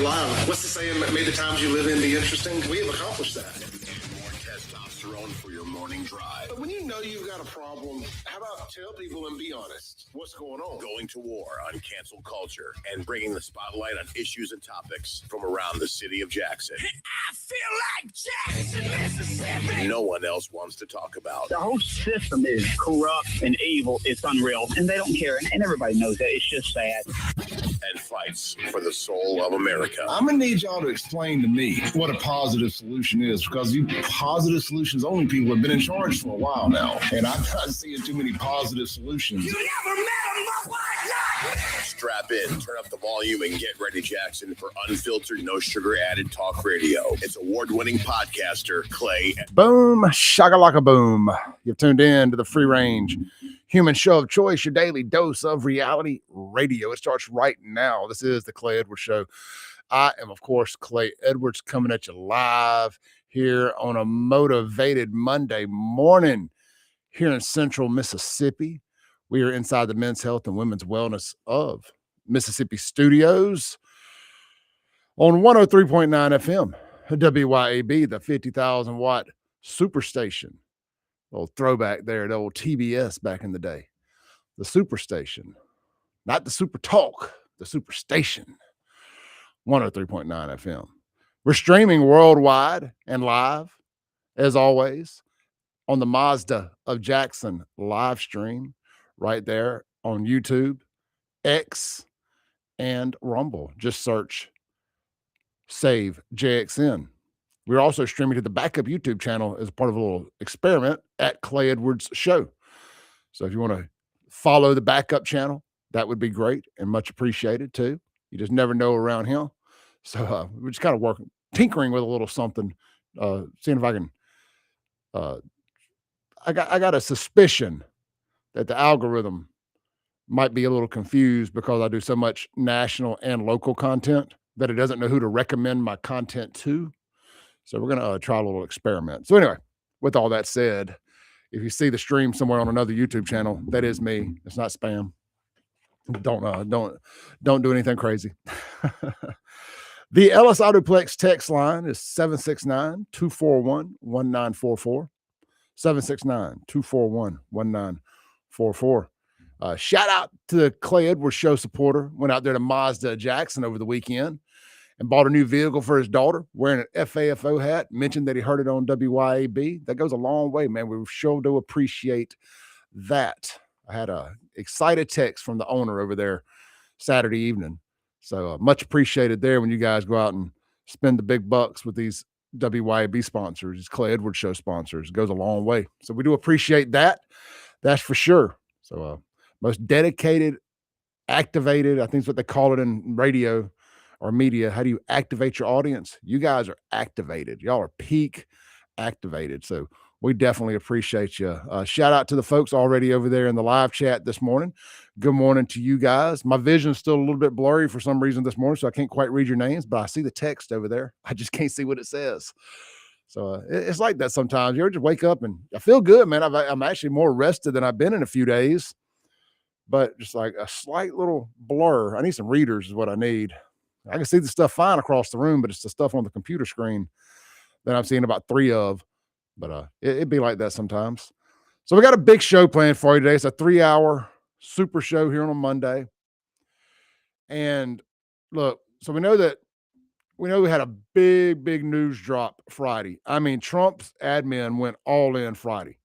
live. What's the saying? May the times you live in be interesting. We have accomplished that. More testosterone for your morning drive. But when you know you've got a problem, how about tell people and be honest? What's going on? Going to war on cancel culture and bringing the spotlight on issues and topics from around the city of Jackson. I feel like Jackson, Mississippi. No one else wants to talk about. The whole system is corrupt and evil. It's unreal, and they don't care, and everybody knows that. It's just sad. And fights for the soul of America. I'm going to need y'all to explain to me what a positive solution is, because you positive solutions only people have been in charge for a while now, and I'm not seeing too many positive solutions. You never met a muck like me. Strap in, turn up the volume, and get ready, Jackson, for unfiltered, no sugar added talk radio. It's award-winning podcaster Clay. Boom, shakalaka boom. You've tuned in to the free range human show of choice, your daily dose of reality radio. It starts right now. This is the Clay Edwards Show. I am, of course, Clay Edwards, coming at you live here on a motivated Monday morning here in central Mississippi. We are inside the Men's Health and Women's Wellness of Mississippi studios on 103.9 FM, WYAB, the 50,000 watt superstation. Old throwback there, the old TBS back in the day. The superstation, not the super talk, the superstation, 103.9 FM. We're streaming worldwide and live, as always, on the Mazda of Jackson live stream right there on YouTube, X, and Rumble. Just search Save JXN. We're also streaming to the backup YouTube channel as part of a little experiment at Clay Edwards Show. So if you want to follow the backup channel, that would be great and much appreciated too. You just never know around here. So we're just kind of working, tinkering with a little something, seeing if I can. I got a suspicion that the algorithm might be a little confused because I do so much national and local content that it doesn't know who to recommend my content to. So we're going to try a little experiment. So anyway, with all that said, if you see the stream somewhere on another YouTube channel, that is me. It's not spam. Don't do anything crazy. The Ellis Autoplex text line is 769-241-1944. 769-241-1944. Shout out to the Clay Edwards Show supporter. Went out there to Mazda Jackson over the weekend and bought a new vehicle for his daughter, wearing an FAFO hat, mentioned that he heard it on WYAB. That goes a long way, man. We sure do appreciate that. I had a excited text from the owner over there Saturday evening. So much appreciated there when you guys go out and spend the big bucks with these WYAB sponsors, these Clay Edwards Show sponsors. It goes a long way. So we do appreciate that. That's for sure. So most dedicated, activated, I think is what they call it in radio or media. How do you activate your audience? You guys are activated. Y'all are peak activated. So we definitely appreciate you. Shout out to the folks already over there in the live chat this morning. Good morning to you guys. My vision is still a little bit blurry for some reason this morning, so I can't quite read your names, but I see the text over there. I just can't see what it says. So it's like that sometimes. You ever just wake up and I feel good, man. I'm actually more rested than I've been in a few days, but just like a slight little blur. I need some readers is what I need. I can see the stuff fine across the room, but it's the stuff on the computer screen that I'm seeing about 3 of. But it'd be like that sometimes. So we got a big show planned for you today. It's a 3-hour super show here on a Monday. And look, so we know we had a big news drop Friday. I mean, Trump's admin went all in Friday.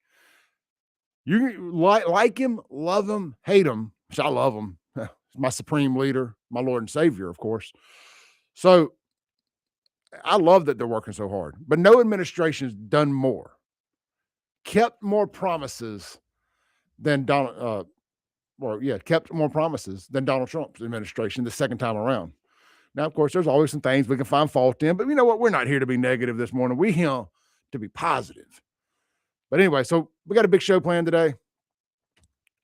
You like him, love him, hate him, which I love him. He's my supreme leader, my Lord and Savior, of course. So I love that they're working so hard, but no administration's done more, kept more promises than kept more promises than Donald Trump's administration the second time around. Now, of course, there's always some things we can find fault in, but you know what? We're not here to be negative this morning. We're here to be positive. But anyway, so we got a big show planned today.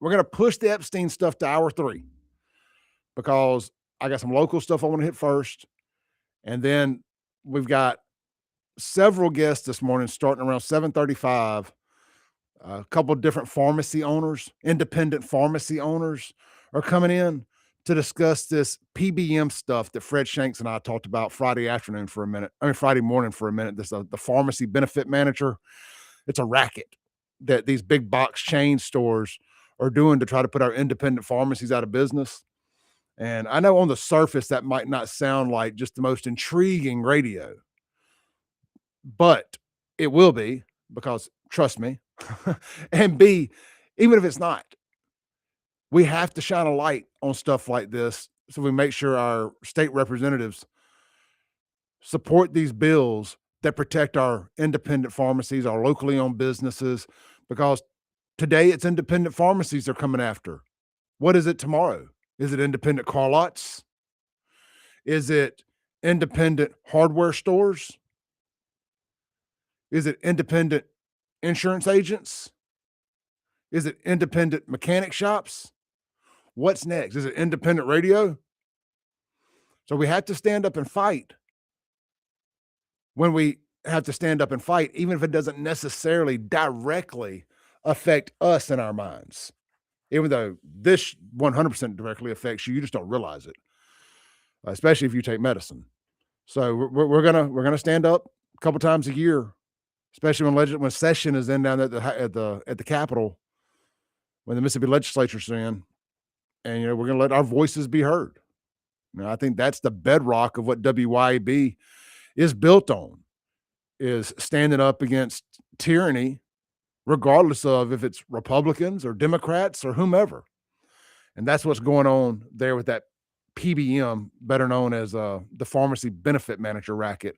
We're going to push the Epstein stuff to hour 3 because I got some local stuff I want to hit first. And then we've got several guests this morning starting around 7:35. A couple of different pharmacy owners, independent pharmacy owners are coming in to discuss this PBM stuff that Fred Shanks and I talked about Friday morning for a minute. This the pharmacy benefit manager. It's a racket that these big box chain stores are doing to try to put our independent pharmacies out of business. And I know on the surface that might not sound like just the most intriguing radio, but it will be, because trust me. And B, even if it's not, we have to shine a light on stuff like this so we make sure our state representatives support these bills that protect our independent pharmacies, our locally owned businesses, because today it's independent pharmacies they're coming after. What is it tomorrow? Is it independent car lots? Is it independent hardware stores? Is it independent insurance agents? Is it independent mechanic shops? What's next? Is it independent radio? So we have to stand up and fight when we have to stand up and fight, even if it doesn't necessarily directly affect us in our minds. Even though this 100% directly affects you, you just don't realize it, especially if you take medicine. So we're gonna stand up a couple times a year, especially when session is in down at the Capitol, when the Mississippi legislature's in, and we're gonna let our voices be heard. I think that's the bedrock of what WYAB is built on, is standing up against tyranny, regardless of if it's Republicans or Democrats or whomever. And that's what's going on there with that PBM, better known as the pharmacy benefit manager racket.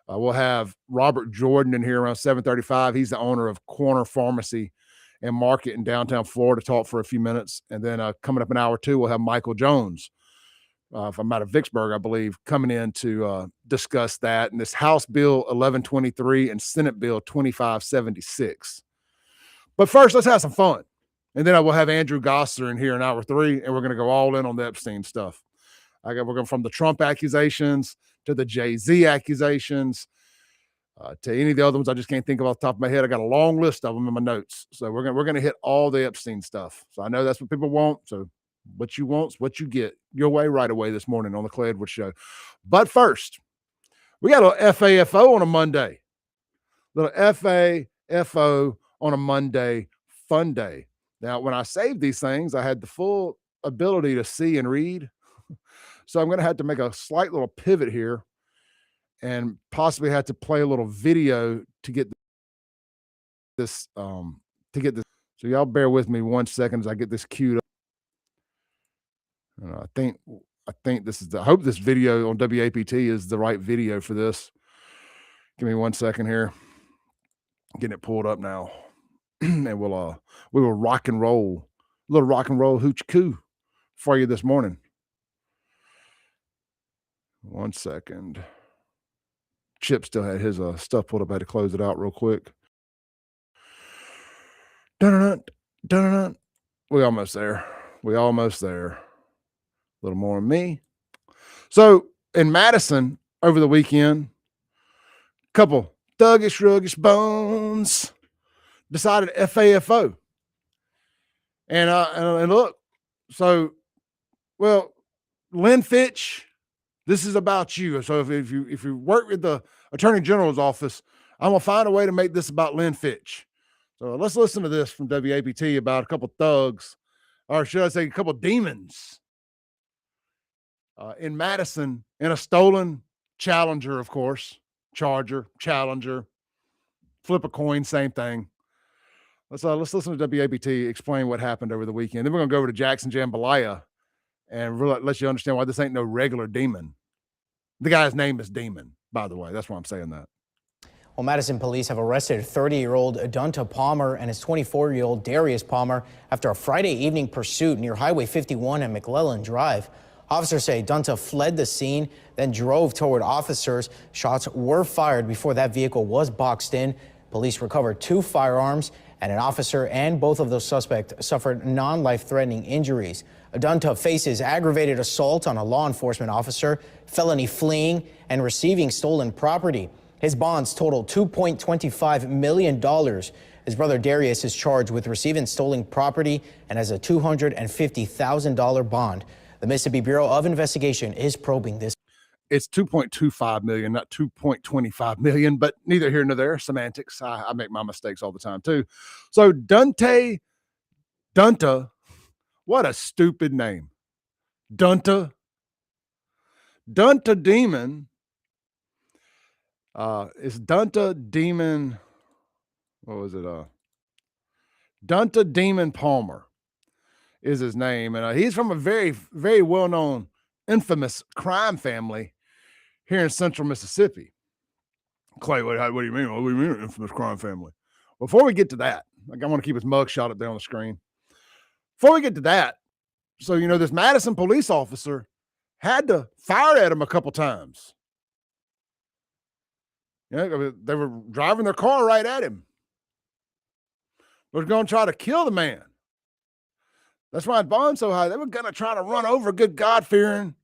We'll have Robert Jordan in here around 7:35. He's the owner of Corner Pharmacy and Market in downtown Florida, talk for a few minutes. And then coming up in hour 2, we'll have Michael Jones from out of Vicksburg, I believe, coming in to discuss that. And this House Bill 1123 and Senate Bill 2576. But first, let's have some fun. And then I will have Andrew Gosser in here in hour 3, and we're going to go all in on the Epstein stuff. We're going from the Trump accusations to the Jay-Z accusations to any of the other ones I just can't think of off the top of my head. I got a long list of them in my notes. So we're going to hit all the Epstein stuff. So I know that's what people want. So what you want's what you get your way right away this morning on the Clay Edwards Show. But first, we got a little FAFO on a Monday. Little FAFO on a Monday, fun day. Now, when I saved these things, I had the full ability to see and read. So I'm going to have to make a slight little pivot here and possibly have to play a little video to get this, So y'all bear with me 1 second as I get this queued up. I think this is I hope this video on WAPT is the right video for this. Give me 1 second here. Getting it pulled up now. And we will rock and roll, a little rock and roll hooch coo for you this morning. 1 second. Chip still had his stuff pulled up. I had to close it out real quick. Dun-dun-dun, dun-dun-dun. We almost there. A little more on me. So in Madison over the weekend, couple thuggish, ruggish bones decided FAFO. And look, so, well, Lynn Fitch, this is about you. So if you work with the Attorney General's office, I'm going to find a way to make this about Lynn Fitch. So let's listen to this from WAPT about a couple thugs, or should I say a couple demons in Madison in a stolen Challenger, of course. Charger, Challenger, flip a coin, same thing. Let's listen to WAPT explain what happened over the weekend. Then we're going to go over to Jackson Jambalaya and really let you understand why this ain't no regular demon. The guy's name is Demon, by the way. That's why I'm saying that. Well, Madison police have arrested 30-year-old Adunta Palmer and his 24-year-old Darius Palmer after a Friday evening pursuit near Highway 51 and McClellan Drive. Officers say Adunta fled the scene, then drove toward officers. Shots were fired before that vehicle was boxed in. Police recovered 2 firearms, and an officer and both of those suspects suffered non-life-threatening injuries. Adunta faces aggravated assault on a law enforcement officer, felony fleeing, and receiving stolen property. His bonds total $2.25 million. His brother Darius is charged with receiving stolen property and has a $250,000 bond. The Mississippi Bureau of Investigation is probing this. It's 2.25 million, not 2.25 million, but neither here nor there. Semantics. I make my mistakes all the time too. So Dunta, what a stupid name. Dunta Demon. Is Dunta Demon, what was it? Dunta Demon Palmer is his name. And he's from a very, very well-known, infamous crime family here in central Mississippi. Clay, what do you mean? What do you mean, an infamous crime family? Before we get to that, I want to keep his mugshot up there on the screen. Before we get to that, so, this Madison police officer had to fire at him a couple times. They were driving their car right at him. They were going to try to kill the man. That's why it bond's so high. They were going to try to run over a good God-fearing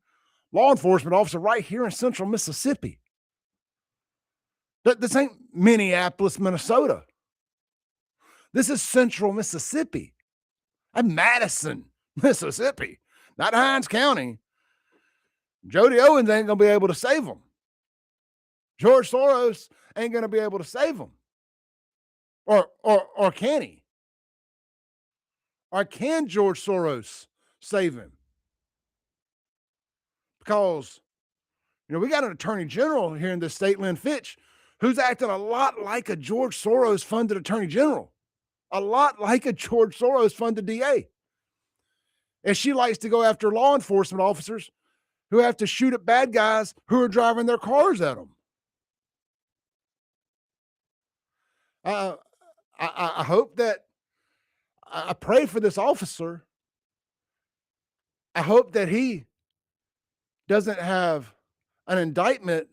law enforcement officer right here in central Mississippi. This ain't Minneapolis, Minnesota. This is central Mississippi. I'm Madison, Mississippi, not Hinds County. Jody Owens ain't going to be able to save them. George Soros ain't going to be able to save them. Or can he? Or can George Soros save him? Because, we got an attorney general here in this state, Lynn Fitch, who's acting a lot like a George Soros funded attorney general, a lot like a George Soros funded DA. And she likes to go after law enforcement officers who have to shoot at bad guys who are driving their cars at them. I hope that, I pray for this officer. I hope that he doesn't have an indictment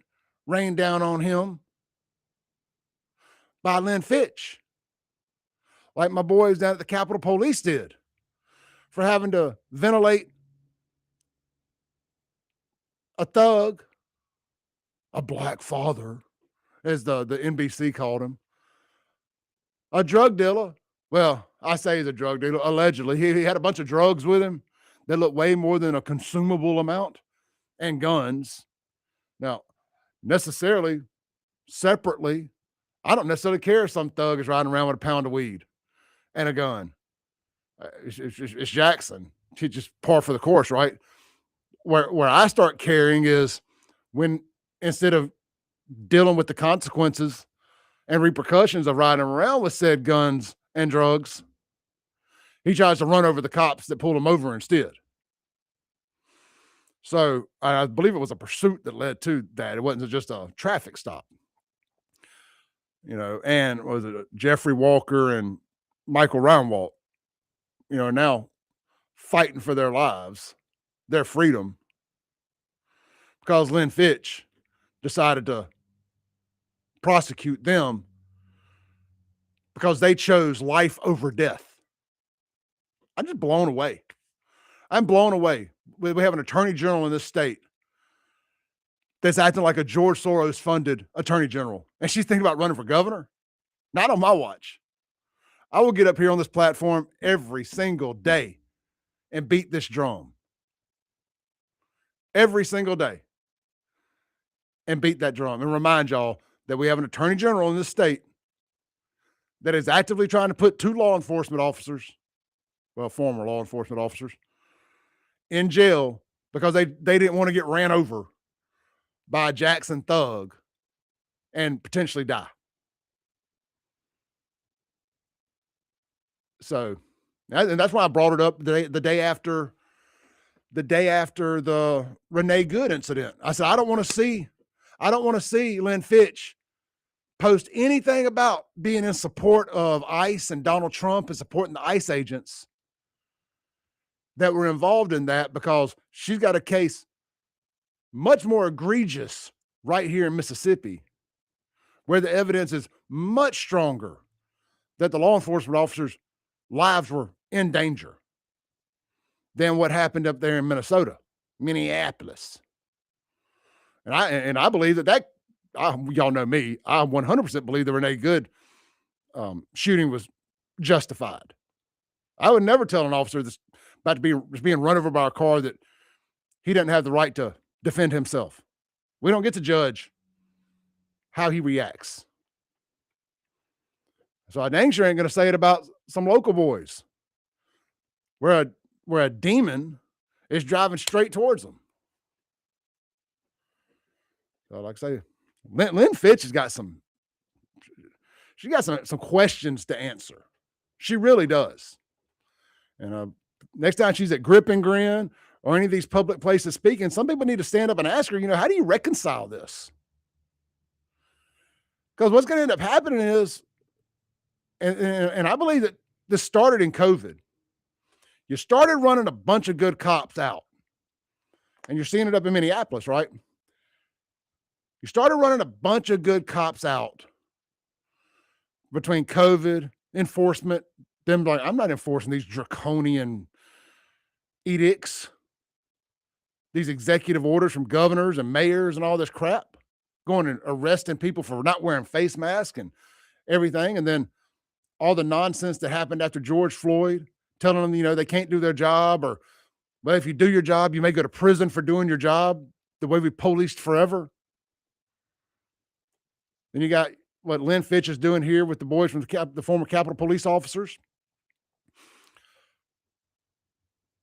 rained down on him by Lynn Fitch, like my boys down at the Capitol Police did, for having to ventilate a thug, a black father, as the NBC called him, a drug dealer. Well, I say he's a drug dealer, allegedly. He had a bunch of drugs with him that looked way more than a consumable amount, and guns. Now, necessarily, separately, I don't necessarily care if some thug is riding around with a pound of weed and a gun. It's Jackson. He's just par for the course, right? Where I start caring is when, instead of dealing with the consequences and repercussions of riding around with said guns and drugs, he tries to run over the cops that pulled him over instead. So I believe it was a pursuit that led to that. It wasn't just a traffic stop. And was it Jeffrey Walker and Michael Reinwald, now fighting for their lives, their freedom, because Lynn Fitch decided to prosecute them because they chose life over death. I'm just blown away. I'm blown away. We have an attorney general in this state that's acting like a George Soros funded attorney general, and she's thinking about running for governor. Not on my watch. I will get up here on this platform every single day and beat this drum. Every single day. And beat that drum and remind y'all that we have an attorney general in this state that is actively trying to put two law enforcement officers, former law enforcement officers, in jail because they didn't want to get ran over by a Jackson thug and potentially die. So, and that's why I brought it up the day after the Renee Good incident. I said, I don't want to see Lynn Fitch post anything about being in support of ICE and Donald Trump and supporting the ICE agents that were involved in that, because she's got a case much more egregious right here in Mississippi, where the evidence is much stronger that the law enforcement officers' lives were in danger than what happened up there in Minneapolis. And I believe that y'all know me, I 100% believe the Renee Good shooting was justified. I would never tell an officer that's about to be being run over by a car that he doesn't have the right to defend himself. We don't get to judge how he reacts. So I dang sure ain't going to say it about some local boys where a demon is driving straight towards them. So like I say, Lynn Fitch has got some questions to answer. She really does. And next time she's at Grip and Grin or any of these public places speaking, some people need to stand up and ask her, how do you reconcile this? Because what's going to end up happening is, and I believe that this started in COVID. You started running a bunch of good cops out. And you're seeing it up in Minneapolis, right? You started running a bunch of good cops out between COVID, enforcement, them like, I'm not enforcing these draconian edicts, these executive orders from governors and mayors and all this crap, going and arresting people for not wearing face masks and everything. And then all the nonsense that happened after George Floyd, telling them, they can't do their job, or, well, if you do your job, you may go to prison for doing your job, the way we policed forever. Then you got what Lynn Fitch is doing here with the boys from the former Capitol Police officers.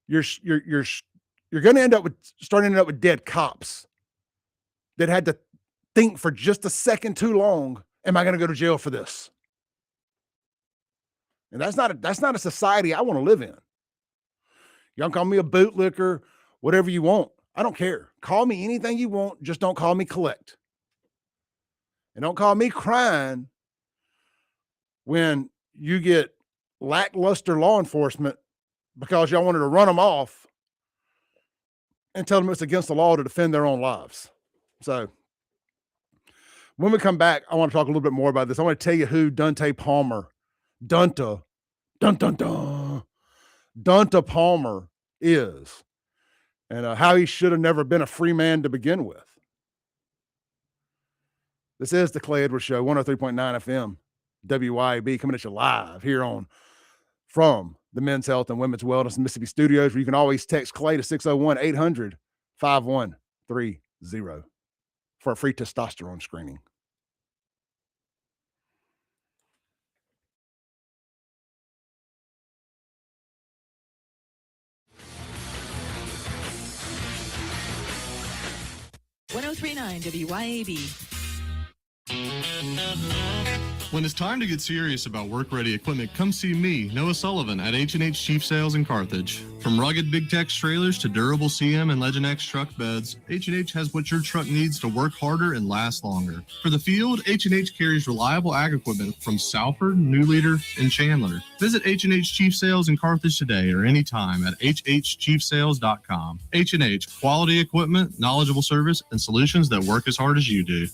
You're going to end up with dead cops that had to think for just a second too long. Am I going to go to jail for this? And that's not a society I want to live in. Y'all call me a bootlicker, whatever you want. I don't care. Call me anything you want. Just don't call me collect. And don't call me crying when you get lackluster law enforcement because y'all wanted to run them off and tell them it's against the law to defend their own lives. So when we come back, I want to talk a little bit more about this. I want to tell you who Donta Palmer is, and how he should have never been a free man to begin with. This is the Clay Edwards Show, 103.9 FM, WYAB, coming at you live here from the Men's Health and Women's Wellness in Mississippi Studios, where you can always text Clay to 601-800-5130 for a free testosterone screening. WYAB. When it's time to get serious about work-ready equipment, come see me, Noah Sullivan, at H&H Chief Sales in Carthage. From rugged Big Tex trailers to durable CM and Legend X truck beds, H&H has what your truck needs to work harder and last longer. For the field, H&H carries reliable ag equipment from Salford, New Leader, and Chandler. Visit H&H Chief Sales in Carthage today or anytime at hhchiefsales.com. H&H, quality equipment, knowledgeable service, and solutions that work as hard as you do.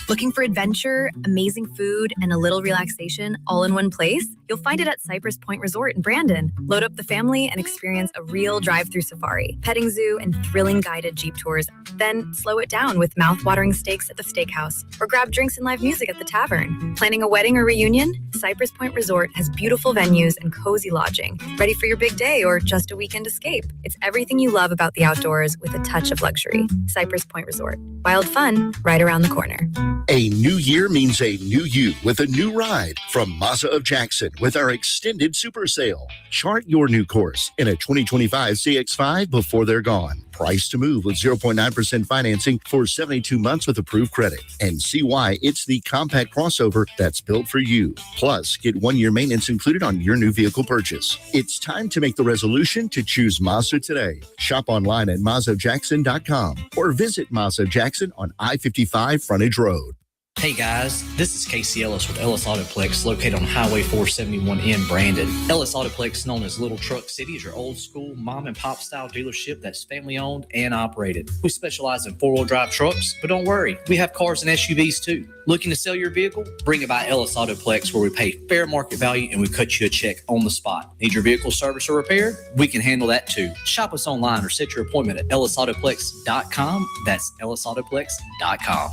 Looking for adventure, amazing food, and a little relaxation all in one place? You'll find it at Cypress Point Resort in Brandon. Load up the family and experience a real drive-through safari, petting zoo, and thrilling guided Jeep tours. Then slow it down with mouth-watering steaks at the steakhouse, or grab drinks and live music at the tavern. Planning a wedding or reunion? Cypress Point Resort has beautiful venues and cozy lodging. Ready for your big day or just a weekend escape? It's everything you love about the outdoors with a touch of luxury. Cypress Point Resort. Wild fun right around the corner. A new year means a new you with a new ride from Mazda of Jackson with our extended super sale. Chart your new course in a 2025 CX-5 before they're gone. Price to move with 0.9% financing for 72 months with approved credit. And see why it's the compact crossover that's built for you. Plus, get 1 year maintenance included on your new vehicle purchase. It's time to make the resolution to choose Mazda today. Shop online at MazdaJackson.com or visit Mazda Jackson on I-55 Frontage Road. Hey guys, this is Casey Ellis with Ellis Autoplex, located on Highway 471 in Brandon. Ellis Autoplex, known as Little Truck City, is your old school mom and pop style dealership that's family owned and operated. We specialize in 4-wheel drive trucks, but don't worry, we have cars and SUVs too. Looking to sell your vehicle? Bring it by Ellis Autoplex, where we pay fair market value and we cut you a check on the spot. Need your vehicle service or repaired? We can handle that too. Shop us online or set your appointment at ellisautoplex.com. That's ellisautoplex.com.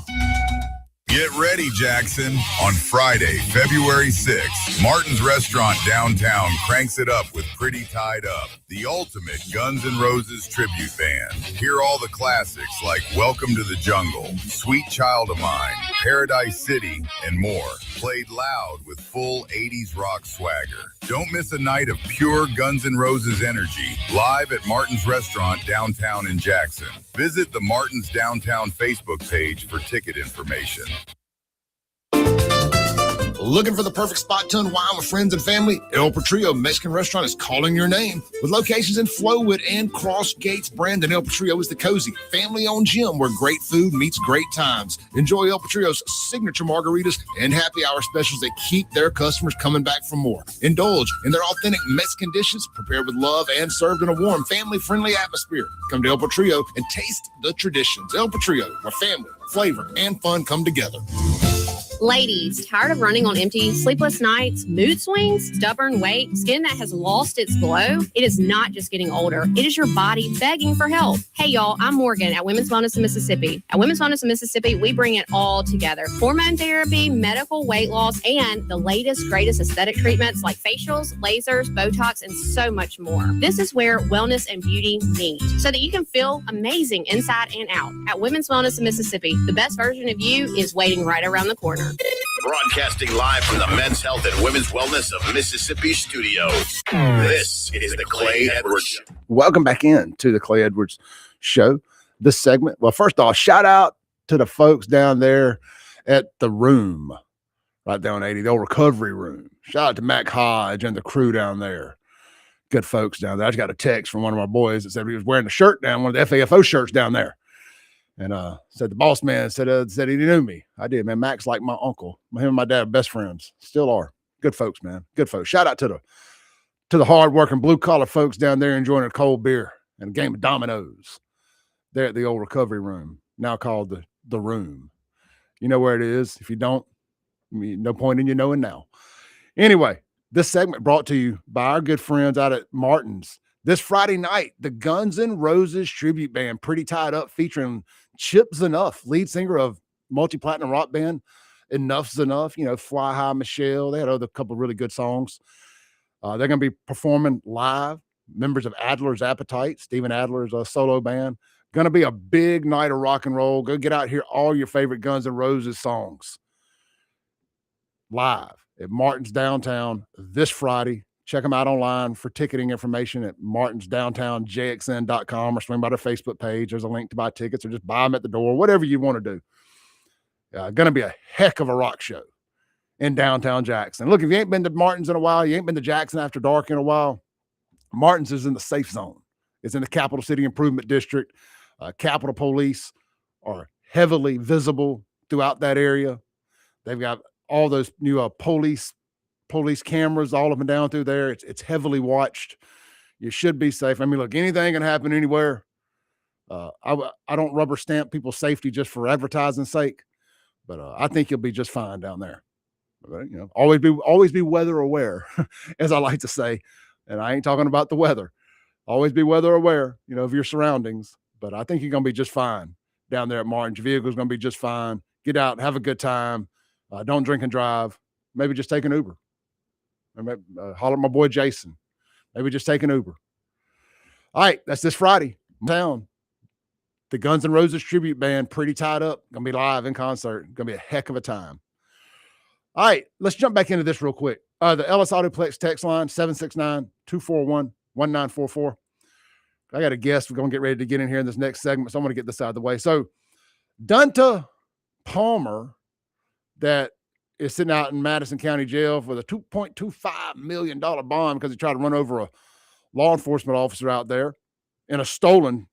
Get ready, Jackson. On Friday, February 6th, Martin's Restaurant downtown cranks it up with Pretty Tied Up, the ultimate Guns N' Roses tribute band. Hear all the classics like Welcome to the Jungle, Sweet Child of Mine, Paradise City, and more. Played loud with full 80s rock swagger. Don't miss a night of pure Guns N' Roses energy live at Martin's Restaurant downtown in Jackson. Visit the Martin's Downtown Facebook page for ticket information. Looking for the perfect spot to unwind with friends and family? El Patrio Mexican Restaurant is calling your name. With locations in Flowood and Cross Gates, Brandon, El Patrio is the cozy, family-owned gym where great food meets great times. Enjoy El Patrio's signature margaritas and happy hour specials that keep their customers coming back for more. Indulge in their authentic Mexican dishes prepared with love and served in a warm, family-friendly atmosphere. Come to El Patrio and taste the traditions. El Patrio, where family, flavor, and fun come together. Ladies, tired of running on empty, sleepless nights, mood swings, stubborn weight, skin that has lost its glow? It is not just getting older. It is your body begging for help. Hey, y'all, I'm Morgan at Women's Wellness in Mississippi. At Women's Wellness in Mississippi, we bring it all together. Hormone therapy, medical weight loss, and the latest, greatest aesthetic treatments like facials, lasers, Botox, and so much more. This is where wellness and beauty meet so that you can feel amazing inside and out. At Women's Wellness in Mississippi, the best version of you is waiting right around the corner. Broadcasting live from the Men's Health and Women's Wellness of Mississippi studios. This is the Clay Edwards Show. Welcome back in to the Clay Edwards Show. This segment, well, first off, shout out to the folks down there at the room, right down 80, the old recovery room. Shout out to Mac Hodge and the crew down there. Good folks down there. I just got a text from one of my boys that said he was wearing a shirt down, one of the FAFO shirts down there. And said the boss man said he knew me. I did, man. Mac's like my uncle. Him and my dad are best friends. Still are. Good folks, man. Good folks. Shout out to the hard-working blue-collar folks down there enjoying a cold beer and a game of dominoes. There at the old recovery room, now called the room. You know where it is. If you don't, no point in you knowing now. Anyway, this segment brought to you by our good friends out at Martin's. This Friday night, the Guns N' Roses tribute band, Pretty Tied Up, featuring Chip's Enough, lead singer of multi-platinum rock band Enough's Enough, Fly High Michelle. They had a couple of really good songs. They're going to be performing live. Members of Adler's Appetite, Steven Adler's solo band. Going to be a big night of rock and roll. Go get out here, all your favorite Guns N' Roses songs live at Martin's Downtown this Friday. Check them out online for ticketing information at martinsdowntownjxn.com or swing by their Facebook page. There's a link to buy tickets or just buy them at the door, whatever you want to do. Going to be a heck of a rock show in downtown Jackson. Look, if you ain't been to Martin's in a while, you ain't been to Jackson After Dark in a while, Martin's is in the safe zone. It's in the Capital City Improvement District. Capitol Police are heavily visible throughout that area. They've got all those new police cameras all up and down through there. It's heavily watched. You should be safe. I mean, look, anything can happen anywhere. I don't rubber stamp people's safety just for advertising sake, but I think you'll be just fine down there. But, always be weather aware, as I like to say. And I ain't talking about the weather. Always be weather aware, of your surroundings. But I think you're going to be just fine down there at Martin's. Your vehicle's going to be just fine. Get out, have a good time. Don't drink and drive. Maybe just take an Uber. Holler at my boy Jason. Maybe just take an Uber. All right, that's this Friday. Town. The Guns N' Roses tribute band, Pretty Tied Up, gonna be live in concert. Gonna be a heck of a time. All right, let's jump back into this real quick. The Ellis Autoplex text line 769-241-1944. I got a guest. We're gonna get ready to get in here in this next segment, so I'm gonna get this out of the way. So, Donta Palmer, that is sitting out in Madison County Jail for the $2.25 million bond because he tried to run over a law enforcement officer out there in a stolen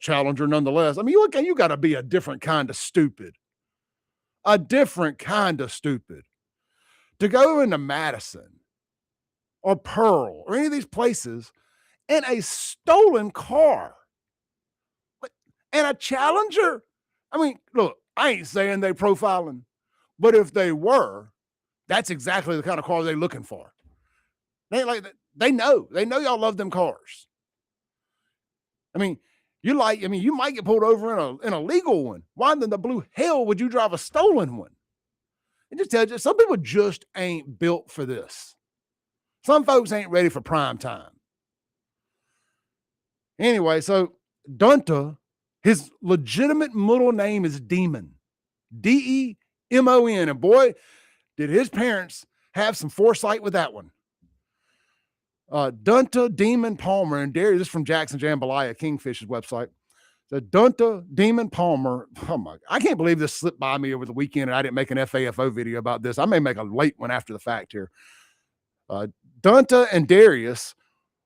Challenger nonetheless. I mean, you got to be a different kind of stupid. A different kind of stupid. To go into Madison or Pearl or any of these places in a stolen car and a Challenger. I mean, look, I ain't saying they profiling. But if they were, that's exactly the kind of car they're looking for. They ain't like that. They know y'all love them cars. I mean, You might get pulled over in a legal one. Why in the blue hell would you drive a stolen one? It just tells you some people just ain't built for this. Some folks ain't ready for prime time. Anyway, so Dunta, his legitimate middle name is Demon. Demon. And boy, did his parents have some foresight with that one. Dunta Demon Palmer and Darius, this is from Jackson Jambalaya, Kingfish's website. The Dunta Demon Palmer. Oh my, I can't believe this slipped by me over the weekend and I didn't make an FAFO video about this. I may make a late one after the fact here. Dunta and Darius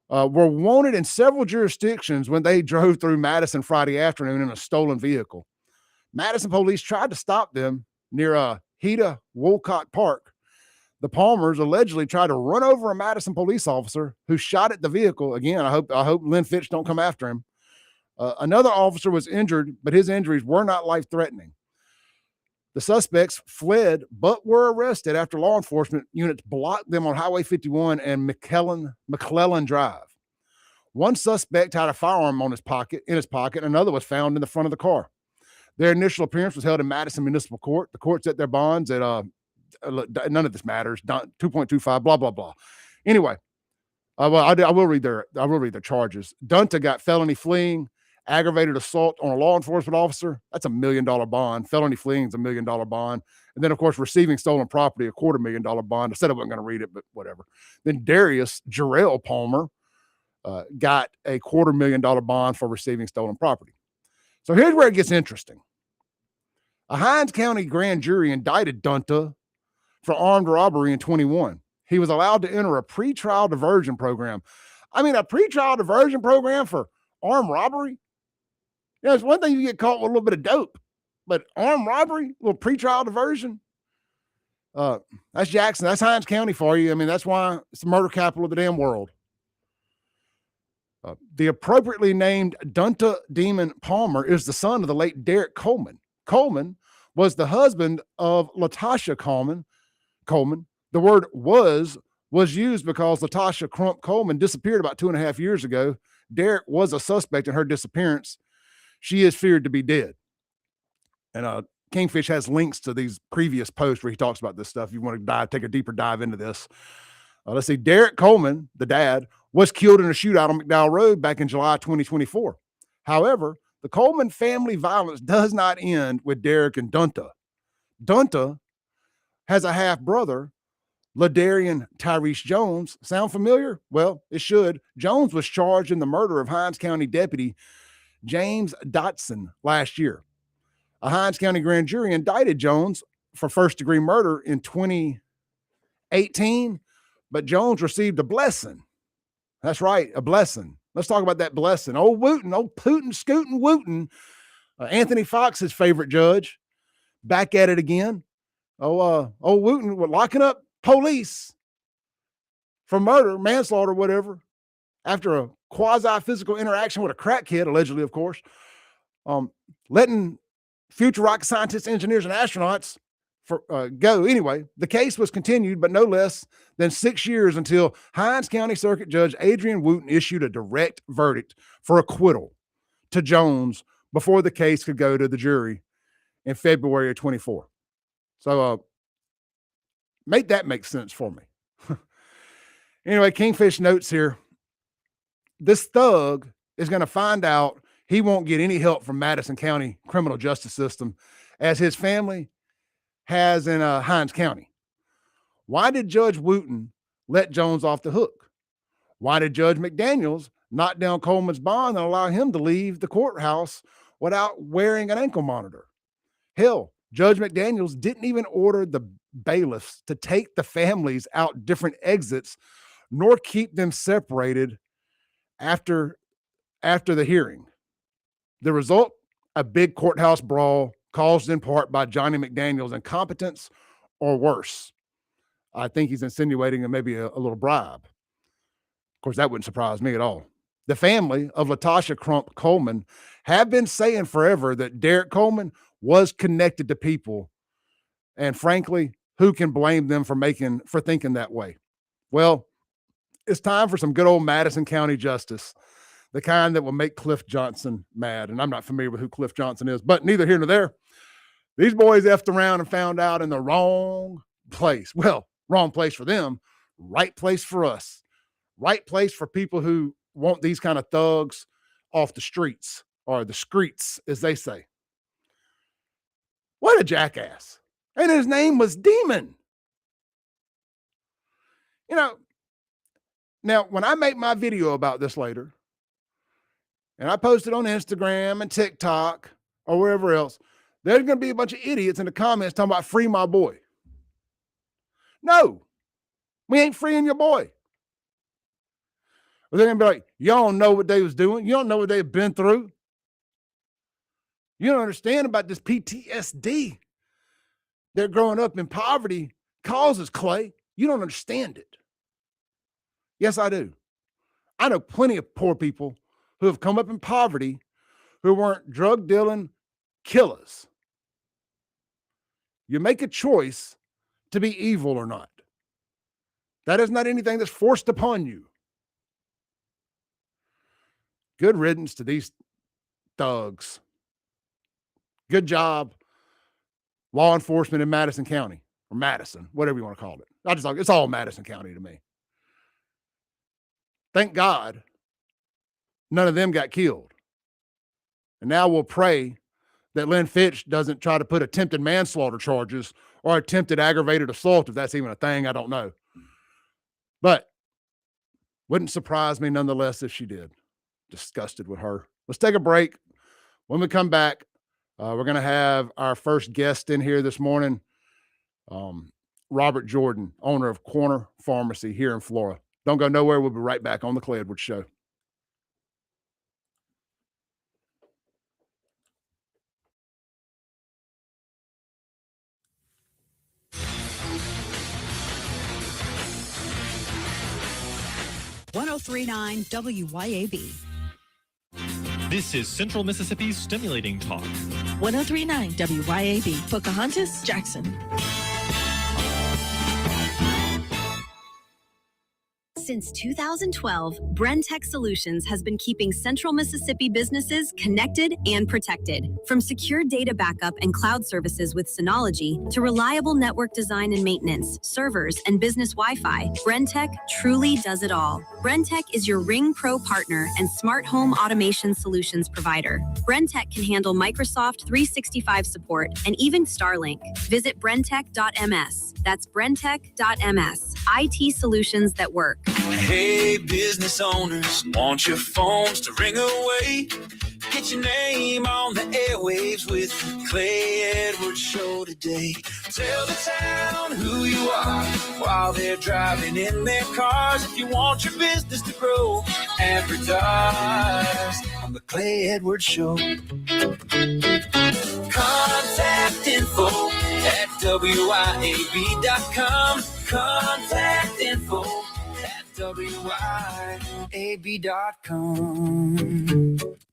were wanted in several jurisdictions when they drove through Madison Friday afternoon in a stolen vehicle. Madison police tried to stop them near Heda Wolcott Park. The Palmers allegedly tried to run over a Madison police officer who shot at the vehicle. Again, I hope Lynn Fitch don't come after him. Another officer was injured, but his injuries were not life-threatening. The suspects fled, but were arrested after law enforcement units blocked them on Highway 51 and McClellan Drive. One suspect had a firearm in his pocket, and another was found in the front of the car. Their initial appearance was held in Madison Municipal Court. The court set their bonds at none of this matters. 2.25, blah blah blah. Anyway, I will read their charges. Dunta got felony fleeing, aggravated assault on a law enforcement officer. That's $1 million bond. Felony fleeing is $1 million bond. And then, of course, receiving stolen property, $250,000 bond. I said I wasn't going to read it, but whatever. Then Darius Jarrell Palmer got a $250,000 bond for receiving stolen property. So here's where it gets interesting. A Hinds County grand jury indicted Dunta for armed robbery in 2021. He was allowed to enter a pretrial diversion program. A pretrial diversion program for armed robbery? It's one thing you get caught with a little bit of dope, but armed robbery, a little pretrial diversion? That's Jackson. That's Hinds County for you. That's why it's the murder capital of the damn world. The appropriately named Dunta Demon Palmer is the son of the late Derek Coleman. Coleman was the husband of Latasha Coleman. The word was used because Latasha Crump Coleman disappeared about 2.5 years ago. Derek was a suspect in her disappearance. She is feared to be dead. And Kingfish has links to these previous posts where he talks about this stuff. If you want to take a deeper dive into this. Let's see. Derek Coleman, the dad, was killed in a shootout on McDowell Road back in July 2024. However, the Coleman family violence does not end with Derek and Dunta. Dunta has a half-brother, Ladarian Tyrese Jones. Sound familiar? Well, it should. Jones was charged in the murder of Hinds County Deputy James Dotson last year. A Hinds County grand jury indicted Jones for first-degree murder in 2018, but Jones received a blessing. That's right, a blessing. Let's talk about that blessing. Old Wooten, old Putin, Scootin' Wooten, Anthony Fox's favorite judge, back at it again. Old Wooten was locking up police for murder, manslaughter, whatever, after a quasi-physical interaction with a crackhead, allegedly, of course, letting future rocket scientists, engineers, and astronauts go. Anyway, the case was continued, but no less than 6 years until Hinds County Circuit Judge Adrian Wooten issued a direct verdict for acquittal to Jones before the case could go to the jury in February of 24. So make that make sense for me. Anyway, Kingfish notes here, this thug is going to find out he won't get any help from Madison County criminal justice system as his family has in Hinds County. Why did Judge Wooten let Jones off the hook? Why did Judge McDaniels knock down Coleman's bond and allow him to leave the courthouse without wearing an ankle monitor? Hell, Judge McDaniels didn't even order the bailiffs to take the families out different exits, nor keep them separated after the hearing. The result, a big courthouse brawl caused in part by Johnny McDaniel's incompetence or worse. I think he's insinuating maybe a little bribe. Of course, that wouldn't surprise me at all. The family of Latasha Crump Coleman have been saying forever that Derek Coleman was connected to people. And frankly, who can blame them for thinking that way? Well, it's time for some good old Madison County justice. the kind that will make Cliff Johnson mad. And I'm not familiar with who Cliff Johnson is, but neither here nor there. These boys effed around and found out in the wrong place. Well, wrong place for them, right place for us. Right place for people who want these kind of thugs off the streets, or the streets, as they say. What a jackass. And his name was Demon. You know, now when I make my video about this later, and I post it on Instagram and TikTok or wherever else, there's going to be a bunch of idiots in the comments talking about free my boy. No, we ain't freeing your boy. But they're going to be like, y'all don't know what they was doing. You don't know what they've been through. You don't understand about this PTSD that growing up in poverty causes, Clay. You don't understand it. Yes, I do. I know plenty of poor people who have come up in poverty who weren't drug dealing killers. You make a choice to be evil or not. That is not anything that's forced upon you. Good riddance to these thugs. Good job, law enforcement in Madison County, or Madison, whatever you want to call it. It's all Madison County to me. Thank God none of them got killed. And now we'll pray that Lynn Fitch doesn't try to put attempted manslaughter charges or attempted aggravated assault, if that's even a thing, I don't know. But wouldn't surprise me nonetheless if she did. Disgusted with her. Let's take a break. When we come back, we're going to have our first guest in here this morning, Robert Jordan, owner of Corner Pharmacy here in Flora. Don't go nowhere. We'll be right back on the Clay Edwards Show. .1039 WYAB. This is Central Mississippi's Stimulating Talk. 1039 WYAB. Pocahontas, Jackson. Since 2012, Brentech Solutions has been keeping Central Mississippi businesses connected and protected. From secure data backup and cloud services with Synology to reliable network design and maintenance, servers, and business Wi-Fi, Brentech truly does it all. Brentech is your Ring Pro partner and smart home automation solutions provider. Brentech can handle Microsoft 365 support and even Starlink. Visit brentech.ms. That's brentech.ms. IT solutions that work. Hey, business owners, want your phones to ring away? Get your name on the airwaves with the Clay Edwards Show today. Tell the town who you are while they're driving in their cars. If you want your business to grow, advertise on the Clay Edwards Show. Contact info at WIAB.com. Contact info at WIAB.com.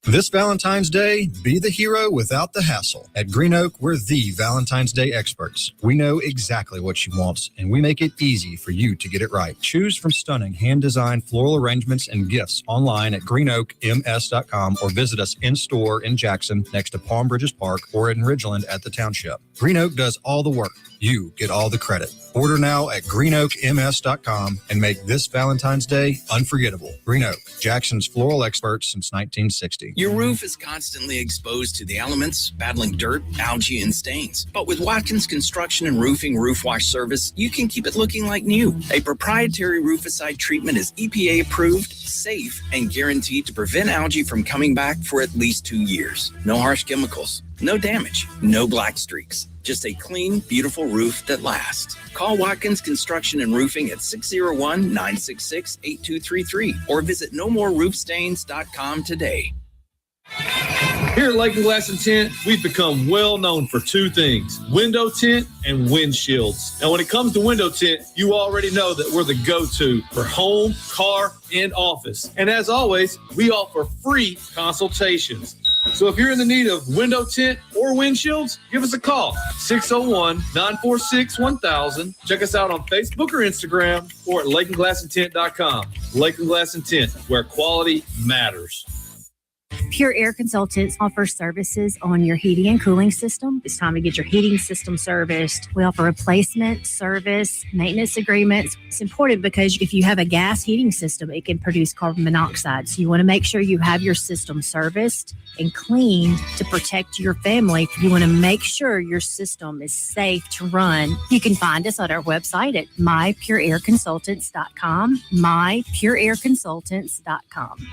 This Valentine's Day, be the hero without the hassle. At Green Oak, we're the Valentine's Day experts. We know exactly what she wants, and we make it easy for you to get it right. Choose from stunning hand-designed floral arrangements and gifts online at greenoakms.com or visit us in-store in Jackson next to Palm Bridges Park or in Ridgeland at the Township. Green Oak does all the work. You get all the credit. Order now at greenoakms.com and make this Valentine's Day unforgettable. Green Oak, Jackson's floral expert since 1960. Your roof is constantly exposed to the elements, battling dirt, algae, and stains. But with Watkins Construction and Roofing Roof Wash Service, you can keep it looking like new. A proprietary rooficide treatment is EPA approved, safe, and guaranteed to prevent algae from coming back for at least 2 years. No harsh chemicals, no damage, no black streaks. Just a clean, beautiful roof that lasts. Call Watkins Construction and Roofing at 601-966-8233 or visit nomoreroofstains.com today. Here at Lake and Glass and Tint, we've become well known for two things: window tint and windshields. Now, when it comes to window tint, you already know that we're the go-to for home, car, and office. And as always, we offer free consultations. So if you're in the need of window tint or windshields, give us a call, 601-946-1000. Check us out on Facebook or Instagram or at lakeandglassandtint.com. Lake and Glass and Tint, where quality matters. Pure Air Consultants offers services on your heating and cooling system. It's time to get your heating system serviced. We offer replacement, service, maintenance agreements. It's important because if you have a gas heating system, it can produce carbon monoxide. So you want to make sure you have your system serviced and cleaned to protect your family. You want to make sure your system is safe to run. You can find us on our website at mypureairconsultants.com, mypureairconsultants.com.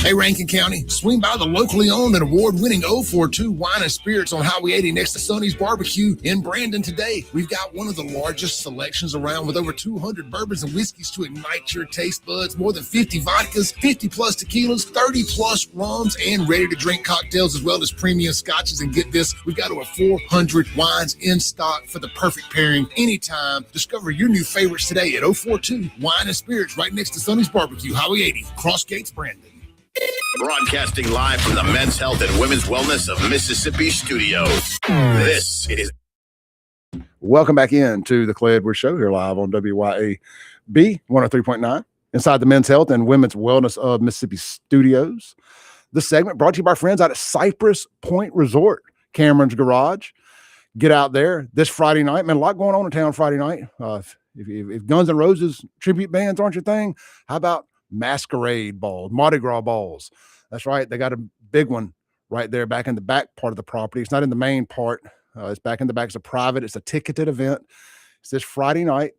Hey, Rankin County, swing by the locally owned and award-winning 042 Wine and Spirits on Highway 80 next to Sonny's Barbecue in Brandon today. We've got one of the largest selections around with over 200 bourbons and whiskeys to ignite your taste buds, more than 50 vodkas, 50-plus tequilas, 30-plus rums, and ready-to-drink cocktails, as well as premium scotches. And get this, we've got over 400 wines in stock for the perfect pairing anytime. Discover your new favorites today at 042 Wine and Spirits right next to Sonny's Barbecue, Highway 80, Cross Gates, Brandon. Broadcasting live from the Men's Health and Women's Wellness of Mississippi studios. This is... Welcome back in to the Clay Edwards Show here live on WYAB 103.9 inside the Men's Health and Women's Wellness of Mississippi studios. This segment brought to you by our friends out at Cypress Point Resort, Cameron's Garage. Get out there this Friday night. Man, a lot going on in town Friday night. If Guns N' Roses tribute bands aren't your thing, how about masquerade balls, Mardi Gras balls? That's right. They got a big one right there back in the back part of the property. It's not in the main part. It's back in the back. It's a private. It's a ticketed event. It's this Friday night,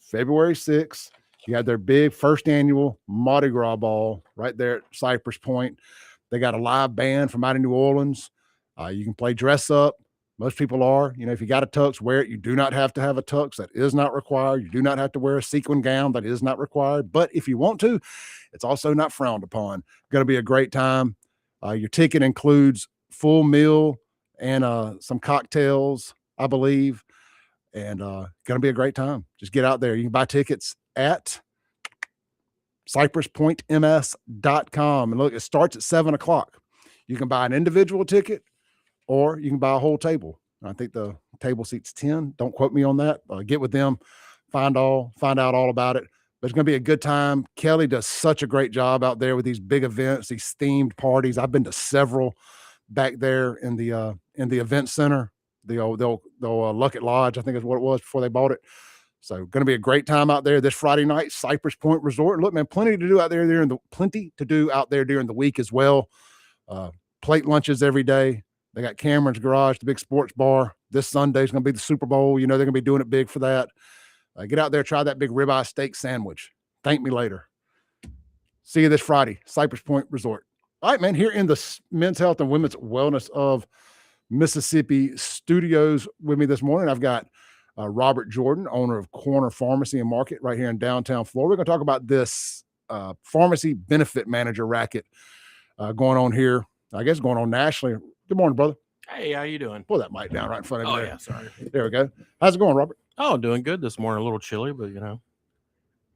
February 6th. You have their big first annual Mardi Gras ball right there at Cypress Point. They got a live band from out of New Orleans. You can play dress up. Most people are. You know, if you got a tux, wear it. You do not have to have a tux. That is not required. You do not have to wear a sequin gown. That is not required. But if you want to, it's also not frowned upon. Going to be a great time. Your ticket includes full meal and some cocktails, I believe. And going to be a great time. Just get out there. You can buy tickets at cypresspointms.com. And look, it starts at 7:00. You can buy an individual ticket, or you can buy a whole table. I think the table seats 10. Don't quote me on that. Get with them, find out all about it. But it's going to be a good time. Kelly does such a great job out there with these big events, these themed parties. I've been to several back there in the event center, the old Luckett Lodge, I think is what it was before they bought it. So going to be a great time out there this Friday night, Cypress Point Resort. Look, man, plenty to do out there during the week as well. Plate lunches every day. They got Cameron's Garage, the big sports bar. This Sunday is going to be the Super Bowl. You know, they're going to be doing it big for that. Get out there, try that big ribeye steak sandwich. Thank me later. See you this Friday, Cypress Point Resort. All right, man, here in the Men's Health and Women's Wellness of Mississippi studios with me this morning, I've got Robert Jordan, owner of Corner Pharmacy and Market right here in downtown Florida. We're going to talk about this pharmacy benefit manager racket going on here, I guess going on nationally. Good morning, brother. Hey, how you doing? Pull that mic down right in front of you. Oh, there. yeah, sorry. There we go. How's it going, Robert? Oh, doing good this morning. A little chilly, but you know.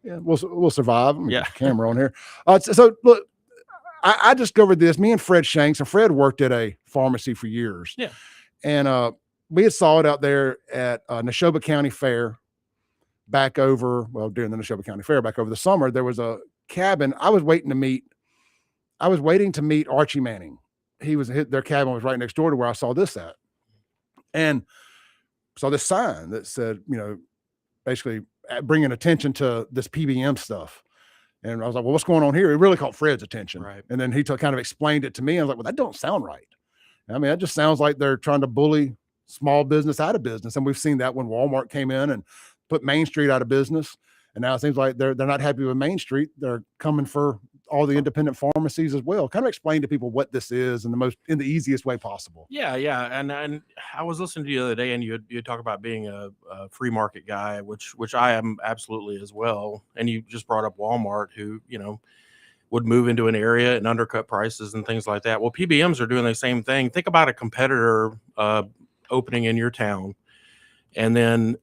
Yeah, we'll survive. Let me Yeah. get the camera on here. So look, I discovered this. Me and Fred Shanks, and Fred worked at a pharmacy for years. Yeah. And we had saw it out there at Neshoba County Fair during the Neshoba County Fair back over the summer. There was a cabin. I was waiting to meet Archie Manning. Their cabin was right next door to where I saw this at. And saw this sign that said, you know, basically bringing attention to this PBM stuff. And I was like, well, what's going on here? It really caught Fred's attention. Right. And then he kind of explained it to me. I was like, well, that don't sound right. I mean, that just sounds like they're trying to bully small business out of business. And we've seen that when Walmart came in and put Main Street out of business. And now it seems like they're not happy with Main Street. They're coming for all the independent pharmacies as well. Kind of explain to people what this is in the easiest way possible. Yeah. And I was listening to you the other day, and you talk about being a free market guy, which I am absolutely as well. And you just brought up Walmart, who, you know, would move into an area and undercut prices and things like that. Well, PBMs are doing the same thing. Think about a competitor opening in your town, and then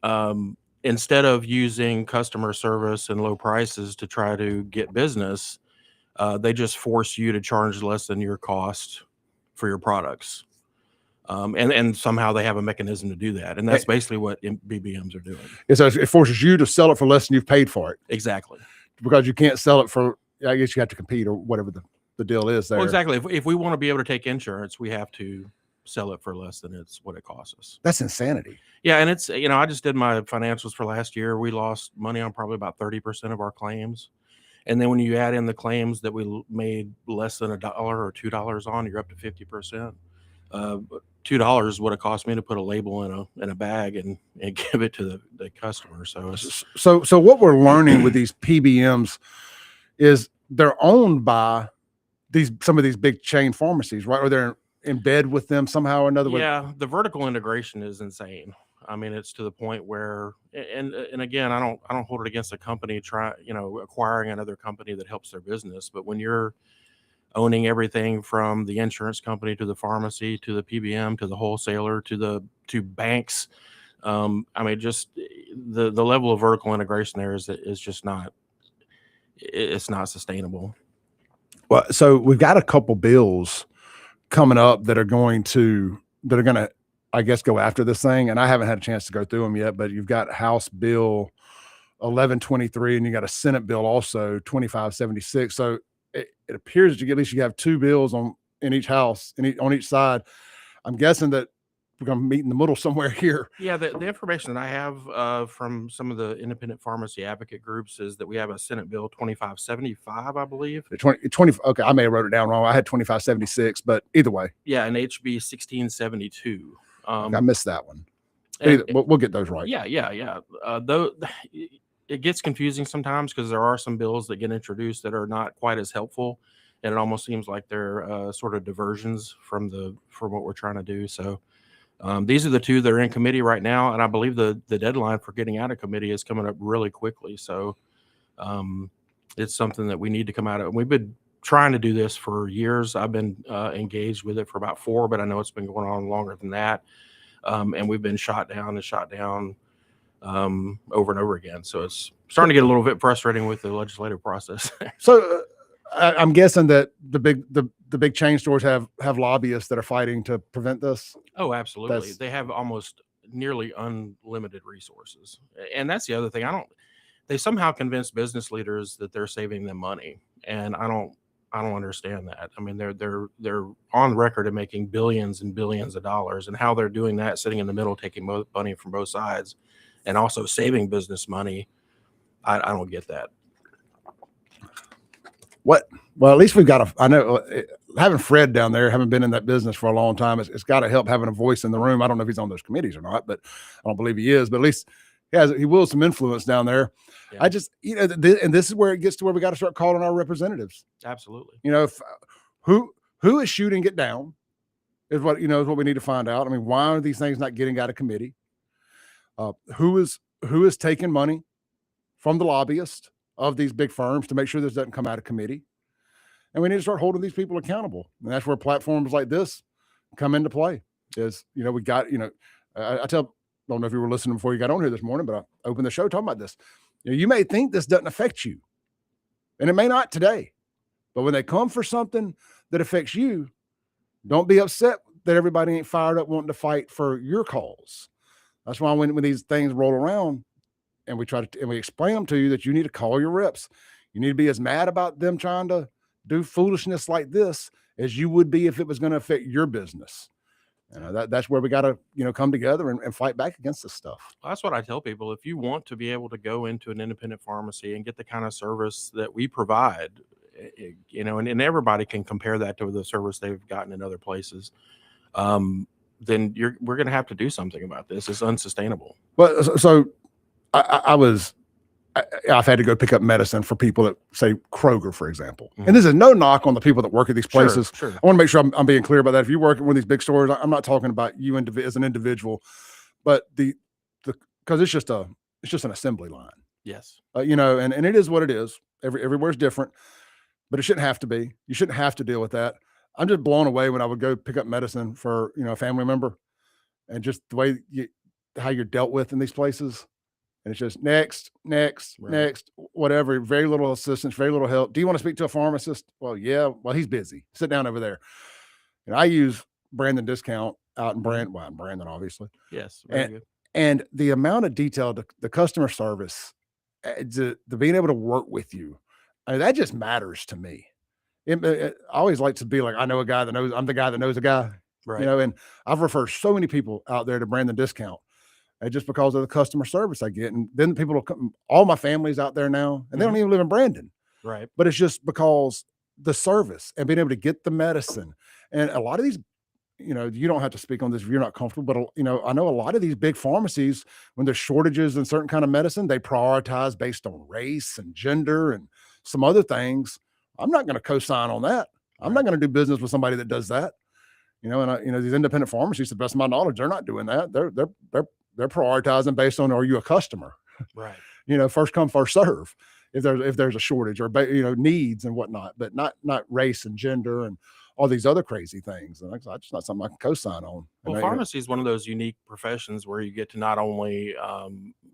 instead of using customer service and low prices to try to get business, They just force you to charge less than your cost for your products. And somehow they have a mechanism to do that. And that's basically what BBMs are doing. It forces you to sell it for less than you've paid for it. Exactly. Because you can't sell it for, I guess you have to compete or whatever the deal is there. Well, exactly. If we want to be able to take insurance, we have to sell it for less than it's what it costs us. That's insanity. Yeah. And it's, I just did my financials for last year. We lost money on probably about 30% of our claims. And then when you add in the claims that we made less than $1 or $2 on, you're up to 50%. $2 is what it cost me to put a label in a bag and give it to the customer. So what we're learning with these PBMs is they're owned by some of these big chain pharmacies, right? Or they're in bed with them somehow or another. Yeah, the vertical integration is insane. I mean, it's to the point where, and again, I don't hold it against a company acquiring another company that helps their business, but when you're owning everything from the insurance company to the pharmacy to the PBM to the wholesaler to banks, I mean, just the level of vertical integration there is just not, it's not sustainable. Well, so we've got a couple bills coming up that are going to, I guess, go after this thing. And I haven't had a chance to go through them yet, but you've got House Bill 1123 and you got a Senate bill also 2576. So it appears that at least you have two bills in each house on each side. I'm guessing that we're going to meet in the middle somewhere here. Yeah, the information that I have from some of the independent pharmacy advocate groups is that we have a Senate Bill 2575, I believe. 20. Okay, I may have wrote it down wrong. I had 2576, but either way. Yeah, and HB 1672. I missed that one. We'll get those right. Yeah. Though it gets confusing sometimes because there are some bills that get introduced that are not quite as helpful, and it almost seems like they're sort of diversions from what we're trying to do. So these are the two that are in committee right now, and I believe the deadline for getting out of committee is coming up really quickly. So it's something that we need to come out of. We've been trying to do this for years. I've been engaged with it for about 4, but I know it's been going on longer than that. And we've been shot down over and over again. So it's starting to get a little bit frustrating with the legislative process. So I'm guessing that the big chain stores have lobbyists that are fighting to prevent this. Oh, absolutely. They have almost nearly unlimited resources. And that's the other thing. They somehow convince business leaders that they're saving them money. And I don't understand that. I mean, they're on record of making billions and billions of dollars, and how they're doing that, sitting in the middle, taking money from both sides, and also saving business money. I don't get that. What? Well, at least we've got I know having Fred down there, haven't been in that business for a long time. It's got to help having a voice in the room. I don't know if he's on those committees or not, but I don't believe he is. But at least he will some influence down there. Yeah. I just, and this is where it gets to where we got to start calling our representatives. Absolutely. Who is shooting it down is what we need to find out. I mean, why are these things not getting out of committee? Who is taking money from the lobbyists of these big firms to make sure this doesn't come out of committee? And we need to start holding these people accountable. And that's where platforms like this come into play. We got, I don't know if you were listening before you got on here this morning, but I opened the show talking about this. You may think this doesn't affect you, and it may not today, but when they come for something that affects you, don't be upset that everybody ain't fired up wanting to fight for your cause. That's why when these things roll around and we explain them to you that you need to call your reps. You need to be as mad about them trying to do foolishness like this as you would be if it was going to affect your business. That's where we got to, come together and fight back against this stuff. Well, that's what I tell people. If you want to be able to go into an independent pharmacy and get the kind of service that we provide, and everybody can compare that to the service they've gotten in other places, then we're going to have to do something about this. It's unsustainable. Well, so I've had to go pick up medicine for people that say Kroger, for example. Mm-hmm. And this is no knock on the people that work at these places. Sure. I want to make sure I'm being clear about that. If you work at one of these big stores, I'm not talking about you as an individual, but because it's just an assembly line. Yes. And it is what it is. Everywhere's different, but it shouldn't have to be. You shouldn't have to deal with that. I'm just blown away when I would go pick up medicine for, a family member, and just the way how you're dealt with in these places. And it's just next, whatever. Very little assistance, very little help. Do you want to speak to a pharmacist? Well, yeah. Well, he's busy. Sit down over there. And I use Brandon Discount out in Brandon, obviously. Yes. Very good. And the amount of detail, the customer service, the being able to work with you, I mean, that just matters to me. I always like to be like, I know a guy that knows, I'm the guy that knows a guy, Right. you know, and I've referred so many people out there to Brandon Discount just because of the customer service I get. And then people will come, all my family's out there now, and they don't even live in Brandon. Right. But it's just because the service and being able to get the medicine. And a lot of these, you know, you don't have to speak on this if you're not comfortable, but you know, I know a lot of these big pharmacies, when there's shortages in certain kind of medicine, they prioritize based on race and gender and some other things. I'm not going to co-sign on that. I'm not going to do business with somebody that does that. You know, and you know, these independent pharmacies, to the best of my knowledge, they're not doing that. They're prioritizing based on, are you a customer? Right. You know, first come, first serve. If there's a shortage or, you know, needs and whatnot, but not race and gender and all these other crazy things. And that's just not something I can co-sign on. Well, pharmacy is one of those unique professions where you get to not only,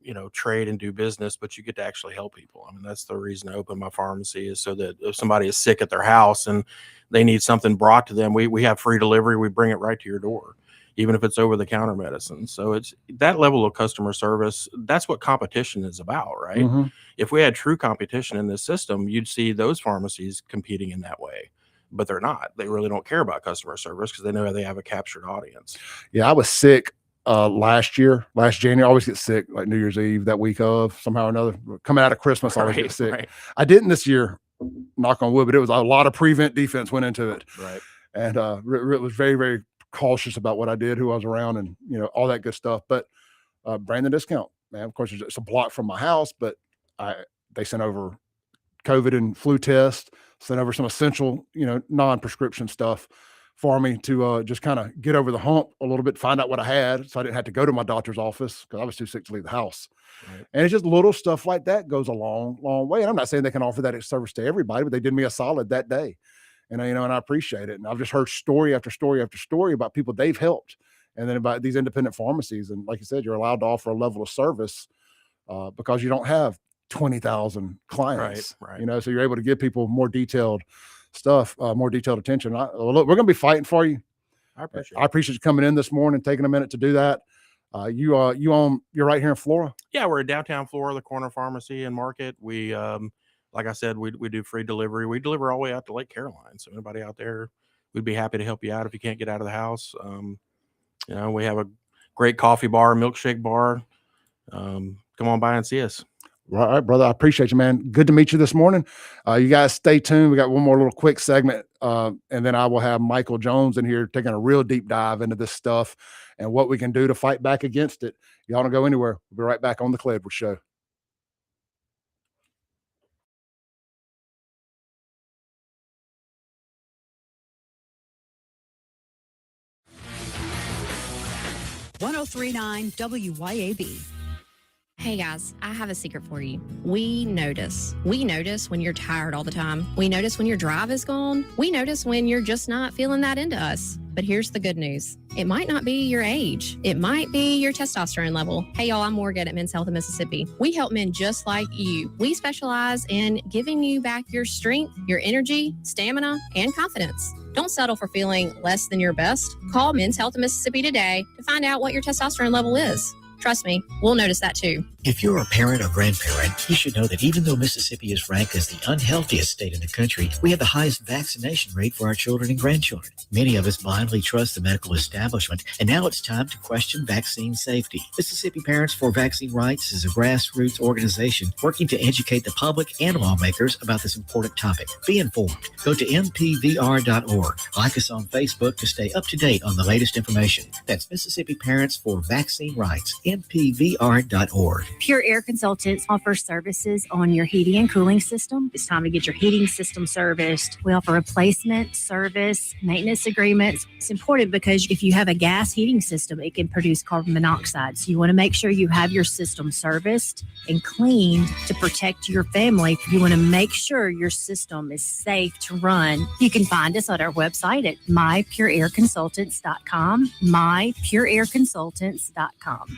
you know, trade and do business, but you get to actually help people. I mean, that's the reason I opened my pharmacy, is so that if somebody is sick at their house and they need something brought to them, we have free delivery. We bring it right to your door, even if it's over-the-counter medicine. So it's that level of customer service. That's what competition is about, right? Mm-hmm. If we had true competition in this system, you'd see those pharmacies competing in that way. But they're not. They really don't care about customer service because they know they have a captured audience. Yeah, I was sick last January. I always get sick like New Year's Eve, that week of, somehow or another. Coming out of Christmas, I always get sick. Right. I didn't this year, knock on wood, but it was a lot of prevent defense went into it. Right. And was very, very cautious about what I did, who I was around, and you know, all that good stuff. But Brandon Discount, man, of course, it's a block from my house, but they sent over COVID and flu tests, sent over some essential, you know, non-prescription stuff for me to just kind of get over the hump a little bit, find out what I had, so I didn't have to go to my doctor's office because I was too sick to leave the house. Right. And it's just little stuff like that goes a long, long way. And I'm not saying they can offer that service to everybody, but they did me a solid that day. And you know, and I appreciate it. And I've just heard story after story after story about people they've helped, and then about these independent pharmacies. And like you said, you're allowed to offer a level of service because you don't have 20,000 clients, right. You know, so you're able to give people more detailed stuff, more detailed attention. Look, we're going to be fighting for you. I appreciate you coming in this morning, taking a minute to do that. You're right here in Flora. Yeah, we're in downtown Flora, the corner pharmacy and market. We, like I said, we do free delivery. We deliver all the way out to Lake Caroline. So anybody out there, we'd be happy to help you out if you can't get out of the house. You know, we have a great coffee bar, milkshake bar. Come on by and see us. All right, brother. I appreciate you, man. Good to meet you this morning. You guys stay tuned. We got one more little quick segment, and then I will have Michael Jones in here taking a real deep dive into this stuff and what we can do to fight back against it. Y'all don't go anywhere. We'll be right back on the Clay Edwards Show. .1039 WYAB. Hey guys, I have a secret for you. We notice. We notice when you're tired all the time. We notice when your drive is gone. We notice when you're just not feeling that into us. But here's the good news. It might not be your age. It might be your testosterone level. Hey y'all, I'm Morgan at Men's Health of Mississippi. We help men just like you. We specialize in giving you back your strength, your energy, stamina, and confidence. Don't settle for feeling less than your best. Call Men's Health of Mississippi today to find out what your testosterone level is. Trust me, we'll notice that too. If you're a parent or grandparent, you should know that even though Mississippi is ranked as the unhealthiest state in the country, we have the highest vaccination rate for our children and grandchildren. Many of us blindly trust the medical establishment, and now it's time to question vaccine safety. Mississippi Parents for Vaccine Rights is a grassroots organization working to educate the public and lawmakers about this important topic. Be informed. Go to mpvr.org. Like us on Facebook to stay up to date on the latest information. That's Mississippi Parents for Vaccine Rights, mpvr.org. Pure Air Consultants offers services on your heating and cooling system. It's time to get your heating system serviced. We offer replacement, service, maintenance agreements. It's important because if you have a gas heating system, it can produce carbon monoxide. So you want to make sure you have your system serviced and cleaned to protect your family. You want to make sure your system is safe to run. You can find us on our website at mypureairconsultants.com, mypureairconsultants.com.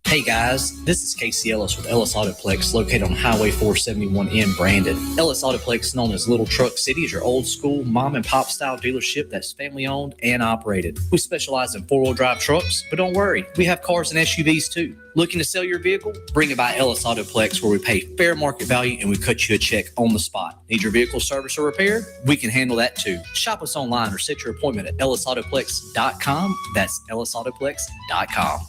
Hey guys, this is Casey Ellis with Ellis Autoplex, located on Highway 471 in Brandon. Ellis Autoplex, known as Little Truck City, is your old school mom and pop style dealership that's family owned and operated. We specialize in 4-wheel drive trucks, but don't worry, we have cars and SUVs too. Looking to sell your vehicle? Bring it by Ellis Autoplex, where we pay fair market value and we cut you a check on the spot. Need your vehicle service or repair? We can handle that too. Shop us online or set your appointment at ellisautoplex.com. That's ellisautoplex.com.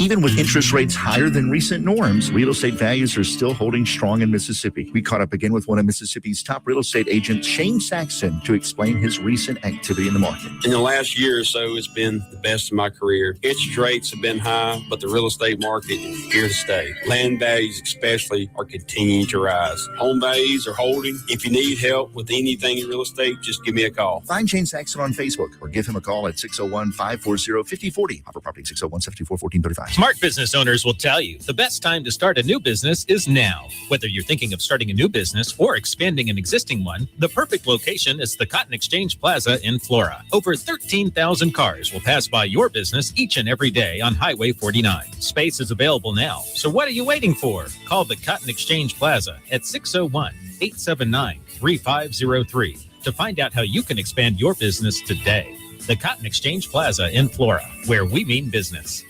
Even with interest rates higher than recent norms, real estate values are still holding strong in Mississippi. We caught up again with one of Mississippi's top real estate agents, Shane Saxon, to explain his recent activity in the market. In the last year or so, it's been the best of my career. Interest rates have been high, but the real estate market is here to stay. Land values especially are continuing to rise. Home values are holding. If you need help with anything in real estate, just give me a call. Find Shane Saxon on Facebook or give him a call at 601-540-5040. Offer property 601-74-1435. Smart business owners will tell you the best time to start a new business is now. Whether you're thinking of starting a new business or expanding an existing one, the perfect location is the Cotton Exchange Plaza in Flora. Over 13,000 cars will pass by your business each and every day on Highway 49. Space is available now, so what are you waiting for? Call the Cotton Exchange Plaza at 601-879-3503 to find out how you can expand your business today. The Cotton Exchange Plaza in Flora, where we mean business.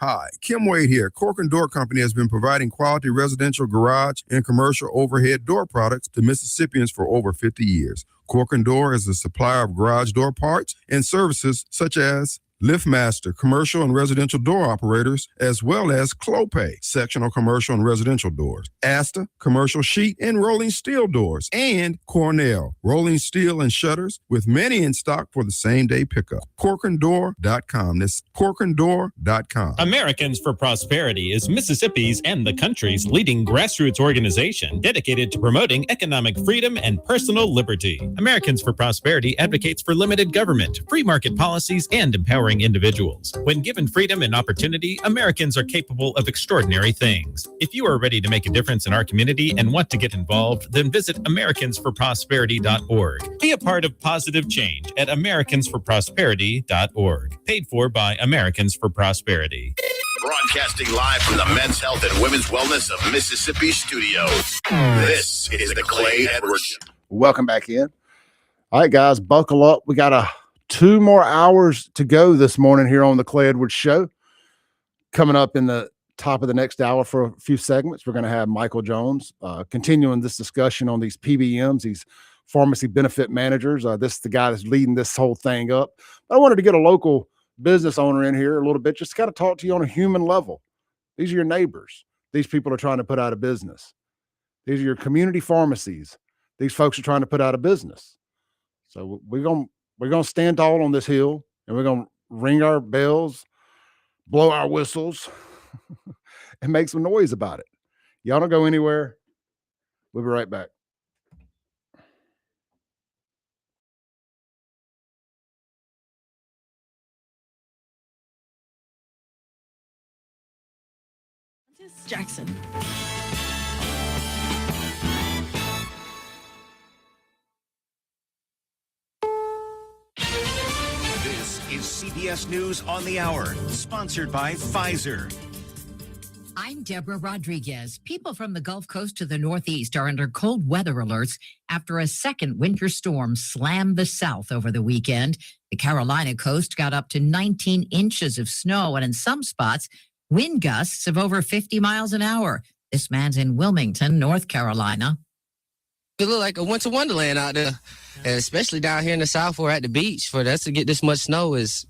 Hi, Kim Wade here. Cork and Door Company has been providing quality residential garage and commercial overhead door products to Mississippians for over 50 years. Cork and Door is a supplier of garage door parts and services such as LiftMaster, commercial and residential door operators, as well as Clopay, sectional commercial and residential doors, Asta, commercial sheet and rolling steel doors, and Cornell, rolling steel and shutters, with many in stock for the same-day pickup. CorkandDoor.com. That's CorkandDoor.com. Americans for Prosperity is Mississippi's and the country's leading grassroots organization dedicated to promoting economic freedom and personal liberty. Americans for Prosperity advocates for limited government, free market policies, and empowering individuals. When given freedom and opportunity, Americans are capable of extraordinary things. If you are ready to make a difference in our community and want to get involved, then visit AmericansForProsperity.org. Be a part of positive change at AmericansForProsperity.org. Paid for by Americans for Prosperity. Broadcasting live from the Men's Health and Women's Wellness of Mississippi studios. This is the Clay Edwards Show. Welcome back in. All right, guys, buckle up. We got 2 more hours to go this morning here on the Clay Edwards Show. Coming up in the top of the next hour for a few segments, we're going to have Michael Jones continuing this discussion on these PBMs, these pharmacy benefit managers. This is the guy that's leading this whole thing up. I wanted to get a local business owner in here a little bit, just got to talk to you on a human level. These are your neighbors. These people are trying to put out of business. These are your community pharmacies. These folks are trying to put out of business. So we're going to stand tall on this hill, and we're going to ring our bells, blow our whistles, and make some noise about it. Y'all don't go anywhere. We'll be right back. Jackson. This is CBS News on the Hour, sponsored by Pfizer. I'm Deborah Rodriguez. People from the Gulf Coast to the Northeast are under cold weather alerts after a second winter storm slammed the South over the weekend. The Carolina coast got up to 19 inches of snow, and in some spots, wind gusts of over 50 miles an hour. This man's in Wilmington, North Carolina. It looked like a winter wonderland out there, and especially down here in the South or at the beach. For us to get this much snow is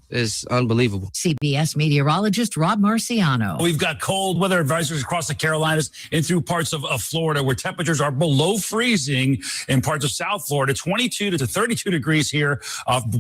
unbelievable. CBS meteorologist Rob Marciano. We've got cold weather advisories across the Carolinas and through parts of Florida, where temperatures are below freezing in parts of South Florida. 22 to 32 degrees here.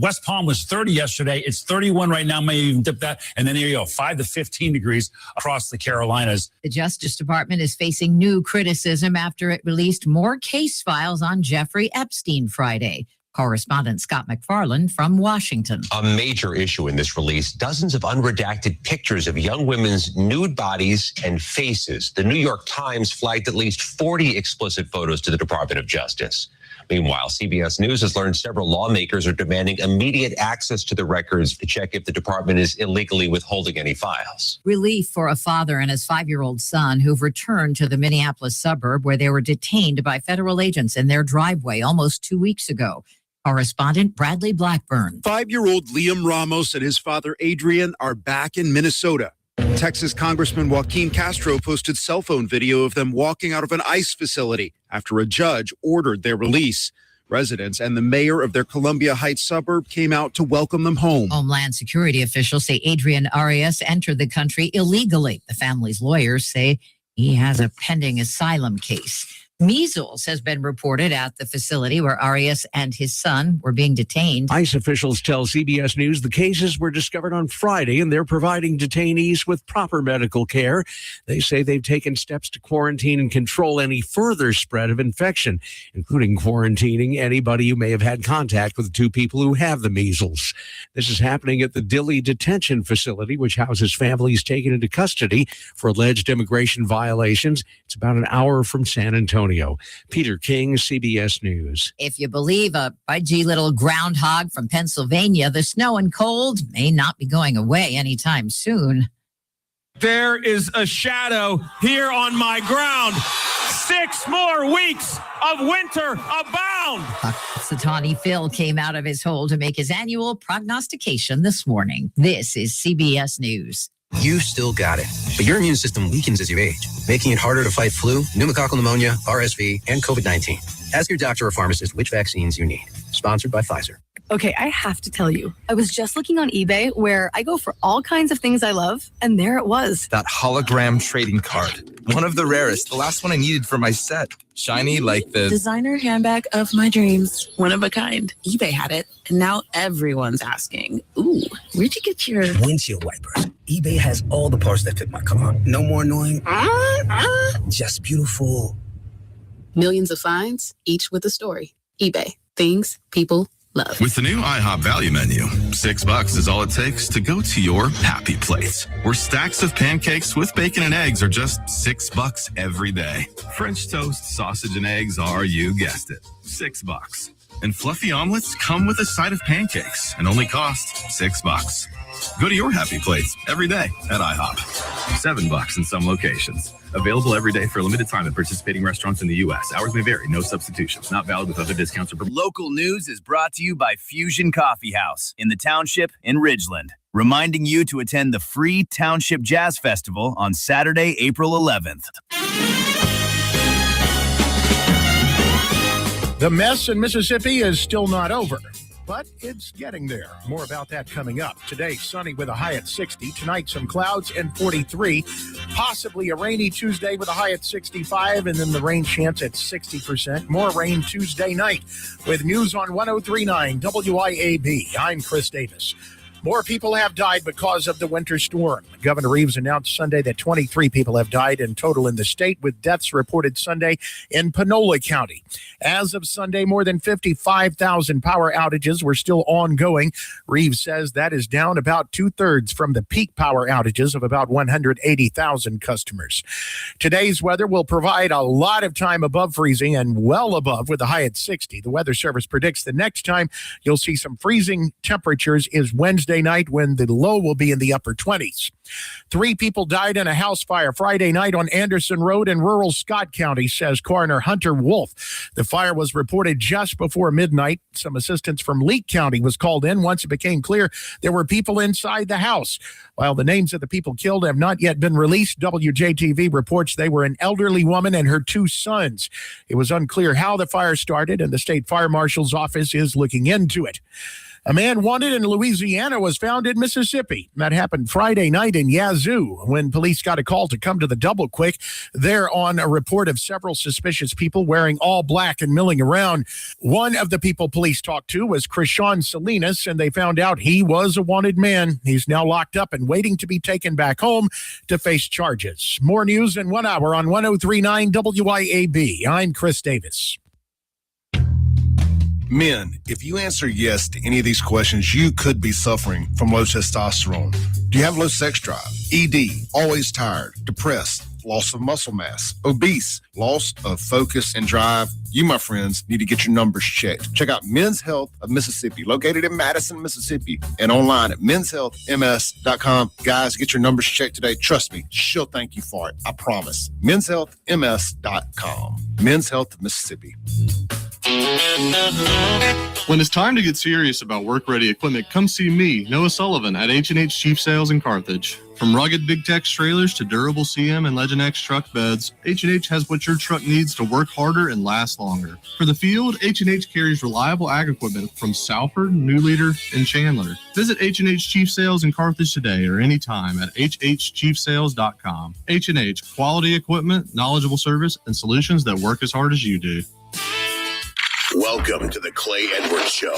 West Palm was 30 yesterday. It's 31 right now. May even dip that. And then here you go, 5 to 15 degrees across the Carolinas. The Justice Department is facing new criticism after it released more case files on Jeffrey Epstein Friday. Correspondent Scott McFarland from Washington. A major issue in this release, dozens of unredacted pictures of young women's nude bodies and faces. The New York Times flagged at least 40 explicit photos to the Department of Justice. Meanwhile, CBS News has learned several lawmakers are demanding immediate access to the records to check if the department is illegally withholding any files. Relief for a father and his 5-year-old son who've returned to the Minneapolis suburb where they were detained by federal agents in their driveway almost 2 weeks ago. Correspondent Bradley Blackburn. 5-year-old Liam Ramos and his father Adrian are back in Minnesota. Texas Congressman Joaquin Castro posted cell phone video of them walking out of an ICE facility after a judge ordered their release. Residents and the mayor of their Columbia Heights suburb came out to welcome them home. Homeland Security officials say Adrian Arias entered the country illegally. The family's lawyers say he has a pending asylum case. Measles has been reported at the facility where Arias and his son were being detained. ICE officials tell CBS News the cases were discovered on Friday and they're providing detainees with proper medical care. They say they've taken steps to quarantine and control any further spread of infection, including quarantining anybody who may have had contact with 2 people who have the measles. This is happening at the Dilley Detention Facility, which houses families taken into custody for alleged immigration violations. It's about an hour from San Antonio. Peter King, CBS News. If you believe a budgie little groundhog from Pennsylvania, the snow and cold may not be going away anytime soon. There is a shadow here on my ground. 6 more weeks of winter abound. Satani Phil came out of his hole to make his annual prognostication this morning. This is CBS News. You still got it, but your immune system weakens as you age, making it harder to fight flu, pneumococcal pneumonia, RSV, and COVID-19. Ask your doctor or pharmacist which vaccines you need. Sponsored by Pfizer. Okay, I have to tell you, I was just looking on eBay where I go for all kinds of things I love, and there it was. That hologram trading card. One of the rarest. The last one I needed for my set. Shiny like the designer handbag of my dreams. One of a kind. eBay had it, and now everyone's asking, ooh, where'd you get your windshield wipers? eBay has all the parts that fit my car. No more annoying. Just beautiful. Millions of finds, each with a story. eBay. Things people love. With the new IHOP value menu, $6 is all it takes to go to your happy place, where stacks of pancakes with bacon and eggs are just $6 every day. French toast, sausage, and eggs are, you guessed it, $6. And fluffy omelets come with a side of pancakes and only cost $6. Go to your happy place every day at IHOP. $7 in some locations. Available every day for a limited time at participating restaurants in the U.S. Hours may vary. No substitutions. Not valid with other discounts or... Local news is brought to you by Fusion Coffee House in the Township in Ridgeland, reminding you to attend the free Township Jazz Festival on Saturday, April 11th. The mess in Mississippi is still not over, but it's getting there. More about that coming up. Today, sunny with a high at 60. Tonight, some clouds and 43. Possibly a rainy Tuesday with a high at 65, and then the rain chance at 60%. More rain Tuesday night. With news on 103.9 WIAB, I'm Chris Davis. More people have died because of the winter storm. Governor Reeves announced Sunday that 23 people have died in total in the state, with deaths reported Sunday in Panola County. As of Sunday, more than 55,000 power outages were still ongoing. Reeves says that is down about 2/3 from the peak power outages of about 180,000 customers. Today's weather will provide a lot of time above freezing and well above with a high at 60. The Weather Service predicts the next time you'll see some freezing temperatures is Wednesday night, when the low will be in the upper 20s. 3 people died in a house fire Friday night on Anderson Road in rural Scott County, says Coroner Hunter Wolf. The fire was reported just before midnight. Some assistance from Leake County was called in once it became clear there were people inside the house. While the names of the people killed have not yet been released, WJTV reports they were an elderly woman and her 2 sons. It was unclear how the fire started, and the state fire marshal's office is looking into it. A man wanted in Louisiana was found in Mississippi. That happened Friday night in Yazoo when police got a call to come to the Double Quick. There on a report of several suspicious people wearing all black and milling around. One of the people police talked to was Krishawn Salinas, and they found out he was a wanted man. He's now locked up and waiting to be taken back home to face charges. More news in 1 hour on 103.9 WIAB. I'm Chris Davis. Men, if you answer yes to any of these questions, you could be suffering from low testosterone. Do you have low sex drive? ED, always tired, depressed, loss of muscle mass, obese, loss of focus and drive, you, my friends, need to get your numbers checked. Check out Men's Health of Mississippi, located in Madison, Mississippi, and online at menshealthms.com. Guys, get your numbers checked today. Trust me, she'll thank you for it. I promise. menshealthms.com. Men's Health of Mississippi. When it's time to get serious about work-ready equipment, come see me, Noah Sullivan, at H&H Chief Sales in Carthage. From rugged Big Tex trailers to durable CM and Legend X truck beds, H&H has what your truck needs to work harder and last longer. For the field, H&H carries reliable ag equipment from Salford, New Leader, and Chandler. Visit H&H Chief Sales in Carthage today or anytime at hhchiefsales.com. H&H, quality equipment, knowledgeable service, and solutions that work as hard as you do. Welcome to the Clay Edwards Show.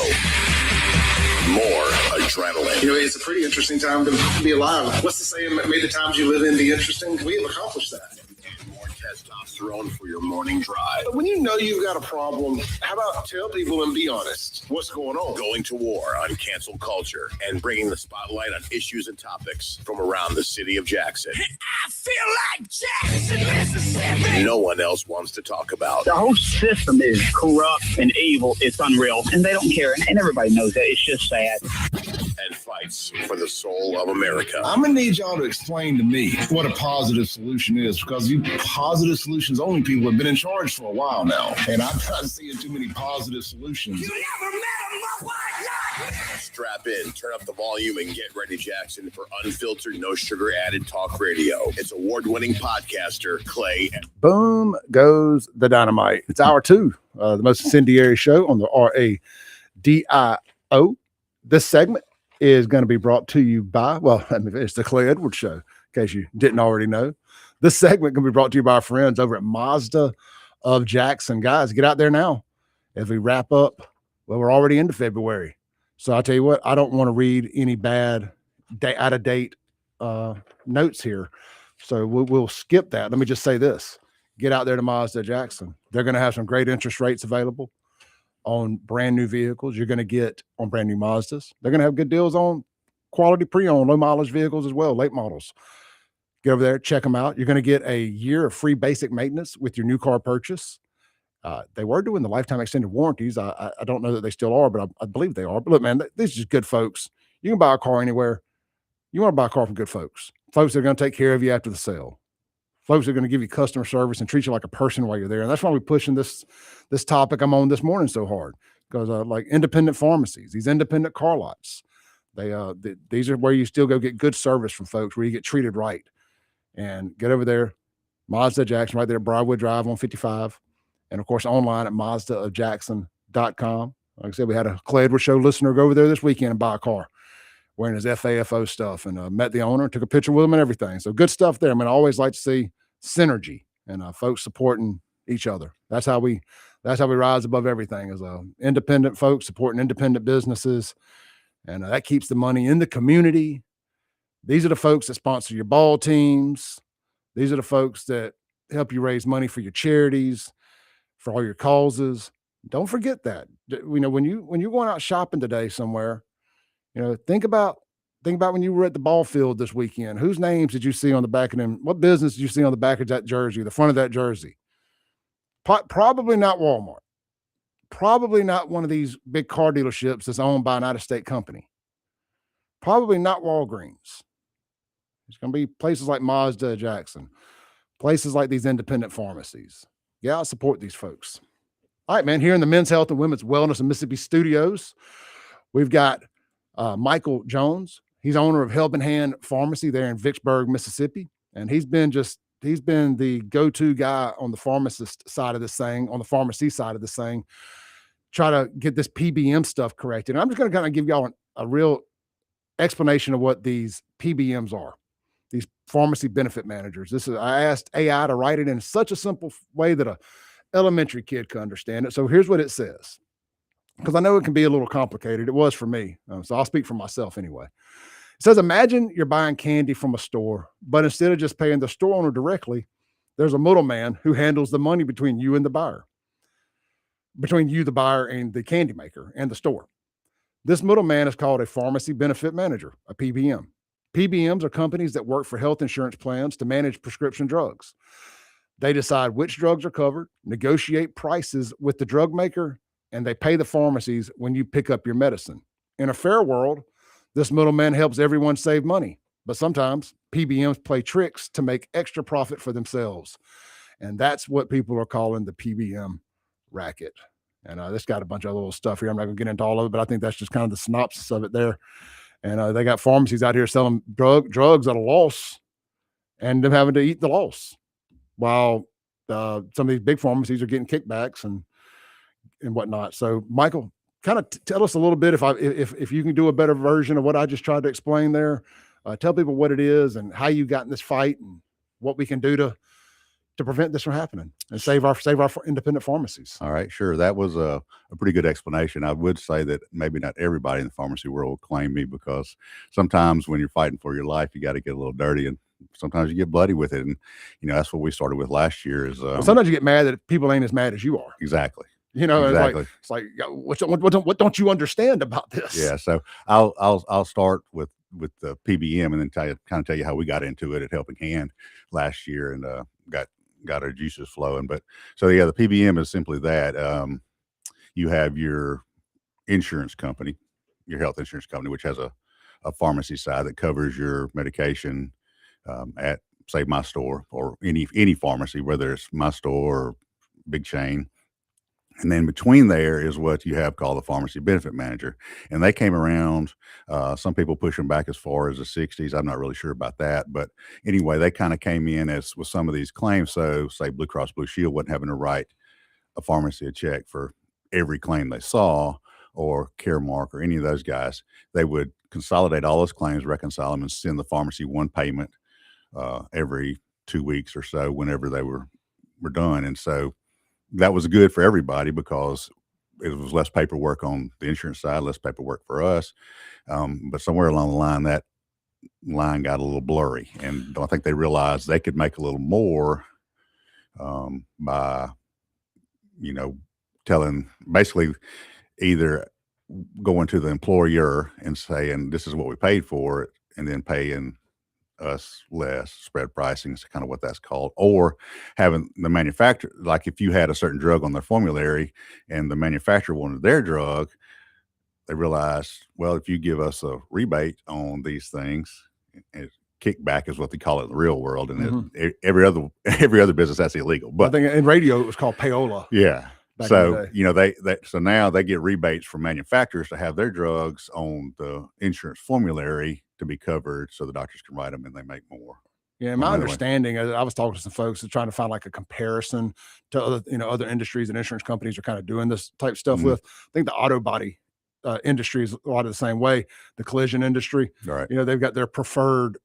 More adrenaline. You know, it's a pretty interesting time to be alive. What's the saying? May the times you live in be interesting. We have accomplished that. And more testosterone for your morning drive. But when you know you've got a problem, how about tell people and be honest? What's going on? Going to war on cancel culture and bringing the spotlight on issues and topics from around the city of Jackson. I feel like Jackson, Mississippi. No one else wants to talk about. The whole system is corrupt and evil. It's unreal. And they don't care. And everybody knows that. It's just sad. And fights for the soul of America. I'm going to need y'all to explain to me what a positive solution is, because you positive solutions only people have been in charge for a while now. And I'm not seeing too many positive solutions. You never met a white guy. Strap in, turn up the volume, and get ready, Jackson, for unfiltered, no sugar added talk radio. It's award-winning podcaster Clay. Boom goes the dynamite. It's hour two, the most incendiary show on the RADIO. This segment is going to be brought to you by, it's the Clay Edwards Show, in case you didn't already know. This segment can be brought to you by our friends over at Mazda of Jackson. Guys, get out there now as we wrap up. Well, we're already into February. So I'll tell you what, I don't want to read any bad, out-of-date notes here. So we'll skip that. Let me just say this. Get out there to Mazda Jackson. They're going to have some great interest rates available on brand new vehicles. You're going to get on brand new Mazdas. They're going to have good deals on quality pre-owned, low mileage vehicles as well, late models. Get over there, check them out. You're going to get a year of free basic maintenance with your new car purchase. They were doing the lifetime extended warranties. I don't know that they still are, but I believe they are. But look, man, these are just good folks. You can buy a car anywhere. You want to buy a car from good folks. Folks that are going to take care of you after the sale. Folks that are going to give you customer service and treat you like a person while you're there. And that's why we're pushing this topic I'm on this morning so hard. Because like independent pharmacies, these independent car lots, these are where you still go get good service from folks, where you get treated right. And get over there, Mazda Jackson, right there at Briarwood Drive on 55. And, of course, online at mazdaofjackson.com. Like I said, we had a Clay Edwards Show listener go over there this weekend and buy a car wearing his FAFO stuff, and met the owner, took a picture with him and everything. So good stuff there. I mean, I always like to see synergy and folks supporting each other. That's how we rise above everything, as independent folks supporting independent businesses. And that keeps the money in the community. These are the folks that sponsor your ball teams. These are the folks that help you raise money for your charities, for all your causes. Don't forget that. You know, when you're going out shopping today somewhere, you know, think about when you were at the ball field this weekend. Whose names did you see on the back of them? What business did you see on the back of that jersey, the front of that jersey? Probably not Walmart. Probably not one of these big car dealerships that's owned by an out-of-state company. Probably not Walgreens. It's going to be places like Mazda Jackson, places like these independent pharmacies. Yeah, I support these folks. All right, man, here in the Men's Health and Women's Wellness in Mississippi studios, we've got Michael Jones. He's owner of Helping Hand Pharmacy there in Vicksburg, Mississippi. And he's been the go-to guy on the pharmacist side of this thing, on the pharmacy side of this thing, try to get this PBM stuff corrected. And I'm just going to kind of give y'all a real explanation of what these PBMs are, these pharmacy benefit managers. I asked AI to write it in such a simple way that a elementary kid could understand it. So here's what it says, because I know it can be a little complicated. It was for me. So I'll speak for myself anyway. It says, imagine you're buying candy from a store, but instead of just paying the store owner directly, there's a middleman who handles the money between you and the buyer, between you, the buyer, and the candy maker and the store. This middleman is called a pharmacy benefit manager, a PBM. PBMs are companies that work for health insurance plans to manage prescription drugs. They decide which drugs are covered, negotiate prices with the drug maker, and they pay the pharmacies when you pick up your medicine. In a fair world, this middleman helps everyone save money, but sometimes PBMs play tricks to make extra profit for themselves. And that's what people are calling the PBM racket. And this got a bunch of little stuff here. I'm not going to get into all of it, but I think that's just kind of the synopsis of it there. And they got pharmacies out here selling drugs at a loss and them having to eat the loss, while some of these big pharmacies are getting kickbacks and whatnot. So, Michael, kind of tell us a little bit, if you can do a better version of what I just tried to explain there. Tell people what it is and how you got in this fight and what we can do to prevent this from happening and save our independent pharmacies. All right, sure. That was a pretty good explanation. I would say that maybe not everybody in the pharmacy world will claim me, because sometimes when you're fighting for your life, you got to get a little dirty, and sometimes you get bloody with it. And, that's what we started with last year is sometimes you get mad that people ain't as mad as you are. Exactly. Exactly. It's like what don't you understand about this? Yeah. So I'll start with the PBM and then tell you how we got into it at Helping Hand last year and got our juices flowing. But so yeah, the PBM is simply that. You have your insurance company, your health insurance company, which has a pharmacy side that covers your medication at, say, my store or any pharmacy, whether it's my store or big chain. And then between there is what you have called the pharmacy benefit manager. And they came around, some people pushing back as far as the 60s. I'm not really sure about that. But anyway, they kind of came in with some of these claims. So say Blue Cross Blue Shield wasn't having to write a pharmacy a check for every claim they saw, or Caremark or any of those guys. They would consolidate all those claims, reconcile them, and send the pharmacy one payment every 2 weeks or so whenever they were done. And so that was good for everybody because it was less paperwork on the insurance side, less paperwork for us. But somewhere along the line, that line got a little blurry, and I think they realized they could make a little more by, telling, basically either going to the employer and saying, this is what we paid for it, and then paying us less, spread pricing is kind of what that's called, or having the manufacturer, like if you had a certain drug on their formulary and the manufacturer wanted their drug, they realized, well, if you give us a rebate on these things, kickback is what they call it in the real world, and every other business that's illegal. But I think in radio it was called payola. Yeah. So, so now they get rebates from manufacturers to have their drugs on the insurance formulary to be covered, so the doctors can write them and they make more. Yeah, my understanding, I was talking to some folks trying to find like a comparison to other industries and insurance companies are kind of doing this type of stuff with. I think the auto body industry is a lot of the same way. The collision industry, right? They've got their preferred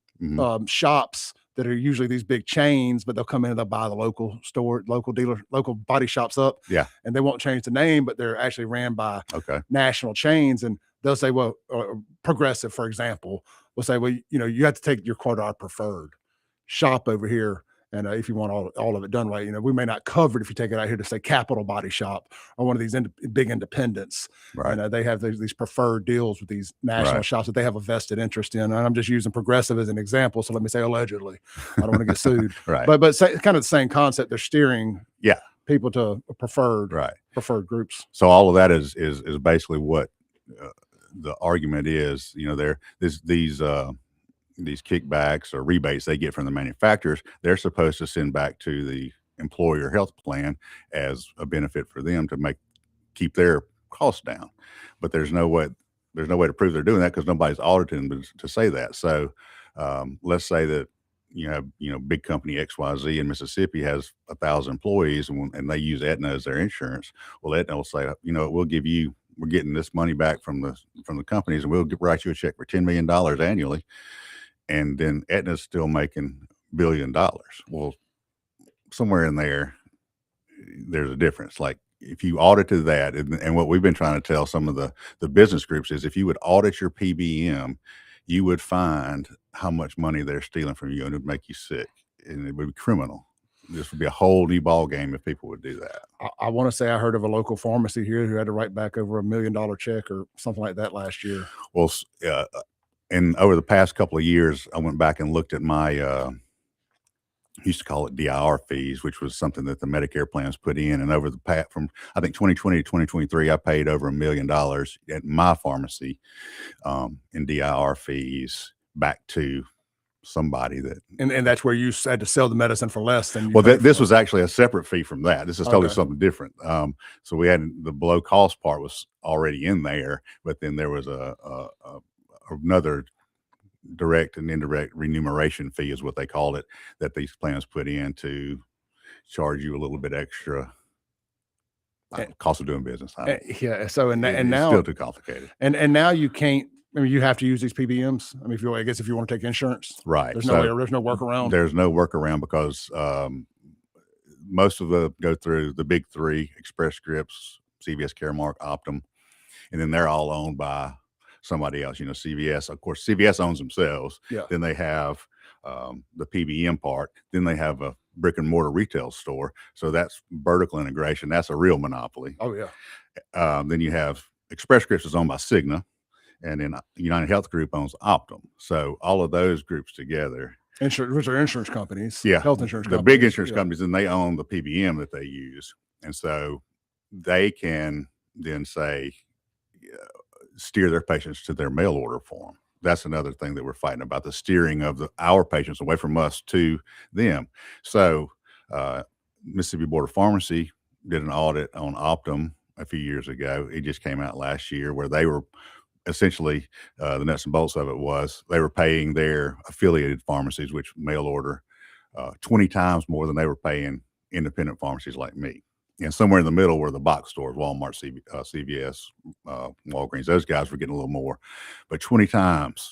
shops that are usually these big chains, but they'll come in and they'll buy the local store, local dealer, local body shops up. Yeah. And they won't change the name, but they're actually ran by national chains. And they'll say, well, Progressive, for example, will say, well, you have to take your car to our preferred shop over here. And if you want all of it done right, we may not cover it if you take it out here to say Capital Body Shop or one of these big independents. Right. And they have these preferred deals with these national shops that they have a vested interest in. And I'm just using Progressive as an example. So let me say allegedly. I don't want to get sued. Right. But kind of the same concept. They're steering people to preferred groups. So all of that is basically what the argument is. These kickbacks or rebates they get from the manufacturers, they're supposed to send back to the employer health plan as a benefit for them to keep their costs down. But there's no way to prove they're doing that because nobody's auditing them to say that. So let's say that big company XYZ in Mississippi has 1,000 employees and they use Aetna as their insurance. Well, Aetna will say, we're getting this money back from the companies, and we'll write you a check for $10 million annually. And then Aetna's still making $1 billion. Well, somewhere in there's a difference. Like if you audited that, and what we've been trying to tell some of the business groups is if you would audit your PBM, you would find how much money they're stealing from you, and it would make you sick, and it would be criminal. This would be a whole new ball game if people would do that. I want to say I heard of a local pharmacy here who had to write back over $1 million check or something like that last year. Well, and over the past couple of years, I went back and looked at my used to call it DIR fees, which was something that the Medicare plans put in. And over the past, from I think 2020 to 2023, I paid over $1 million at my pharmacy in DIR fees back to somebody that. And that's where you had to sell the medicine for less than. Well, this was actually a separate fee from that. This is totally something different. So we had the below cost part was already in there, but then there was another direct and indirect remuneration fee is what they called it, that these plans put in to charge you a little bit extra cost of doing business. Yeah. So, and it's now still too complicated. And now you can't, I mean, you have to use these PBMs. I mean, I guess if you want to take insurance, right. There's no workaround. There's no workaround because most of the go through the big three: Express Scripts, CVS Caremark, Optum, and then they're all owned by somebody else. CVS, of course, CVS owns themselves. Yeah. Then they have the PBM part. Then they have a brick and mortar retail store. So that's vertical integration. That's a real monopoly. Oh yeah. Then you have Express Scripts is owned by Cigna, and then United Health Group owns Optum. So all of those groups together. Which are insurance companies. Yeah. Health insurance companies. The big insurance companies, and they own the PBM that they use. And so they can then say, steer their patients to their mail order form. That's another thing that we're fighting about, the steering of our patients away from us to them. So Mississippi Board of Pharmacy did an audit on Optum a few years ago. It just came out last year where they were essentially, the nuts and bolts of it was they were paying their affiliated pharmacies, which mail order 20 times more than they were paying independent pharmacies like me. And somewhere in the middle were the box stores, Walmart, CVS, Walgreens. Those guys were getting a little more, but 20 times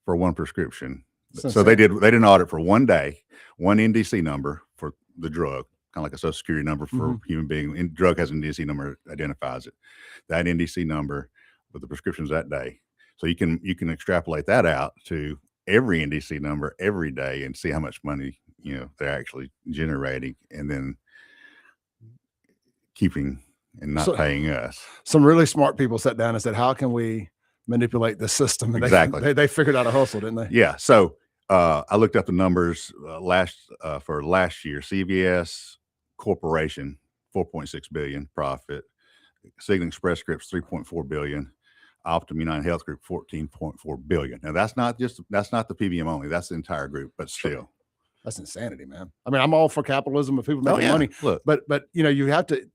for one prescription. So they did an audit for one day, one NDC number for the drug, kind of like a Social Security number for a human being. And drug has an NDC number, identifies it. That NDC number with the prescriptions that day. So you can extrapolate that out to every NDC number every day and see how much money they're actually generating, and then keeping and not paying us. Some really smart people sat down and said, how can we manipulate the system? And exactly. They figured out a hustle, didn't they? Yeah. So I looked up the numbers for last year. CVS Corporation, 4.6 billion profit. Cigna Express Scripts, 3.4 billion. Optum United Health Group, 14.4 billion. Now that's not the PBM only, that's the entire group, but still. That's insanity, man. I mean, I'm all for capitalism of people making money. Look. But you have to,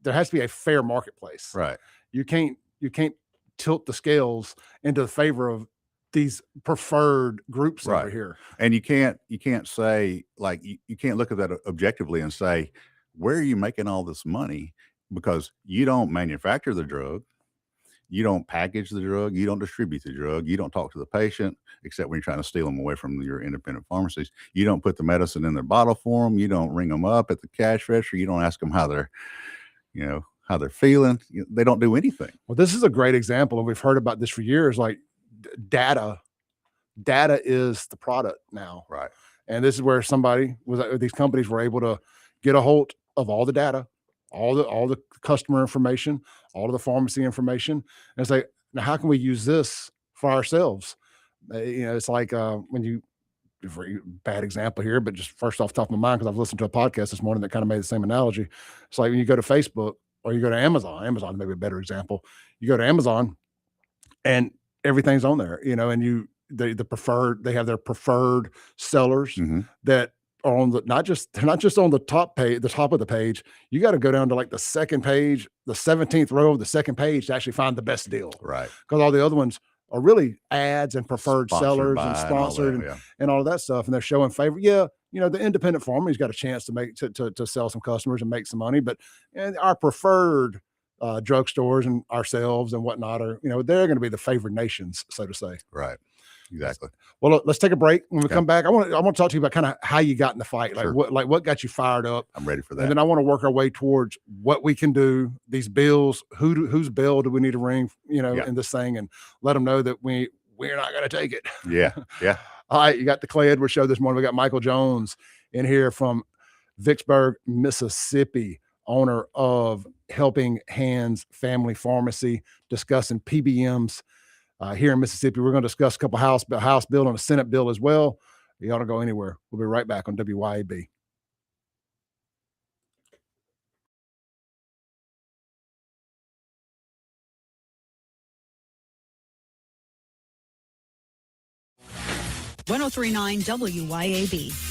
there has to be a fair marketplace. Right. You can't tilt the scales into the favor of these preferred groups over here. And you can't say, like, you can't look at that objectively and say, where are you making all this money? Because you don't manufacture the drug, you don't package the drug, you don't distribute the drug, you don't talk to the patient, except when you're trying to steal them away from your independent pharmacies. You don't put the medicine in their bottle for them, you don't ring them up at the cash register, you don't ask them how they're feeling. They don't do anything. Well, this is a great example, and we've heard about this for years. Like data is the product now, right? And this is where these companies were able to get a hold of all the data, all the customer information, all of the pharmacy information, and say, now how can we use this for ourselves? It's like very bad example here, but just first off the top of my mind, because I've listened to a podcast this morning that kind of made the same analogy. It's like when you go to Facebook or you go to Amazon may be a better example. You go to Amazon and everything's on there, and they have their preferred sellers that are on they're not just on the top of the page. You got to go down to like the second page, the 17th row of the second page to actually find the best deal. Right. Because all the other ones are really ads and preferred sellers and sponsored and all of that stuff. And they're showing favor. Yeah. The independent farmer's got a chance to sell some customers and make some money, but our preferred drugstores and ourselves and whatnot are, they're going to be the favored nations, so to say. Right. Exactly. Well, let's take a break. When we come back, I want to talk to you about kind of how you got in the fight, like what got you fired up. I'm ready for that. And then I want to work our way towards what we can do. These bills, whose bill do we need to ring? In this thing, and let them know that we're not going to take it. Yeah. Yeah. All right, you got the Clay Edwards Show this morning. We got Michael Jones in here from Vicksburg, Mississippi, owner of Helping Hands Family Pharmacy, discussing PBMs. here in Mississippi. We're going to discuss a couple House bill and a Senate bill as well. You ought to go anywhere. We'll be right back on WYAB. .1039 WYAB.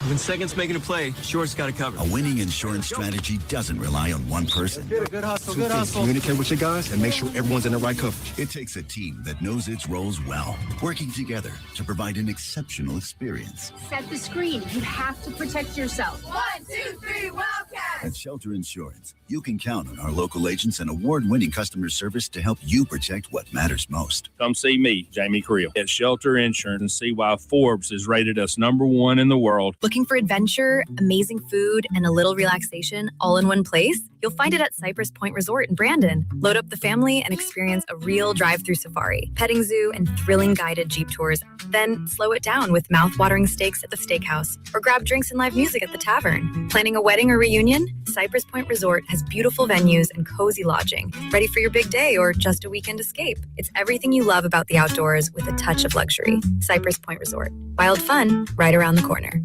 When seconds making a play, Short's got it covered. A winning insurance strategy doesn't rely on one person. Good hustle, good hustle. Communicate with your guys and make sure everyone's in the right coverage. It takes a team that knows its roles well, working together to provide an exceptional experience. Set the screen. You have to protect yourself. 1, 2, 3, Wildcats! At Shelter Insurance, you can count on our local agents and award-winning customer service to help you protect what matters most. Come see me, Jamie Creel, at Shelter Insurance and see why Forbes has rated us #1 in the world. Looking for adventure, amazing food, and a little relaxation all in one place? You'll find it at Cypress Point Resort in Brandon. Load up the family and experience a real drive-through safari, petting zoo, and thrilling guided Jeep tours. Then slow it down with mouth-watering steaks at the steakhouse or grab drinks and live music at the tavern. Planning a wedding or reunion? Cypress Point Resort has beautiful venues and cozy lodging. Ready for your big day or just a weekend escape? It's everything you love about the outdoors with a touch of luxury. Cypress Point Resort. Wild fun right around the corner.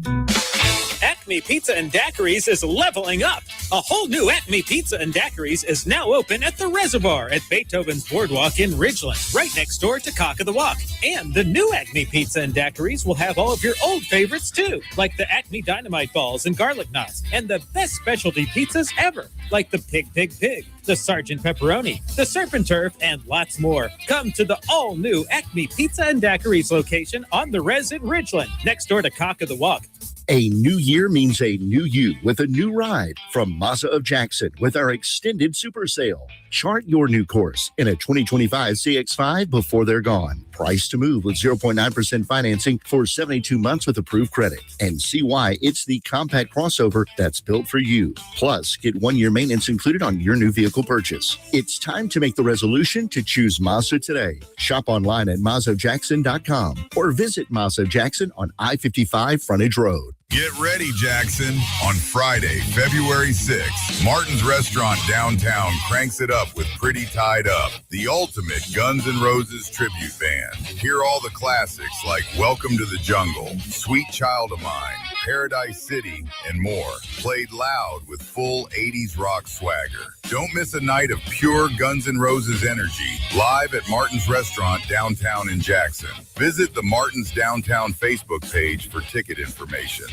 Acme Pizza and Daiquiris is leveling up. A whole new Acme Pizza and Daiquiris is now open at the Reservoir at Beethoven's Boardwalk in Ridgeland, right next door to Cock of the Walk. And the new Acme Pizza and Daiquiris will have all of your old favorites too, like the Acme Dynamite Balls and Garlic Knots, and the best specialty pizzas ever, like the Pig, the Sergeant Pepperoni, the Surf and Turf, and lots more. Come to the all-new Acme Pizza and Daiquiris location on the Res in Ridgeland, next door to Cock of the Walk. A new year means a new you with a new ride from Mazda of Jackson with our extended super sale. Chart your new course in a 2025 CX-5 before they're gone. Price to move with 0.9% financing for 72 months with approved credit. And see why it's the compact crossover that's built for you. Plus, get 1 year maintenance included on your new vehicle purchase. It's time to make the resolution to choose Mazda today. Shop online at MazdaJackson.com or visit Mazda Jackson on I-55 Frontage Road. Get ready, Jackson. On Friday, February 6th, Martin's Restaurant downtown cranks it up with Pretty Tied Up, the ultimate Guns N' Roses tribute band. Hear all the classics like Welcome to the Jungle, Sweet Child of Mine, Paradise City, and more. Played loud with full 80s rock swagger. Don't miss a night of pure Guns N' Roses energy, live at Martin's Restaurant downtown in Jackson. Visit the Martin's Downtown Facebook page for ticket information.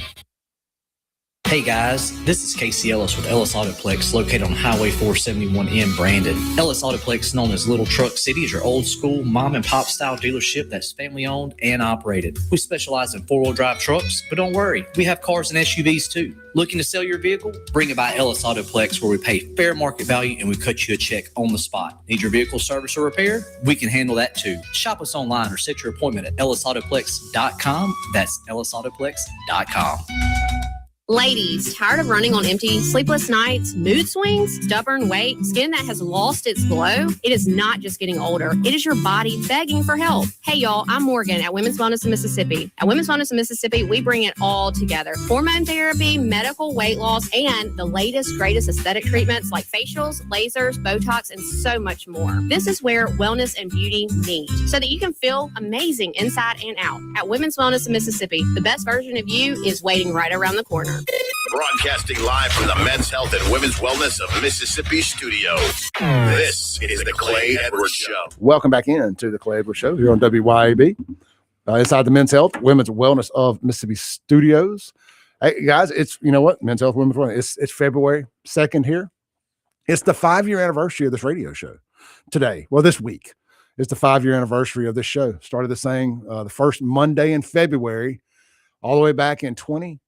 Hey guys, this is Casey Ellis with Ellis Autoplex, located on Highway 471 in Brandon. Ellis Autoplex, known as Little Truck City, is your old school mom and pop style dealership that's family owned and operated. We specialize in 4-wheel drive trucks, but don't worry, we have cars and SUVs too. Looking to sell your vehicle? Bring it by Ellis Autoplex, where we pay fair market value and we cut you a check on the spot. Need your vehicle service or repaired? We can handle that too. Shop us online or set your appointment at ellisautoplex.com. That's ellisautoplex.com. Ladies, tired of running on empty, sleepless nights, mood swings, stubborn weight, skin that has lost its glow? It is not just getting older. It is your body begging for help. Hey, y'all, I'm Morgan at Women's Wellness in Mississippi. At Women's Wellness in Mississippi, we bring it all together. Hormone therapy, medical weight loss, and the latest, greatest aesthetic treatments like facials, lasers, Botox, and so much more. This is where wellness and beauty meet so that you can feel amazing inside and out. At Women's Wellness in Mississippi, the best version of you is waiting right around the corner. Broadcasting live from the Men's Health and Women's Wellness of Mississippi studios. This is the Clay Edwards Show. Welcome back in to the Clay Edwards Show here on WYAB. Inside the Men's Health, Women's Wellness of Mississippi studios. Hey, guys, it's, you know what? Men's Health, Women's Wellness. It's February 2nd here. It's the 5-year anniversary of this radio show today. Well, this week is the 5-year anniversary of this show. Started this thing the first Monday in February, all the way back in 2021.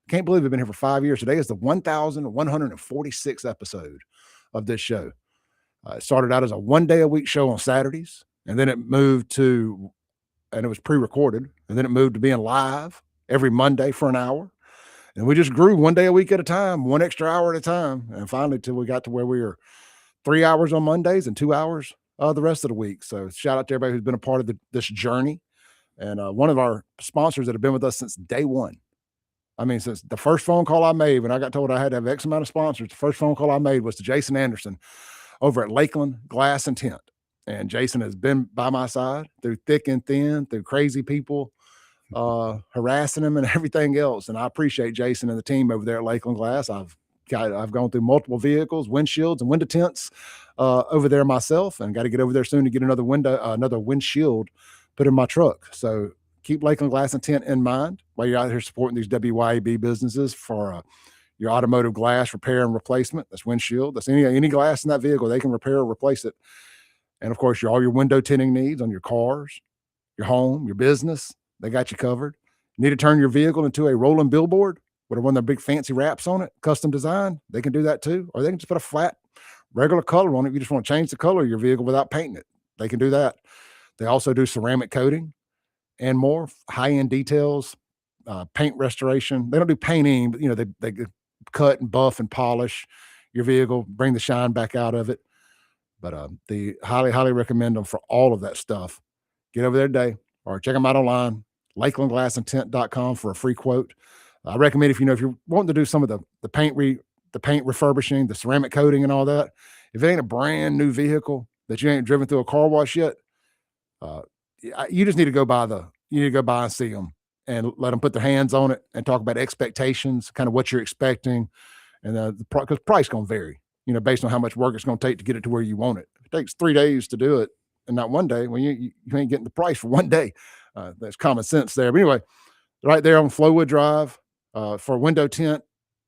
Can't believe we've been here for 5 years. Today is the 1,146th episode of this show. It started out as a 1-day-a-week show on Saturdays, and then it moved to, and it was pre-recorded, and then it moved to being live every Monday for an hour. And we just grew 1 day a week at a time, 1 extra hour at a time. And finally, till we got to where we were 3 hours on Mondays and 2 hours the rest of the week. So shout out to everybody who's been a part of this journey. And one of our sponsors that have been with us since day one. I mean, since the first phone call I made, when I got told I had to have X amount of sponsors, the first phone call I made was to Jason Anderson over at Lakeland Glass and Tint. And Jason has been by my side through thick and thin, through crazy people harassing him and everything else. And I appreciate Jason and the team over there at Lakeland Glass. I've gone through multiple vehicles, windshields, and window tints over there myself, and got to get over there soon to get another windshield put in my truck. So keep Lakeland Glass and Tint in mind while you're out here supporting these WYAB businesses for your automotive glass repair and replacement. That's windshield. That's any glass in that vehicle. They can repair or replace it. And of course, all your window tinting needs on your cars, your home, your business, they got you covered. You need to turn your vehicle into a rolling billboard with one of their big fancy wraps on it, custom design. They can do that too. Or they can just put a flat, regular color on it. If you just want to change the color of your vehicle without painting it, they can do that. They also do ceramic coating and more high-end details, paint restoration. They don't do painting, but they cut and buff and polish your vehicle, bring the shine back out of it. But they highly recommend them for all of that stuff. Get over there today or check them out online, lakelandglassandtint.com for a free quote. I recommend if you're wanting to do some of the paint refurbishing, the ceramic coating and all that, if it ain't a brand new vehicle that you ain't driven through a car wash yet, you just need to go by and see them and let them put their hands on it and talk about expectations, kind of what you're expecting. And because price going to vary, based on how much work it's going to take to get it to where you want it. If it takes 3 days to do it and not 1 day, well, you ain't getting the price for 1 day. That's common sense there. But anyway, right there on Flowwood Drive for window tint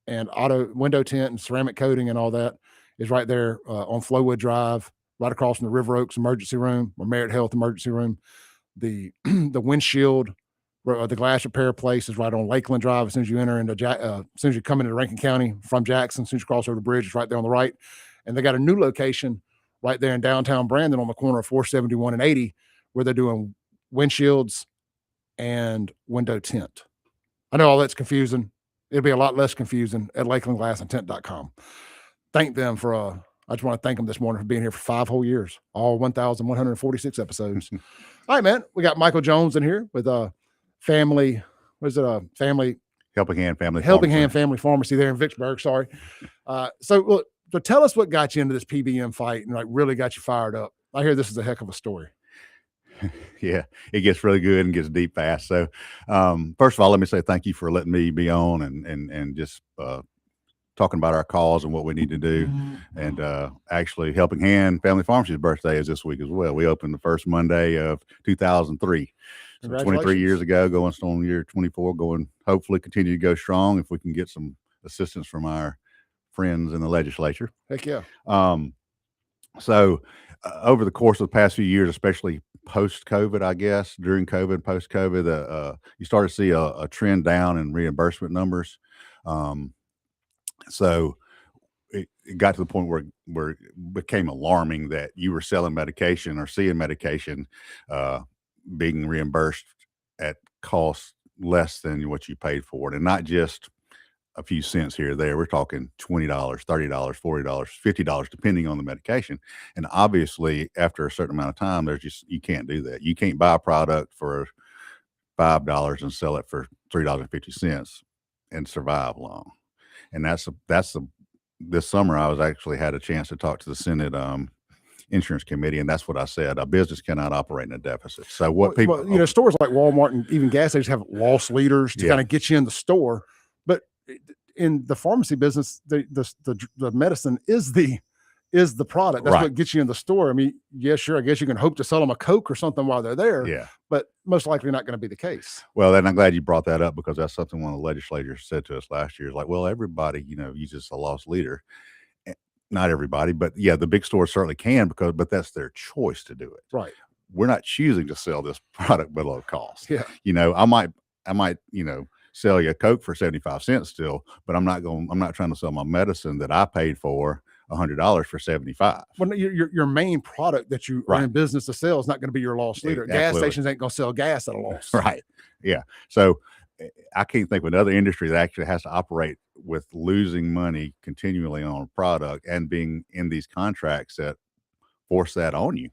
and auto window tint and ceramic coating and all that is right there on Flowwood Drive, right across from the River Oaks Emergency Room or Merit Health Emergency Room. The windshield, the glass repair place is right on Lakeland Drive. As soon as you enter as soon as you come into Rankin County from Jackson, as soon as you cross over the bridge, it's right there on the right. And they got a new location right there in downtown Brandon on the corner of 471 and 80, where they're doing windshields and window tint. I know all that's confusing. It'll be a lot less confusing at lakelandglassandtint.com. Thank them for I just want to thank them this morning for being here for 5 whole years, all 1,146 episodes. All right, man. We got Michael Jones in here with family. Helping Hand Family Pharmacy there in Vicksburg. Sorry. So tell us what got you into this PBM fight and really got you fired up. I hear this is a heck of a story. Yeah, it gets really good and gets deep fast. So, first of all, let me say thank you for letting me be on and just talking about our cause and what we need to do. And actually, Helping Hand Family Pharmacy's birthday is this week as well. We opened the first Monday of 2003. So 23 years ago, going on year 24, hopefully continue to go strong if we can get some assistance from our friends in the legislature. Heck yeah. So over the course of the past few years, especially post-COVID, I guess, during COVID, post-COVID, you start to see a trend down in reimbursement numbers. So it got to the point where it became alarming that you were selling medication or seeing medication being reimbursed at cost less than what you paid for it, and not just a few cents here or there. We're talking $20, $30, $40, $50, depending on the medication. And obviously, after a certain amount of time, you can't do that. You can't buy a product for $5 and sell it for $3.50 and survive long. And this summer I had a chance to talk to the Senate Insurance Committee, and that's what I said. A business cannot operate in a deficit. So stores like Walmart and even gas stations have loss leaders to kind of get you in the store. But in the pharmacy business, the medicine is the product. That's what gets you in the store. I mean, yeah, sure. I guess you can hope to sell them a Coke or something while they're there. Yeah. But most likely not going to be the case. Well, and I'm glad you brought that up, because that's something one of the legislators said to us last year. Is like, well, everybody, uses a loss leader. Not everybody, but yeah, the big stores certainly can, but that's their choice to do it. Right. We're not choosing to sell this product below cost. Yeah. I might, sell you a Coke for 75 cents still, but I'm not trying to sell my medicine that I paid for $100 for 75. Well, your main product that you are in business to sell is not going to be your loss leader. Absolutely. Gas stations ain't going to sell gas at a loss. Right. Yeah. So I can't think of another industry that actually has to operate with losing money continually on a product and being in these contracts that force that on you.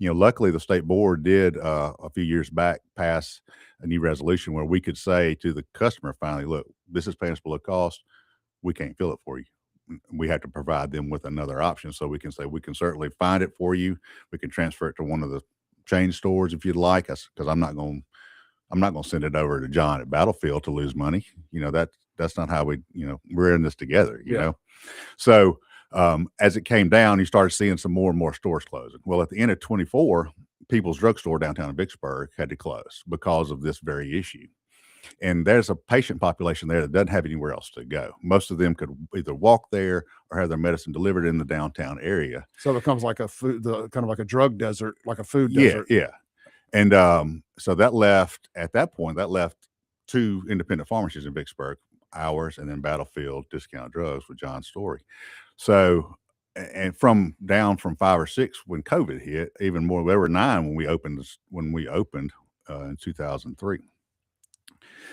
Luckily the state board did a few years back pass a new resolution where we could say to the customer, finally, look, this is paying us below cost. We can't fill it for you. we have to provide them with another option. So we can say, we can certainly find it for you. We can transfer it to one of the chain stores if you'd like us, because I'm not going to send it over to John at Battlefield to lose money. That's not how we're in this together, you know? So as it came down, you started seeing some more and more stores closing. Well, at the end of 24, People's Drugstore downtown in Vicksburg had to close because of this very issue. And there's a patient population there that doesn't have anywhere else to go. Most of them could either walk there or have their medicine delivered in the downtown area. So it becomes like kind of like a drug desert, like a food desert. Yeah. And so that left 2 independent pharmacies in Vicksburg, ours, and then Battlefield Discount Drugs with John Story. So, and down from 5 or 6 when COVID hit, even more, there were 9 when we opened in 2003.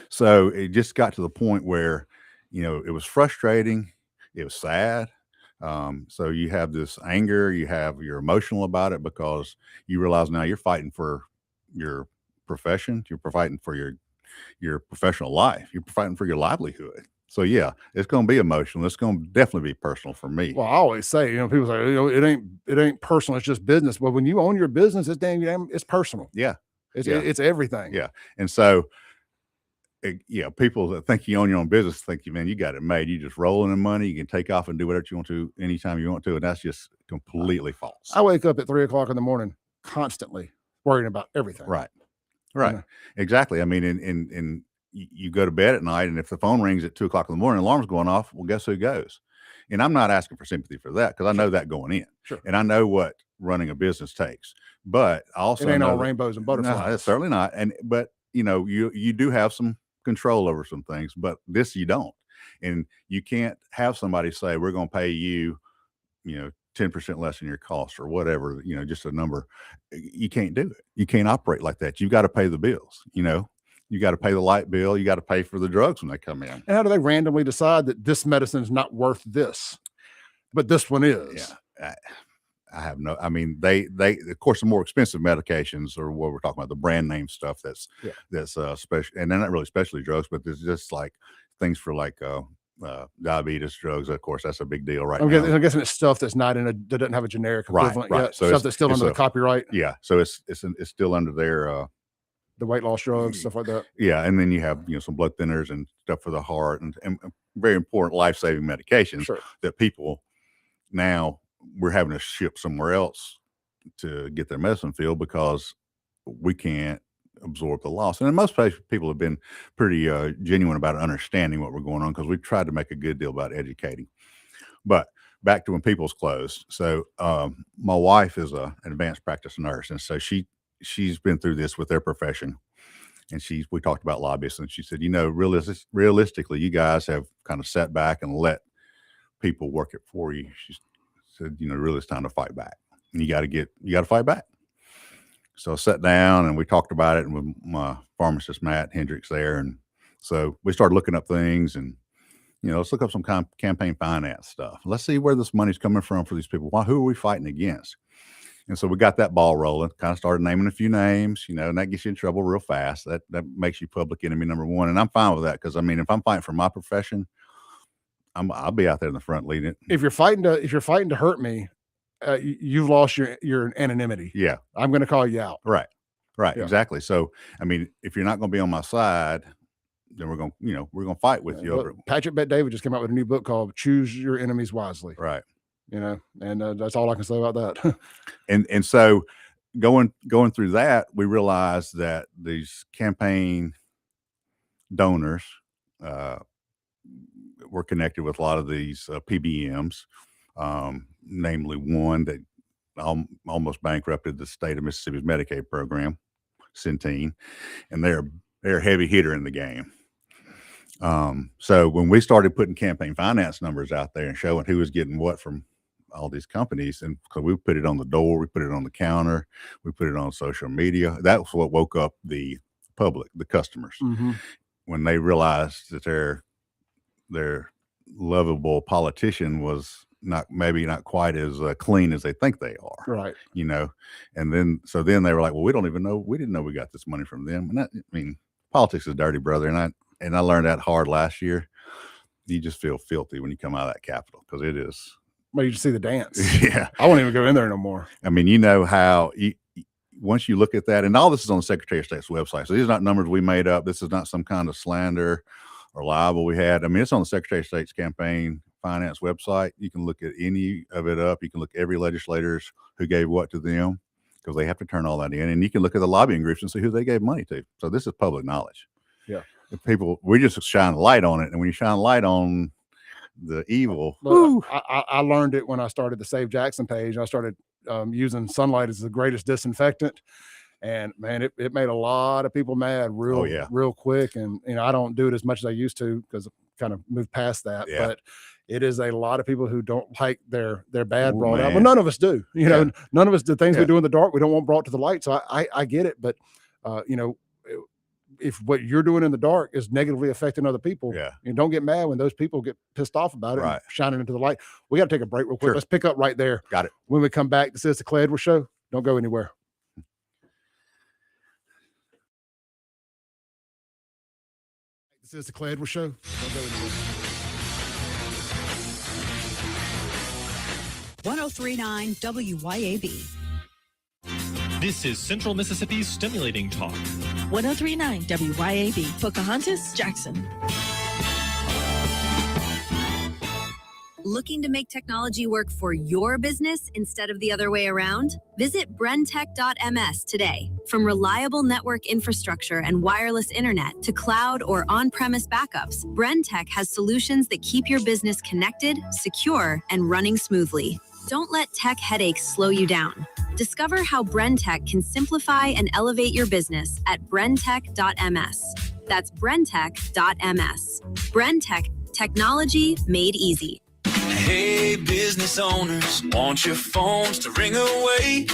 So it just got to the point where, it was frustrating. It was sad. So you have this anger, you're emotional about it because you realize now you're fighting for your profession. You're fighting for your professional life. You're fighting for your livelihood. So yeah, it's going to be emotional. It's going to definitely be personal for me. Well, I always say, people say, it ain't personal. It's just business. But when you own your business, it's personal. Yeah. It's everything. Yeah. And so, people that think you own your own business think you got it made. You just rolling in money. You can take off and do whatever you want to anytime you want to. And that's just completely false. I wake up at 3 o'clock in the morning, constantly worrying about everything. Right. Exactly. I mean, and you go to bed at night, and if the phone rings at 2 o'clock in the morning, alarm's going off. Well, guess who goes? And I'm not asking for sympathy for that, because I know that going in. Sure. And I know what running a business takes. But I also it ain't all rainbows and butterflies. No, it's certainly not. But you do have some control over some things, but this you don't. And you can't have somebody say, we're going to pay you, 10% less than your cost or whatever, just a number. You can't do it. You can't operate like that. You've got to pay the bills. You got to pay the light bill. You got to pay for the drugs when they come in. And how do they randomly decide that this medicine is not worth this, but this one is? Yeah. I have no, I mean, they, of course, the more expensive medications are what we're talking about, the brand name stuff that's special, and they're not really specialty drugs, but there's just like things for like diabetes drugs. Of course, that's a big deal now. I'm guessing it's stuff that's not that doesn't have a generic equivalent yet. So stuff that's still under the copyright. Yeah. So it's still under their, the weight loss drugs, stuff like that. Yeah. And then you have, some blood thinners and stuff for the heart and very important life-saving medications that people now we're having to ship somewhere else to get their medicine filled because we can't absorb the loss. And most people have been pretty genuine about understanding what we're going on, because we've tried to make a good deal about educating. But back to when People's closed. So my wife is an advanced practice nurse, and so she's been through this with their profession. And we talked about lobbyists, and she said, realistically, you guys have kind of sat back and let people work it for you. She said, really it's time to fight back. And you got to fight back. So I sat down and we talked about it, and with my pharmacist, Matt Hendricks, there. And so we started looking up things, and, let's look up some campaign finance stuff. Let's see where this money's coming from for these people. Who are we fighting against? And so we got that ball rolling, kind of started naming a few names, and that gets you in trouble real fast. That makes you public enemy number one. And I'm fine with that, because I mean, if I'm fighting for my profession, I'll be out there in the front leading it. If you're fighting to hurt me, you've lost your anonymity. Yeah. I'm going to call you out. Right. Yeah. Exactly. So, I mean, if you're not going to be on my side, then we're going to fight with you over it. Patrick Bet-David just came out with a new book called Choose Your Enemies Wisely. Right. And that's all I can say about that. and so going through that, we realized that these campaign donors were connected with a lot of these PBMs, namely one that almost bankrupted the state of Mississippi's Medicaid program, Centene, and they're a heavy hitter in the game. So when we started putting campaign finance numbers out there and showing who was getting what from all these companies, and because we put it on the door, we put it on the counter, we put it on social media, that was what woke up the public, the customers, when they realized that their lovable politician was maybe not quite as clean as they think they are. Right. And then they were like, well, we didn't know we got this money from them. And politics is dirty, brother. And I learned that hard last year. you just feel filthy when you come out of that Capitol, because it is. Well, you just see the dance. Yeah. I won't even go in there no more. I mean, you know how once you look at that, and all this is on the Secretary of State's website. So these are not numbers we made up. This is not some kind of slander or libel we had. I mean, it's on the Secretary of State's campaign finance website. You can look at any of it up. You can look at every legislators who gave what to them, because they have to turn all that in. And you can look at the lobbying groups and see who they gave money to. So this is public knowledge. Yeah. We just shine a light on it. And when you shine a light on the evil. Look, I learned it when I started the Save Jackson page. I started using sunlight as the greatest disinfectant. And man, it made a lot of people mad real quick. And, I don't do it as much as I used to, because I've kind of moved past that. Yeah. But it is a lot of people who don't like their bad brought out. Well, none of us do. None of us, the things we do in the dark, we don't want brought to the light. So I get it. But, if what you're doing in the dark is negatively affecting other people, don't get mad when those people get pissed off about it, and shining into the light. We got to take a break real quick. Sure. Let's pick up right there. Got it. When we come back, this is the Clay Edwards Show. Don't go anywhere. This is the Clay Edwards Show. Don't go anywhere. 1039 WYAB. This is Central Mississippi's Stimulating Talk. 1039 WYAB. Pocahontas, Jackson. Looking to make technology work for your business instead of the other way around? Visit brentech.ms today. From reliable network infrastructure and wireless internet to cloud or on-premise backups, Brentech has solutions that keep your business connected, secure, and running smoothly. Don't let tech headaches slow you down. Discover how Brentech can simplify and elevate your business at brentech.ms. That's brentech.ms. Brentech, technology made easy. Hey, business owners, want your phones to ring away.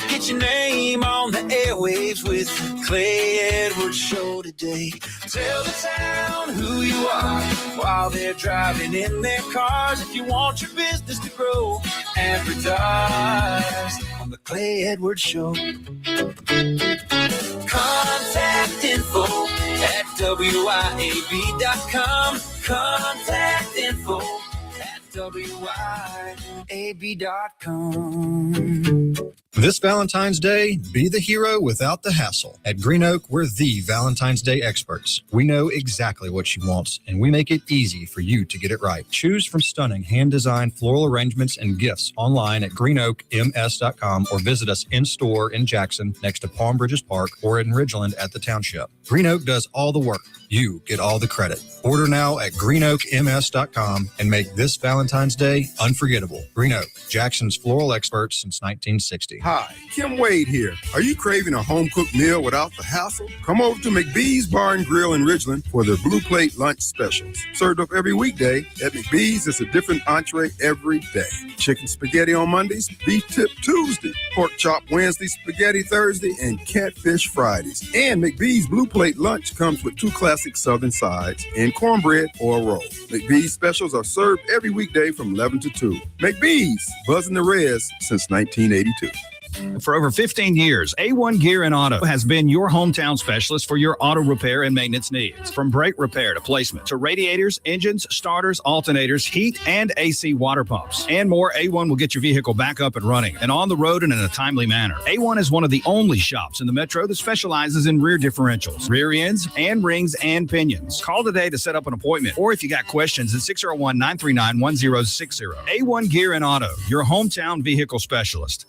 Get your name on the airwaves with the Clay Edwards Show today. Tell the town who you are while they're driving in their cars. If you want your business to grow, advertise on the Clay Edwards Show. Contact info at WYAB.com. Contact info at WYAB.com. This Valentine's Day, be the hero without the hassle. At Green Oak, we're the Valentine's Day experts. We know exactly what she wants, and we make it easy for you to get it right. Choose from stunning hand-designed floral arrangements and gifts online at greenoakms.com, or visit us in-store in Jackson next to Palm Bridges Park, or in Ridgeland at the Township. Green Oak does all the work. You get all the credit. Order now at greenoakms.com and make this Valentine's Day unforgettable. Green Oak, Jackson's floral experts since 1960. Hi, Kim Wade here. Are you craving a home-cooked meal without the hassle? Come over to McBee's Bar and Grill in Ridgeland for their Blue Plate lunch specials. Served up every weekday, at McBee's it's a different entree every day. Chicken spaghetti on Mondays, beef tip Tuesday, pork chop Wednesday, spaghetti Thursday, and catfish Fridays. And McBee's Blue Plate lunch comes with 2 classic southern sides and cornbread or a roll. McBee's specials are served every weekday from 11 to 2. McBee's, buzzing the res since 1982. For over 15 years, A1 Gear and Auto has been your hometown specialist for your auto repair and maintenance needs. From brake repair to placement, to radiators, engines, starters, alternators, heat, and AC water pumps, and more, A1 will get your vehicle back up and running and on the road and in a timely manner. A1 is one of the only shops in the metro that specializes in rear differentials, rear ends, and rings and pinions. Call today to set up an appointment, or if you got questions at 601-939-1060. A1 Gear and Auto, your hometown vehicle specialist.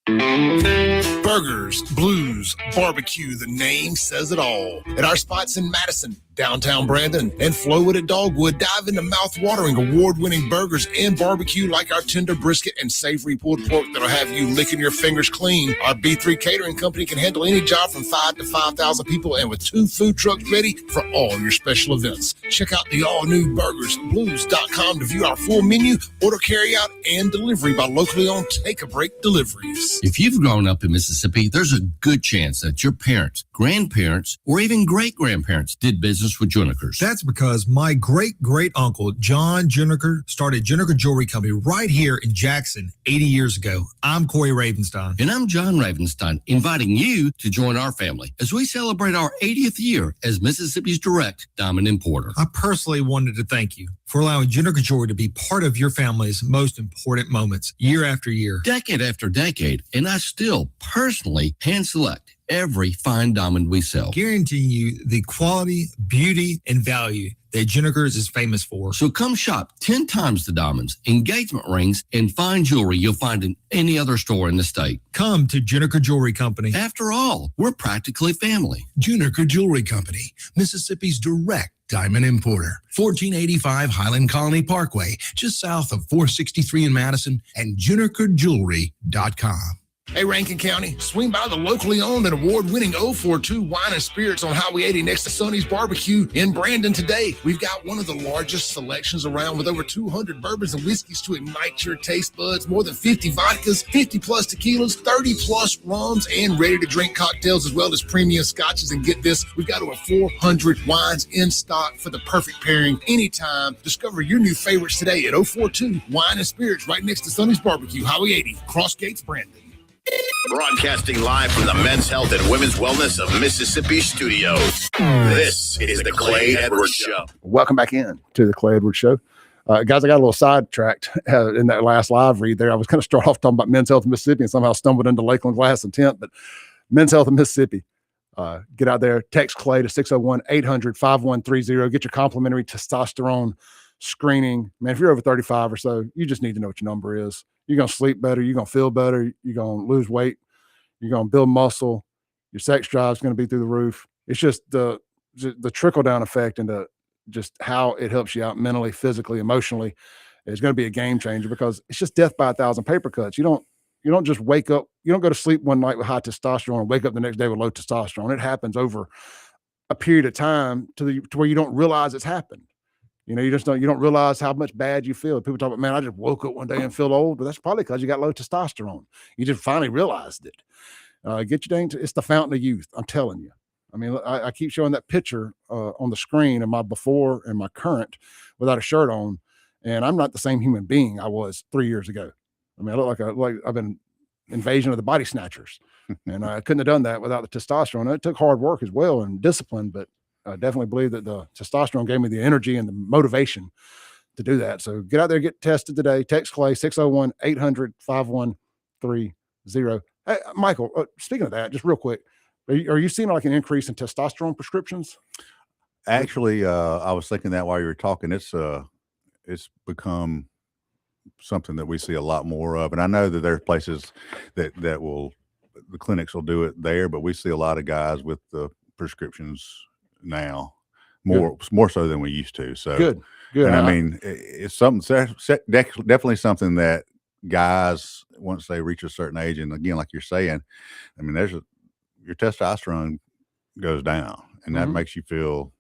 Burgers, blues, barbecue, the name says it all. At our spots in Madison, downtown Brandon, and Flowwood at Dogwood, dive into mouth-watering, award-winning burgers and barbecue like our tender brisket and savory pulled pork that'll have you licking your fingers clean. Our B3 Catering Company can handle any job from 5 to 5,000 people, and with 2 food trucks ready for all your special events. Check out the all-new burgersblues.com to view our full menu, order carryout, and delivery by locally owned Take a Break Deliveries. If you've grown up in Mississippi, there's a good chance that your parents, grandparents, or even great-grandparents did business business with Junekers? That's because my great-great-uncle, John Juniker, started Juniker Jewelry Company right here in Jackson 80 years ago. I'm Corey Ravenstein. And I'm John Ravenstein, inviting you to join our family as we celebrate our 80th year as Mississippi's direct diamond importer. I personally wanted to thank you for allowing Juniker Jewelry to be part of your family's most important moments year after year. Decade after decade, and I still personally hand select every fine diamond we sell, guaranteeing you the quality, beauty, and value that Juniker's is famous for. So come shop 10 times the diamonds, engagement rings, and fine jewelry you'll find in any other store in the state. Come to Juniker Jewelry Company. After all, we're practically family. Juniker Jewelry Company, Mississippi's direct diamond importer. 1485 Highland Colony Parkway, just south of 463 in Madison, and JunikerJewelry.com. Hey, Rankin County, swing by the locally owned and award-winning 042 Wine and Spirits on Highway 80 next to Sonny's Barbecue in Brandon today. We've got one of the largest selections around with over 200 bourbons and whiskeys to ignite your taste buds, more than 50 vodkas, 50-plus tequilas, 30-plus rums, and ready-to-drink cocktails, as well as premium scotches. And get this, we've got over 400 wines in stock for the perfect pairing anytime. Discover your new favorites today at 042 Wine and Spirits right next to Sonny's Barbecue, Highway 80, Cross Gates, Brandon. Broadcasting live from the Men's Health and Women's Wellness of Mississippi studios. This is the Clay Edwards Show. Welcome back in to the Clay Edwards Show. Guys, I got a little sidetracked in that last live read there. I was going to start off talking about Men's Health in Mississippi and somehow stumbled into Lakeland Glass and Tent, but Men's Health in Mississippi. Get out there, text Clay to 601-800-5130. Get your complimentary testosterone screening. Man, if you're over 35 or so, you just need to know what your number is. You're going to sleep better. You're going to feel better. You're going to lose weight. You're going to build muscle. Your sex drive is going to be through the roof. It's just the trickle-down effect into just how it helps you out mentally, physically, emotionally is going to be a game changer, because it's just death by 1,000 paper cuts. You don't just wake up. You don't go to sleep one night with high testosterone and wake up the next day with low testosterone. It happens over a period of time to where you don't realize it's happened. You don't realize how much bad you feel. People talk about, man, I just woke up one day and feel old, but that's probably because you got low testosterone. You just finally realized it. Get your it's the fountain of youth. I'm telling you. I mean, I keep showing that picture on the screen of my before and my current without a shirt on, and I'm not the same human being I was 3 years ago. I mean, I look like I've been invasion of the body snatchers, and I couldn't have done that without the testosterone. It took hard work as well and discipline, but I definitely believe that the testosterone gave me the energy and the motivation to do that. So get out there, get tested today. Text Clay 601-800-5130. Hey, Michael, speaking of that, just real quick, are you seeing like an increase in testosterone prescriptions? Actually, I was thinking that while you were talking, it's become something that we see a lot more of. And I know that there's places that the clinics will do it there, but we see a lot of guys with the prescriptions now, more so than we used to. So good. And I mean, it's definitely something that guys, once they reach a certain age, and again, like you're saying, I mean, your testosterone goes down, and that makes you feel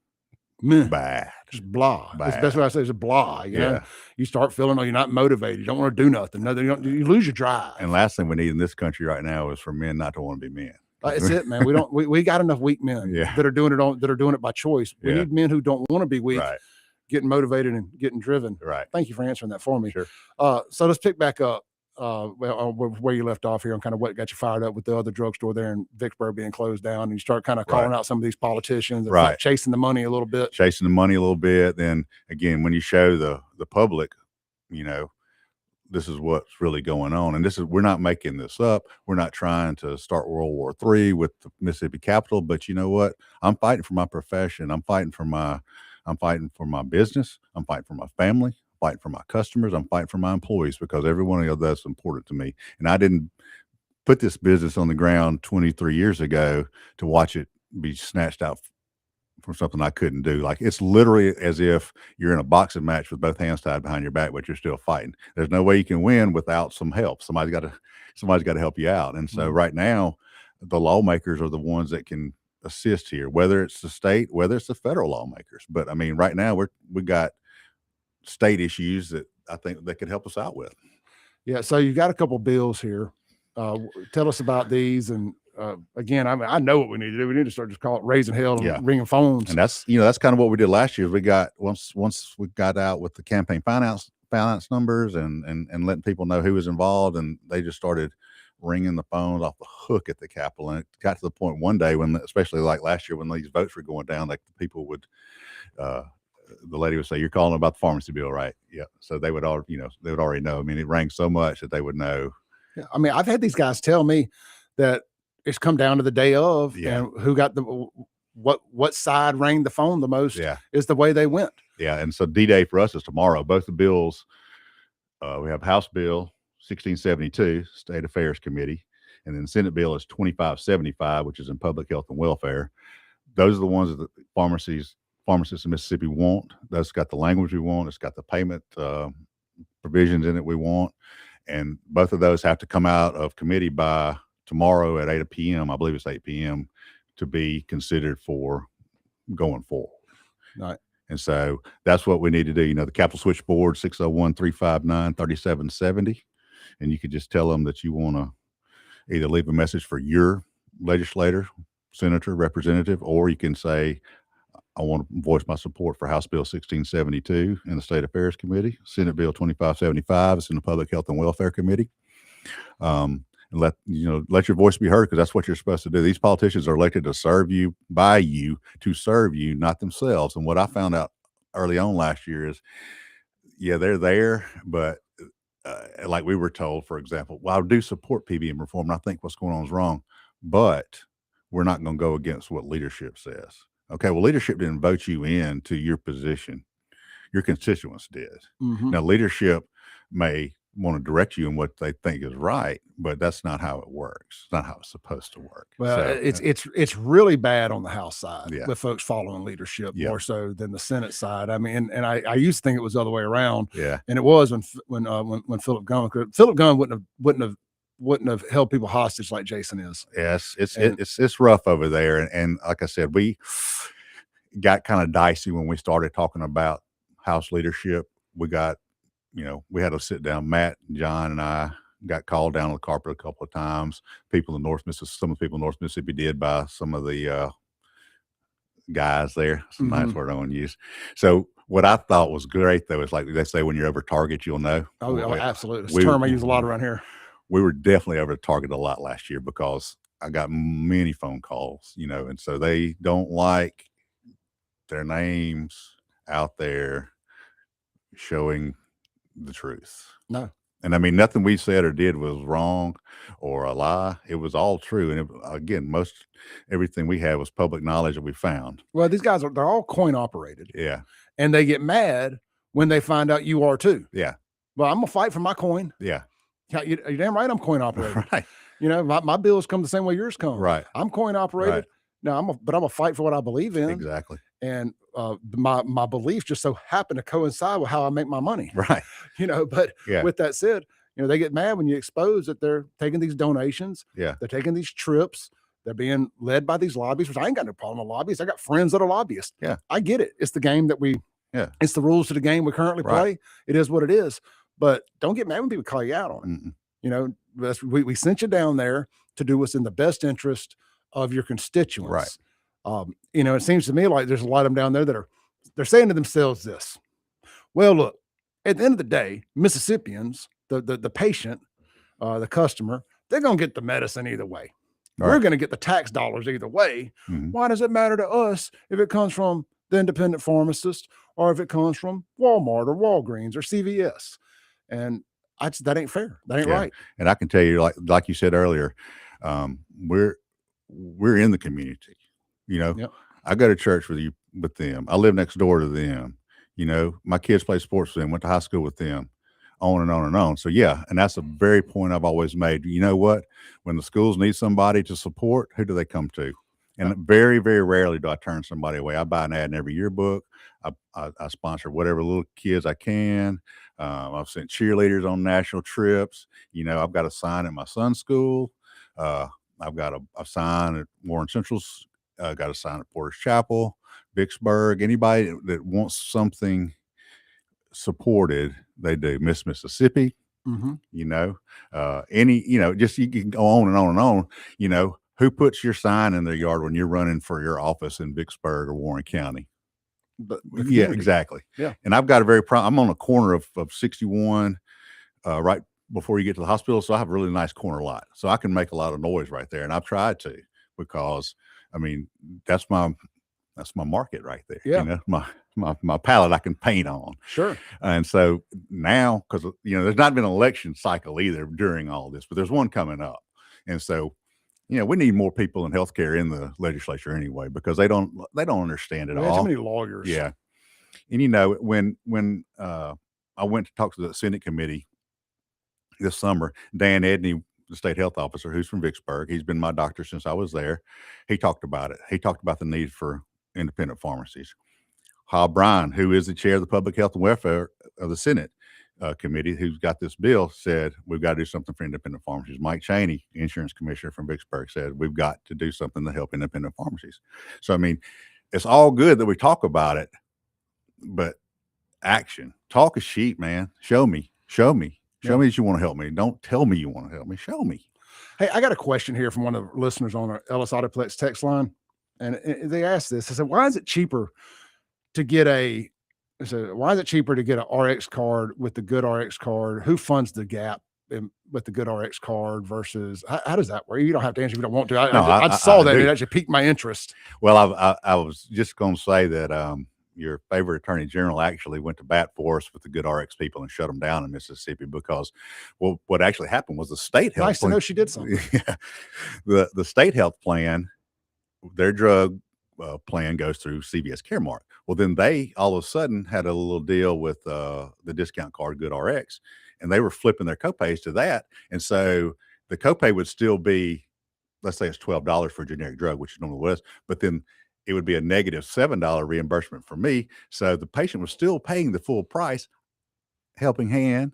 bad. Just blah. Bad. That's what I say. It's blah. You know? You start feeling like you're not motivated. You don't want to do nothing. No, you lose your drive. And last thing we need in this country right now is for men not to want to be men. That's it, man. We got enough weak men that are doing it by choice. We need men who don't want to be weak, getting motivated and getting driven. Right. Thank you for answering that for me. Sure. So let's pick back up where you left off here, and kind of what got you fired up with the other drugstore there in Vicksburg being closed down, and you start kind of calling out some of these politicians, and like chasing the money a little bit. Then again, when you show the public, this is what's really going on. And we're not making this up. We're not trying to start World War III with the Mississippi Capitol, but you know what? I'm fighting for my profession. I'm fighting for my business. I'm fighting for my family. I'm fighting for my customers. I'm fighting for my employees, because every one of that's important to me. And I didn't put this business on the ground 23 years ago to watch it be snatched out from something I couldn't do. Like, it's literally as if you're in a boxing match with both hands tied behind your back, but you're still fighting. There's no way you can win without some help. Somebody's got to help you out. And so right now, the lawmakers are the ones that can assist here, whether it's the state, whether it's the federal lawmakers. But I mean, right now we got state issues that I think they could help us out with. Yeah. So you got a couple bills here. Tell us about these, and again, I mean, I know what we need to do. We need to start just call it raising hell and ringing phones. And that's kind of what we did last year. We got once we got out with the campaign finance numbers and letting people know who was involved, and they just started ringing the phones off the hook at the Capitol. And it got to the point one day when, especially like last year, when these votes were going down, like the people would, the lady would say, "You're calling about the pharmacy bill, right?" Yeah. So they would already know. I mean, it rang so much that they would know. Yeah. I mean, I've had these guys tell me that it's come down to the day of, and who got what side rang the phone the most is the way they went. Yeah. And so D-Day for us is tomorrow. Both the bills, we have House Bill 1672, State Affairs Committee, and then Senate Bill is 2575, which is in Public Health and Welfare. Those are the ones that the pharmacists in Mississippi want. That's got the language we want. It's got the payment provisions in it we want. And both of those have to come out of committee by tomorrow at 8 p.m. I believe it's 8 p.m. to be considered for going forward. Right. And so that's what we need to do. You know, the Capitol Switchboard, 601-359-3770. And you could just tell them that you want to either leave a message for your legislator, senator, representative, or you can say, I want to voice my support for House Bill 1672 in the State Affairs Committee, Senate Bill 2575 is in the Public Health and Welfare Committee. And let your voice be heard, because that's what you're supposed to do. These politicians are elected to serve you, by you, to serve you, not themselves. And what I found out early on last year is, they're there, but like we were told, for example, well, I do support PBM reform, and I think what's going on is wrong, but we're not going to go against what leadership says. Okay, well, leadership didn't vote you in to your position. Your constituents did. Mm-hmm. Now, leadership may want to direct you in what they think is right, but that's not how it works. It's not how it's supposed to work. Well, So, it's really bad on the House side Yeah. with folks following leadership Yeah. more so than the Senate side. I mean, and I used to think it was the other way around. Yeah. And it was when Philip Gunn wouldn't have held people hostage like Jason is. Yes, it's rough over there, and like I said, we got kind of dicey when we started talking about House leadership. We got, we had to sit down. Matt, John, and I got called down on the carpet a couple of times. Some of the people in North Mississippi did by some of the guys there. Some nice word I want to use. So what I thought was great though is, like they say, when you're over target, you'll know. Oh, absolutely. It's a term I use a lot around here. We were definitely over target a lot last year, because I got many phone calls, and so they don't like their names out there showing the truth. No. And I mean, nothing we said or did was wrong or a lie. It was all true. And again, everything we had was public knowledge that we found. Well, these guys they're all coin operated. Yeah. And they get mad when they find out you are too. Yeah. Well, I'm gonna fight for my coin. Yeah. You're damn right I'm coin operated. Right. My bills come the same way yours come. Right. I'm coin operated. Right. Now I'm gonna fight for what I believe in. Exactly. And my beliefs just so happen to coincide with how I make my money. Right. But Yeah. with that said, they get mad when you expose that they're taking these donations. Yeah. They're taking these trips. They're being led by these lobbyists, which I ain't got no problem with lobbyists. I got friends that are lobbyists. Yeah. I get it. It's the game that it's the rules to the game we currently play. Right. It is what it is. But don't get mad when people call you out on it. We sent you down there to do what's in the best interest of your constituents. Right. It seems to me like there's a lot of them down there that they're saying to themselves this. Well, look, at the end of the day, Mississippians, the patient, the customer, they're going to get the medicine either way. Right. We're going to get the tax dollars either way. Mhm. Why does it matter to us if it comes from the independent pharmacist or if it comes from Walmart or Walgreens or CVS? And that ain't fair. That ain't right. And I can tell you, like you said earlier, we're in the community. Yep. I go to church with them. I live next door to them. My kids play sports with them, went to high school with them, on and on and on. So and that's a very point I've always made. You know what? When the schools need somebody to support, who do they come to? And very, very rarely do I turn somebody away. I buy an ad in every yearbook. I sponsor whatever little kids I can. I've sent cheerleaders on national trips. I've got a sign at my son's school. I've got a sign at Warren Central's. Got a sign at Porter's Chapel, Vicksburg. Anybody that wants something supported, they do. Miss Mississippi. Mm-hmm. Just you can go on and on and on. Who puts your sign in their yard when you're running for your office in Vicksburg or Warren County? But Yeah, exactly. Yeah. And I've got I'm on a corner of 61, right before you get to the hospital. So I have a really nice corner lot. So I can make a lot of noise right there. And I've tried to, because I mean, that's my market right there. Yeah. You know, my palette I can paint on. Sure. And so now, because there's not been an election cycle either during all this, but there's one coming up. And so, we need more people in healthcare in the legislature anyway, because they don't understand it We all. have too many lawyers. Yeah. And when I went to talk to the Senate committee this summer, Dan Edney, the state health officer, who's from Vicksburg, he's been my doctor since I was there. He talked about it. He talked about the need for independent pharmacies. Hob Bryan, who is the chair of the Public Health and Welfare of the Senate committee, who's got this bill, said we've got to do something for independent pharmacies. Mike Cheney, insurance commissioner from Vicksburg, said we've got to do something to help independent pharmacies. So, I mean, it's all good that we talk about it, but action. Talk is cheap, man. Show me that you want to help me. Don't tell me you want to help me. Show me. Hey, I got a question here from one of the listeners on our Ellis Autoplex text line. And they asked this. I said, why is it cheaper to get a RX card with the Good RX card? Who funds the gap with the Good RX card versus how does that work? You don't have to answer if you don't want to. I saw that. It actually piqued my interest. Well, I was just going to say that your favorite attorney general actually went to bat for us with the Good RX people and shut them down in Mississippi, because what actually happened was the state health. Nice to know she did something. Yeah, the state health plan, their drug plan goes through CVS Caremark. Well, then they all of a sudden had a little deal with the discount card Good RX, and they were flipping their copays to that. And so the copay would still be, let's say it's $12 for a generic drug, which it normally was, but then it would be a negative $7 reimbursement for me. So the patient was still paying the full price. Helping Hand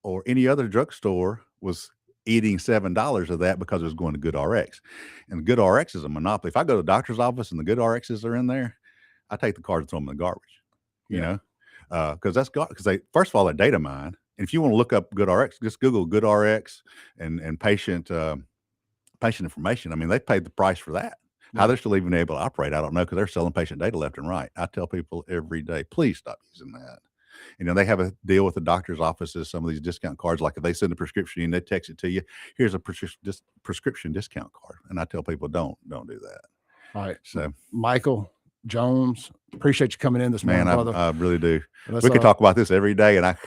or any other drugstore was eating $7 of that because it was going to Good RX. And Good RX is a monopoly. If I go to the doctor's office and the Good RXs are in there, I take the cards and throw them in the garbage, because they, first of all, they're data mine. And if you want to look up Good RX, just Google Good RX and patient information. I mean, they paid the price for that. How they're still even able to operate, I don't know, because they're selling patient data left and right. I tell people every day, please stop using that. They have a deal with the doctor's offices, some of these discount cards, like if they send a prescription and they text it to you, here's a prescription discount card. And I tell people, don't do that. All right. So Michael Jones, appreciate you coming in this morning, brother. I really do. We could talk about this every day. And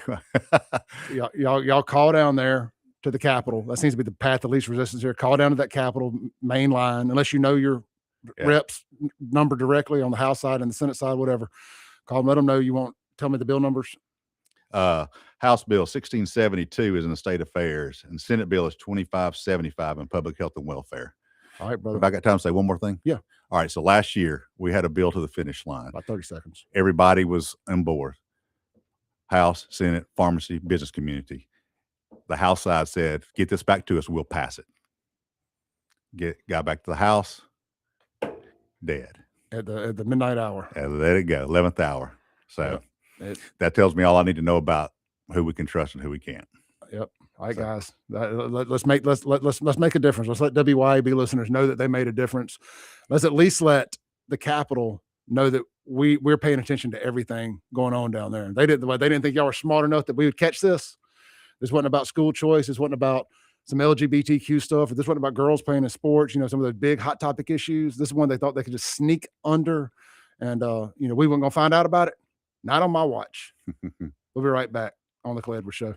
y'all call down there to the Capitol. That seems to be the path of least resistance here. Call down to that Capitol main line, unless you know your reps number directly on the House side and the Senate side, whatever. Call them, let them know you want. Tell me the bill numbers. House Bill 1672 is in the State Affairs, and Senate Bill is 2575 in Public Health and Welfare. All right, brother. Have I got time to say one more thing? Yeah. All right. So last year we had a bill to the finish line. About 30 seconds. Everybody was on board. House, Senate, pharmacy, business community. The House side said, get this back to us, we'll pass it. Got back to the House, dead. At the midnight hour. Let it go, 11th hour. So that tells me all I need to know about who we can trust and who we can't. Yep. All right, guys. Let's make a difference. Let's let WYAB listeners know that they made a difference. Let's at least let the Capitol know that we're paying attention to everything going on down there. They didn't think y'all were smart enough that we would catch this. This wasn't about school choice. This wasn't about some LGBTQ stuff. This wasn't about girls playing in sports. Some of the big hot topic issues. This is one they thought they could just sneak under, and we weren't gonna find out about it. Not on my watch. We'll be right back on the Clay Edwards Show.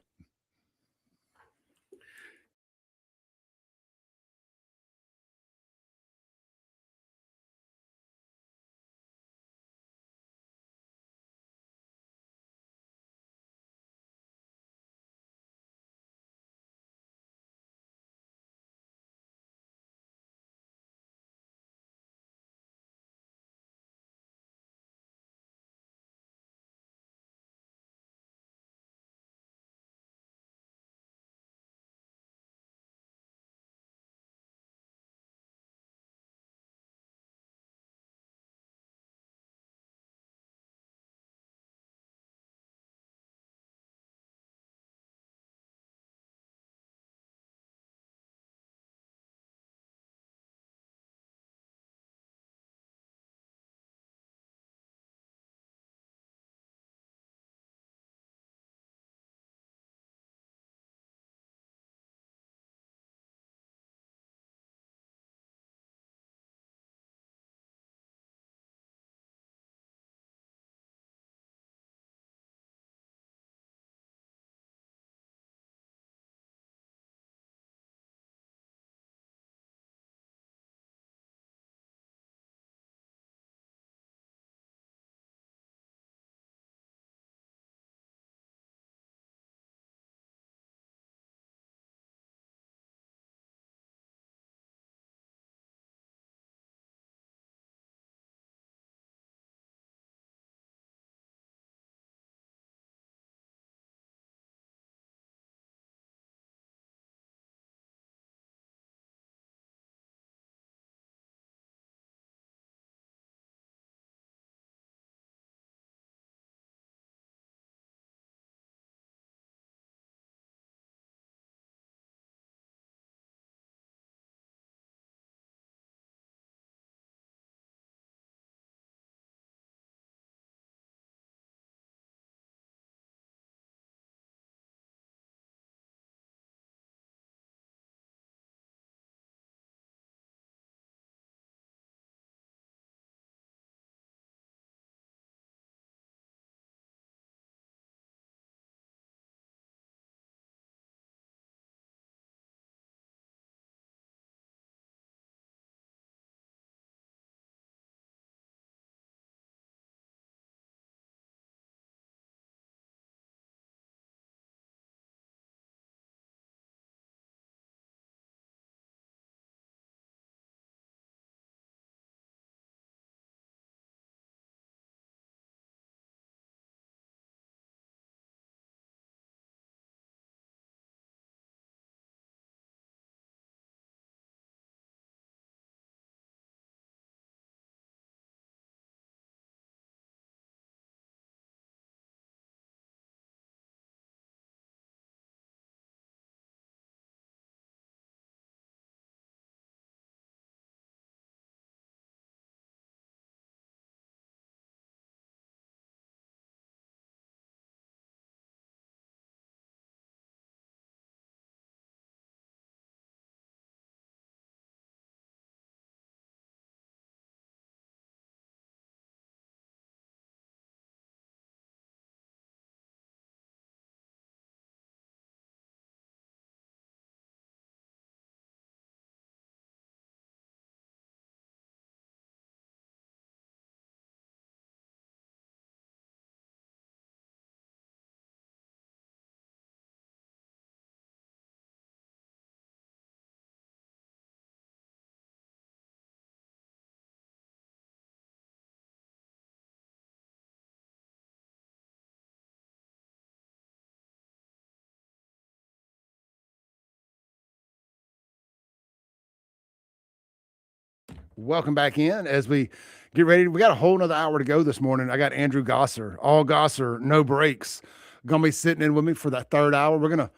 Welcome back in as we get ready. We got a whole nother hour to go this morning. I got Andrew Gosser, all Gosser, no breaks, going to be sitting in with me for that third hour. We're going to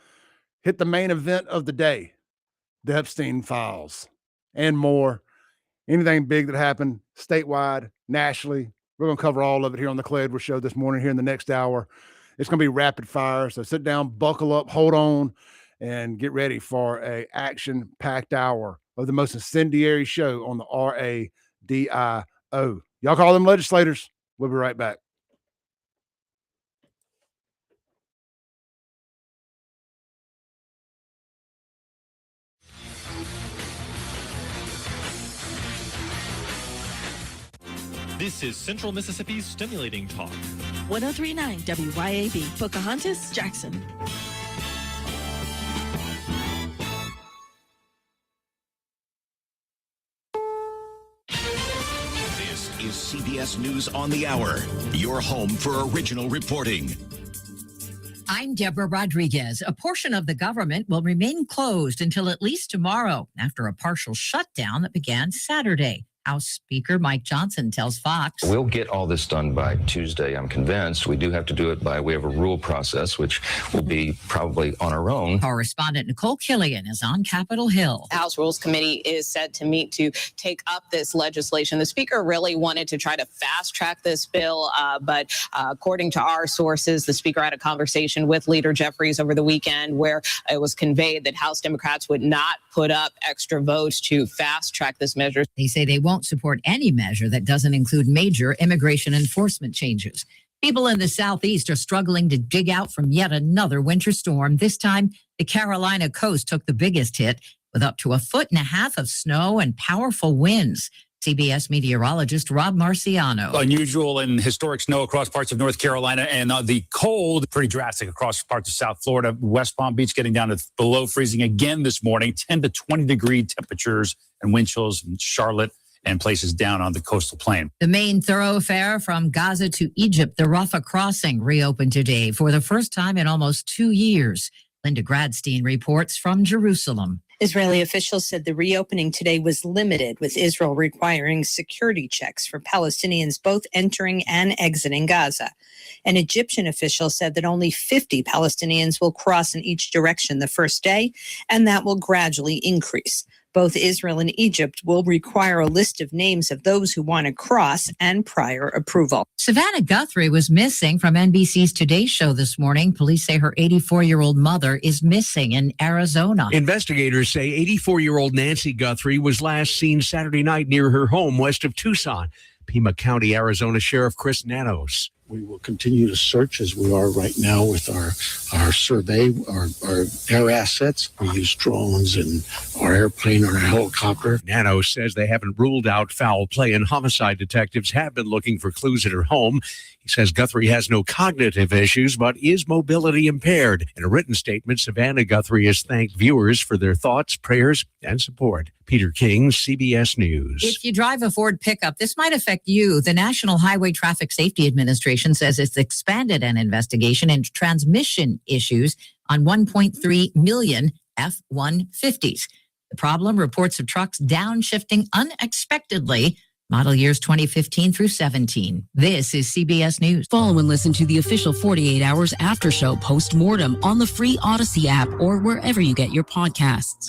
hit the main event of the day, the Epstein files and more. Anything big that happened statewide, nationally, we're going to cover all of it here on the Clay Edwards Show this morning here in the next hour. It's going to be rapid fire. So sit down, buckle up, hold on, and get ready for a action-packed hour of the most incendiary show on the RADIO. Y'all call them legislators. We'll be right back. This is Central Mississippi's Stimulating Talk. 1039 WYAB, Pocahontas, Jackson. This is CBS News on the Hour, your home for original reporting. I'm Deborah Rodriguez. A portion of the government will remain closed until at least tomorrow after a partial shutdown that began Saturday. House Speaker Mike Johnson tells Fox. We'll get all this done by Tuesday, I'm convinced. We do have to do it by way of a rule process, which will be probably on our own. Correspondent Nicole Killian is on Capitol Hill. The House Rules Committee is set to meet to take up this legislation. The Speaker really wanted to try to fast track this bill, but according to our sources, the Speaker had a conversation with Leader Jeffries over the weekend where it was conveyed that House Democrats would not put up extra votes to fast track this measure. They say they won't support any measure that doesn't include major immigration enforcement changes. People in the Southeast are struggling to dig out from yet another winter storm. This time, the Carolina coast took the biggest hit with up to 1.5 feet of snow and powerful winds. CBS meteorologist Rob Marciano. Unusual and historic snow across parts of North Carolina, and the cold pretty drastic across parts of South Florida. West Palm Beach getting down to below freezing again this morning. 10 to 20 degree temperatures and wind chills in Charlotte and places down on the coastal plain. The main thoroughfare from Gaza to Egypt, the Rafah crossing, reopened today for the first time in almost 2 years. Linda Gradstein reports from Jerusalem. Israeli officials said the reopening today was limited, with Israel requiring security checks for Palestinians both entering and exiting Gaza. An Egyptian official said that only 50 Palestinians will cross in each direction the first day, and that will gradually increase. Both Israel and Egypt will require a list of names of those who want to cross and prior approval. Savannah Guthrie was missing from NBC's Today Show this morning. Police say her 84-year-old mother is missing in Arizona. Investigators say 84-year-old Nancy Guthrie was last seen Saturday night near her home west of Tucson. Pima County, Arizona Sheriff Chris Nanos. We will continue to search as we are right now with our survey, our air assets. We use drones and our airplane or our helicopter. Nano says they haven't ruled out foul play, and homicide detectives have been looking for clues at her home. He says Guthrie has no cognitive issues, but is mobility impaired. In a written statement, Savannah Guthrie has thanked viewers for their thoughts, prayers, and support. Peter King, CBS News. If you drive a Ford pickup, this might affect you. The National Highway Traffic Safety Administration says it's expanded an investigation into transmission issues on 1.3 million F-150s. The problem, reports of trucks downshifting unexpectedly. Model years 2015 through 17. This is CBS News. Follow and listen to the official 48 Hours After Show post-mortem on the free Odyssey app or wherever you get your podcasts.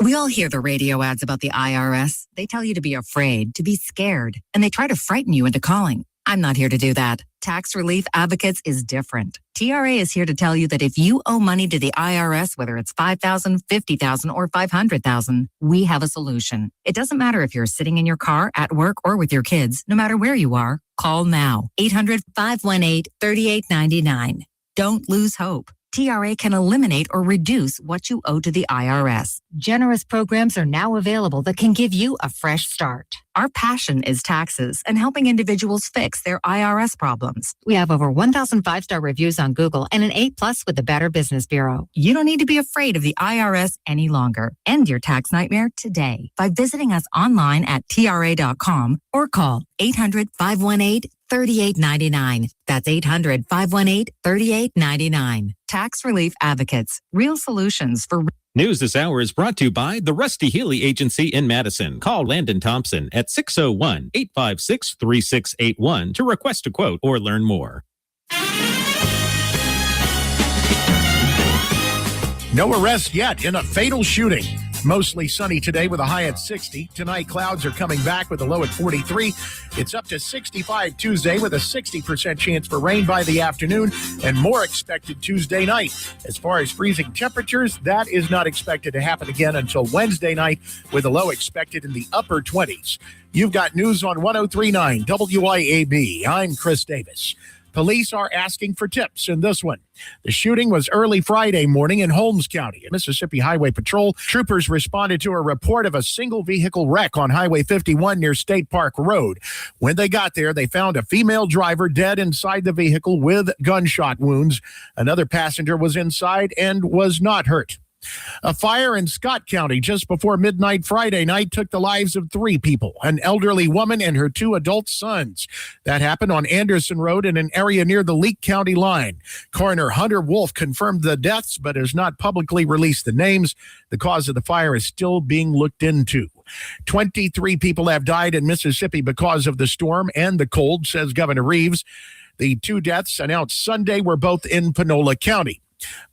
We all hear the radio ads about the IRS. They tell you to be afraid, to be scared, and they try to frighten you into calling. I'm not here to do that. Tax Relief Advocates is different. TRA is here to tell you that if you owe money to the IRS, whether it's $5,000, $50,000, or $500,000, we have a solution. It doesn't matter if you're sitting in your car, at work, or with your kids. No matter where you are, call now. 800-518-3899. Don't lose hope. TRA can eliminate or reduce what you owe to the IRS. Generous programs are now available that can give you a fresh start. Our passion is taxes and helping individuals fix their IRS problems. We have over 1,000 5-star reviews on Google and an A+ with the Better Business Bureau. You don't need to be afraid of the IRS any longer. End your tax nightmare today by visiting us online at TRA.com or call 800-518-3899. 800-518-3899. That's 800-518-3899. Tax Relief Advocates. Real solutions for News this hour is brought to you by the Rusty Healy Agency in Madison. Call Landon Thompson at 601-856-3681 to request a quote or learn more. No arrest yet in a fatal shooting. Mostly sunny today with a high at 60. Tonight, clouds are coming back with a low at 43. It's up to 65 Tuesday with a 60% chance for rain by the afternoon and more expected Tuesday night. As far as freezing temperatures, that is not expected to happen again until Wednesday night with a low expected in the upper 20s. You've got news on 103.9 WYAB. I'm Chris Davis. Police are asking for tips in this one. The shooting was early Friday morning in Holmes County. Mississippi Highway Patrol troopers responded to a report of a single vehicle wreck on Highway 51 near State Park Road. When they got there, they found a female driver dead inside the vehicle with gunshot wounds. Another passenger was inside and was not hurt. A fire in Scott County just before midnight Friday night took the lives of 3 people, an elderly woman and her 2 adult sons. That happened on Anderson Road in an area near the Leake County line. Coroner Hunter Wolf confirmed the deaths but has not publicly released the names. The cause of the fire is still being looked into. 23 people have died in Mississippi because of the storm and the cold, says Governor Reeves. The 2 deaths announced Sunday were both in Panola County.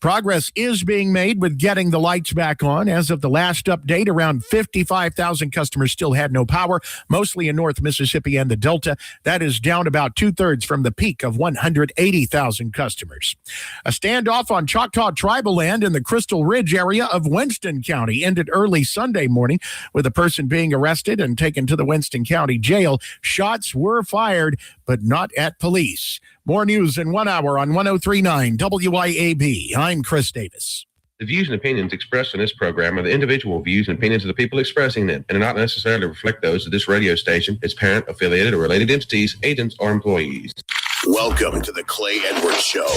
Progress is being made with getting the lights back on. As of the last update, around 55,000 customers still had no power, mostly in North Mississippi and the Delta. That is down about 2/3 from the peak of 180,000 customers. A standoff on Choctaw tribal land in the Crystal Ridge area of Winston County ended early Sunday morning with a person being arrested and taken to the Winston County Jail. Shots were fired, but not at police. More news in 1 hour on 103.9 WYAB. I'm Chris Davis. The views and opinions expressed on this program are the individual views and opinions of the people expressing them and do not necessarily reflect those of this radio station, its parent, affiliated, or related entities, agents, or employees. Welcome to the Clay Edwards Show.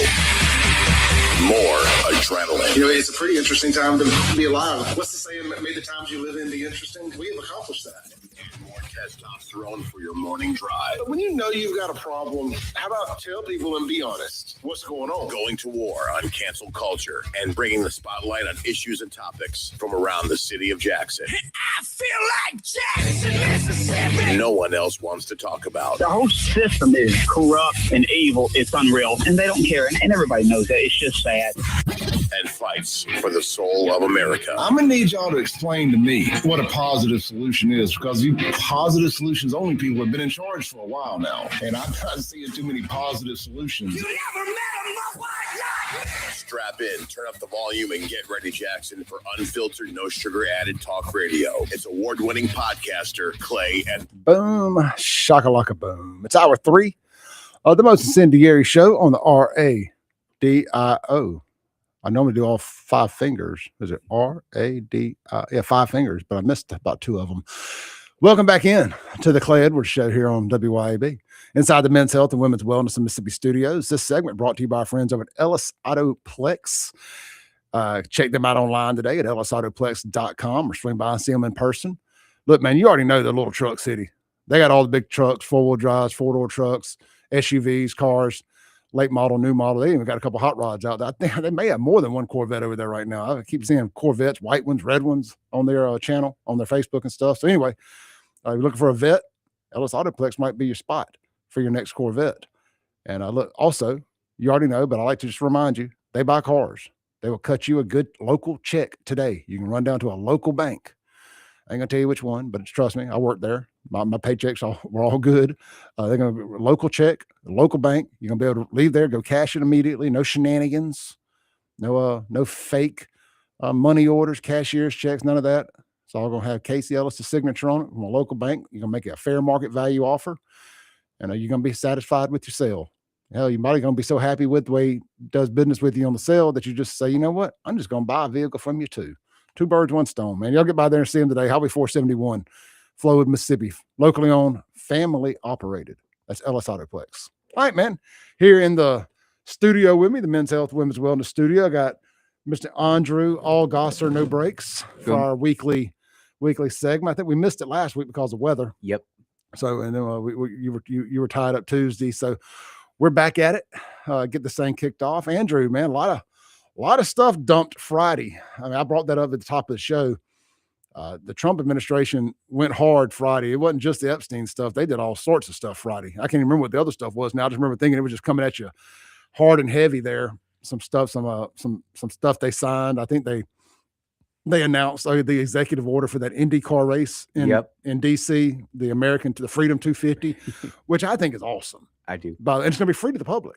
More adrenaline. You know, it's a pretty interesting time to be alive. What's the saying? May the times you live in be interesting. We have accomplished that. And more testosterone for your morning drive. When you know you've got a problem, how about tell people and be honest? What's going on? Going to war on cancel culture and bringing the spotlight on issues and topics from around the city of Jackson. I feel like Jackson, Mississippi. No one else wants to talk about. The whole system is corrupt and evil. It's unreal, and they don't care, and everybody knows that. It's just sad. And fights for the soul of America. I'm going to need y'all to explain to me what a positive solution is, because you positive solutions only people have been in charge for a while now, and I'm not seeing too many positive solutions. You never met a motherfucker. Strap in, turn up the volume, and get ready, Jackson, for unfiltered, no sugar added talk radio. It's award-winning podcaster Clay and Boom, shakalaka boom. It's hour 3 of the most incendiary show on the RADIO. I normally do all 5 fingers. Is it RADIO? Yeah, 5 fingers, but I missed about 2 of them. Welcome back in to the Clay Edwards Show here on WYAB. Inside the Men's Health and Women's Wellness in Mississippi Studios. This segment brought to you by our friends over at Ellis Autoplex. Check them out online today at ellisautoplex.com or swing by and see them in person. Look, man, you already know the little truck city. They got all the big trucks, 4-wheel drives, 4-door trucks, SUVs, cars, late model, new model. They even got a couple hot rods out there. I think they may have more than one Corvette over there right now. I keep seeing Corvettes, white ones, red ones on their channel, on their Facebook and stuff. So anyway, if you're looking for a vet, Ellis Autoplex might be your spot for your next Corvette. And look, also, you already know, but I like to just remind you, they buy cars. They will cut you a good local check today. You can run down to a local bank. I ain't gonna tell you which one, but trust me, I worked there. My paychecks were all good. They're gonna local check, local bank. You're gonna be able to leave there, go cash it immediately. No shenanigans, no fake money orders, cashier's checks, none of that. It's all gonna have Casey Ellis' signature on it from a local bank. You're gonna make it a fair market value offer, and you're gonna be satisfied with your sale. Hell, you might be gonna be so happy with the way he does business with you on the sale that you just say, you know what, I'm just gonna buy a vehicle from you too. 2 birds, 1 stone, man. Y'all get by there and see them today. Highway 471, Flowood, Mississippi. Locally owned, family operated. That's Ellis Autoplex. All right, man. Here in the studio with me, the Men's Health, Women's Wellness studio, I got Mr. Andrew Allgosser, No Breaks, for our weekly segment. I think we missed it last week because of weather. Yep. So, and then you were tied up Tuesday. So we're back at it. Get this thing kicked off. Andrew, man, a lot of stuff dumped Friday. I mean, I brought that up at the top of the show. The Trump administration went hard Friday. It wasn't just the Epstein stuff. They did all sorts of stuff Friday. I can't even remember what the other stuff was now. I just remember thinking it was just coming at you hard and heavy there. Some stuff they signed. I think they announced the executive order for that IndyCar race in DC, the Freedom 250, which I think is awesome. I do. But it's going to be free to the public.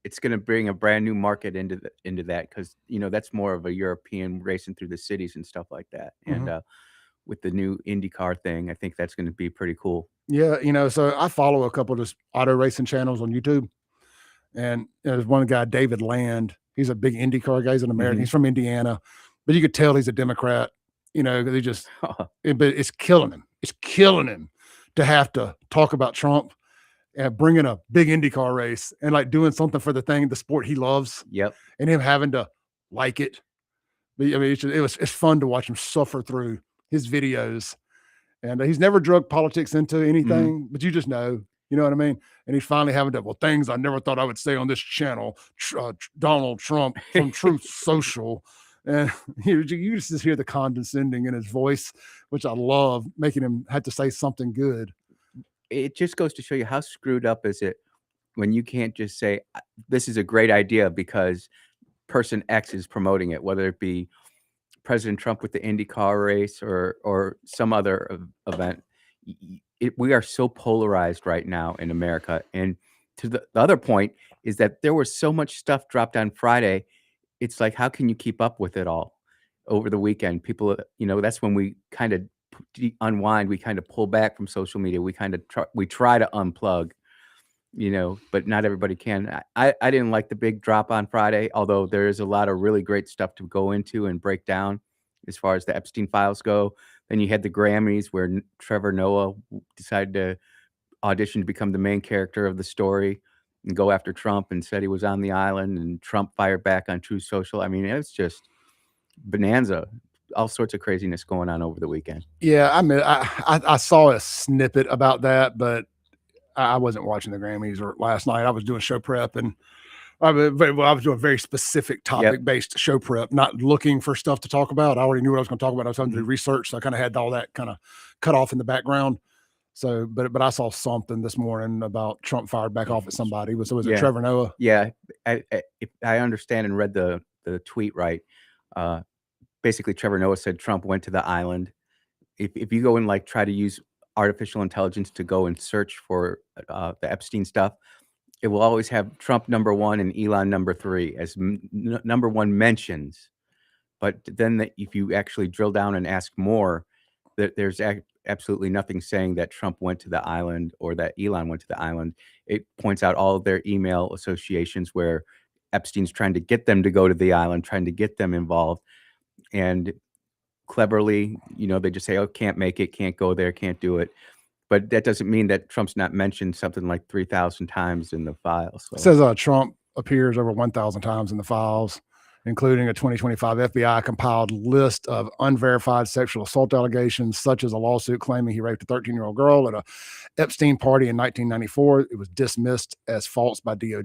It's going to bring a brand new market into that because that's more of a European racing through the cities and stuff like that. Mm-hmm. And with the new IndyCar thing, I think that's going to be pretty cool. Yeah, so I follow a couple of just auto racing channels on YouTube, and there's one guy, David Land. He's a big IndyCar guy. He's an American. Mm-hmm. He's from Indiana. But you could tell he's a Democrat, they just, but it's killing him. It's killing him to have to talk about Trump and bringing a big IndyCar race and like doing something for the sport he loves. Yep. And him having to like it. But I mean, it's fun to watch him suffer through his videos. And he's never drug politics into anything, but you just know, you know what I mean? And he's finally having to, things I never thought I would say on this channel, Donald Trump from Truth Social. And you just hear the condescending in his voice, which I love, making him have to say something good. It just goes to show you how screwed up is it when you can't just say, this is a great idea because person X is promoting it, whether it be President Trump with the IndyCar race or some other event. We are so polarized right now in America. And to the other point is that there was so much stuff dropped on Friday. It's like, how can you keep up with it all over the weekend? People, that's when we kind of unwind. We kind of pull back from social media. We kind of try to unplug, but not everybody can. I didn't like the big drop on Friday, although there is a lot of really great stuff to go into and break down as far as the Epstein files go. Then you had the Grammys where Trevor Noah decided to audition to become the main character of the story and go after Trump and said he was on the island, and Trump fired back on Truth Social. I mean, it's just bonanza, all sorts of craziness going on over the weekend. Yeah, I mean, I saw a snippet about that, but I wasn't watching the Grammys last night. I was doing show prep, and I was doing very specific topic-based show prep, not looking for stuff to talk about. I already knew what I was going to talk about. I was having to do research, so I kind of had all that kind of cut off in the background. So, but I saw something this morning about Trump fired back off at somebody. Was it Trevor Noah? Yeah, if I understand and read the tweet right, basically Trevor Noah said Trump went to the island. If you go and like try to use artificial intelligence to go and search for the Epstein stuff, it will always have Trump number 1 and Elon number 3 as number 1 mentions. But then if you actually drill down and ask more, there's absolutely nothing saying that Trump went to the island or that Elon went to the island. It points out all of their email associations where Epstein's trying to get them to go to the island, trying to get them involved. And cleverly, they just say, oh, can't make it, can't go there, can't do it. But that doesn't mean that Trump's not mentioned something like 3,000 times in the files. So. It says Trump appears over 1,000 times in the files, including a 2025 FBI compiled list of unverified sexual assault allegations, such as a lawsuit claiming he raped a 13-year-old girl at a Epstein party in 1994. It was dismissed as false by DOJ.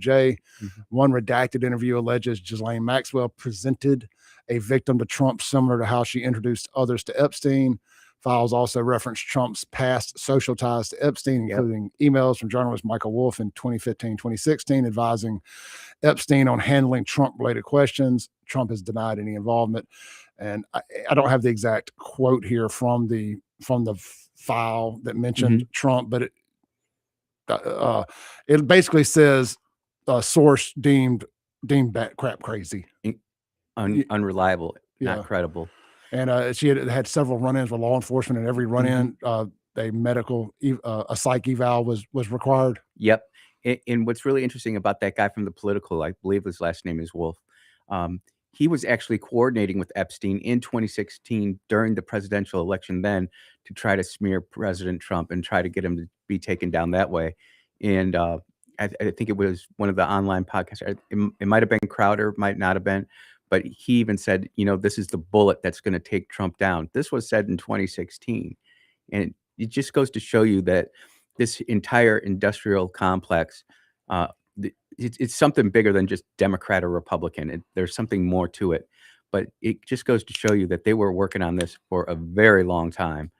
Mm-hmm. One redacted interview alleges Ghislaine Maxwell presented a victim to Trump similar to how she introduced others to Epstein. Files also reference Trump's past social ties to Epstein, including emails from journalist Michael Wolff in 2015-2016 advising Epstein on handling Trump-related questions. Trump has denied any involvement. And I don't have the exact quote here from the file that mentioned Trump, but it basically says source deemed that crap crazy. Unreliable, not credible. And she had several run-ins with law enforcement, and every run-in, a psych eval was required. Yep. And what's really interesting about that guy from the Political, I believe his last name is Wolf, he was actually coordinating with Epstein in 2016 during the presidential election then to try to smear President Trump and try to get him to be taken down that way. And I think it was one of the online podcasts. It might have been Crowder, might not have been. But he even said, this is the bullet that's going to take Trump down. This was said in 2016. And it just goes to show you that this entire industrial complex, it's something bigger than just Democrat or Republican. There's something more to it. But it just goes to show you that they were working on this for a very long time.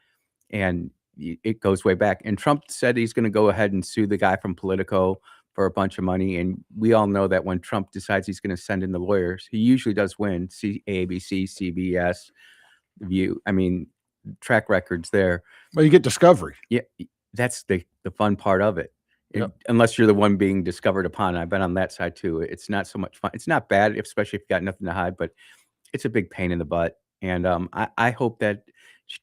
And it goes way back. And Trump said he's going to go ahead and sue the guy from Politico for a bunch of money. And we all know that when Trump decides he's going to send in the lawyers, he usually does win. ABC, CBS, View. I mean, track records there. Well, you get discovery. Yeah, that's the fun part of it. Yep. Unless you're the one being discovered upon. I've been on that side too. It's not so much fun. It's not bad, especially if you've got nothing to hide, but it's a big pain in the butt. And I hope that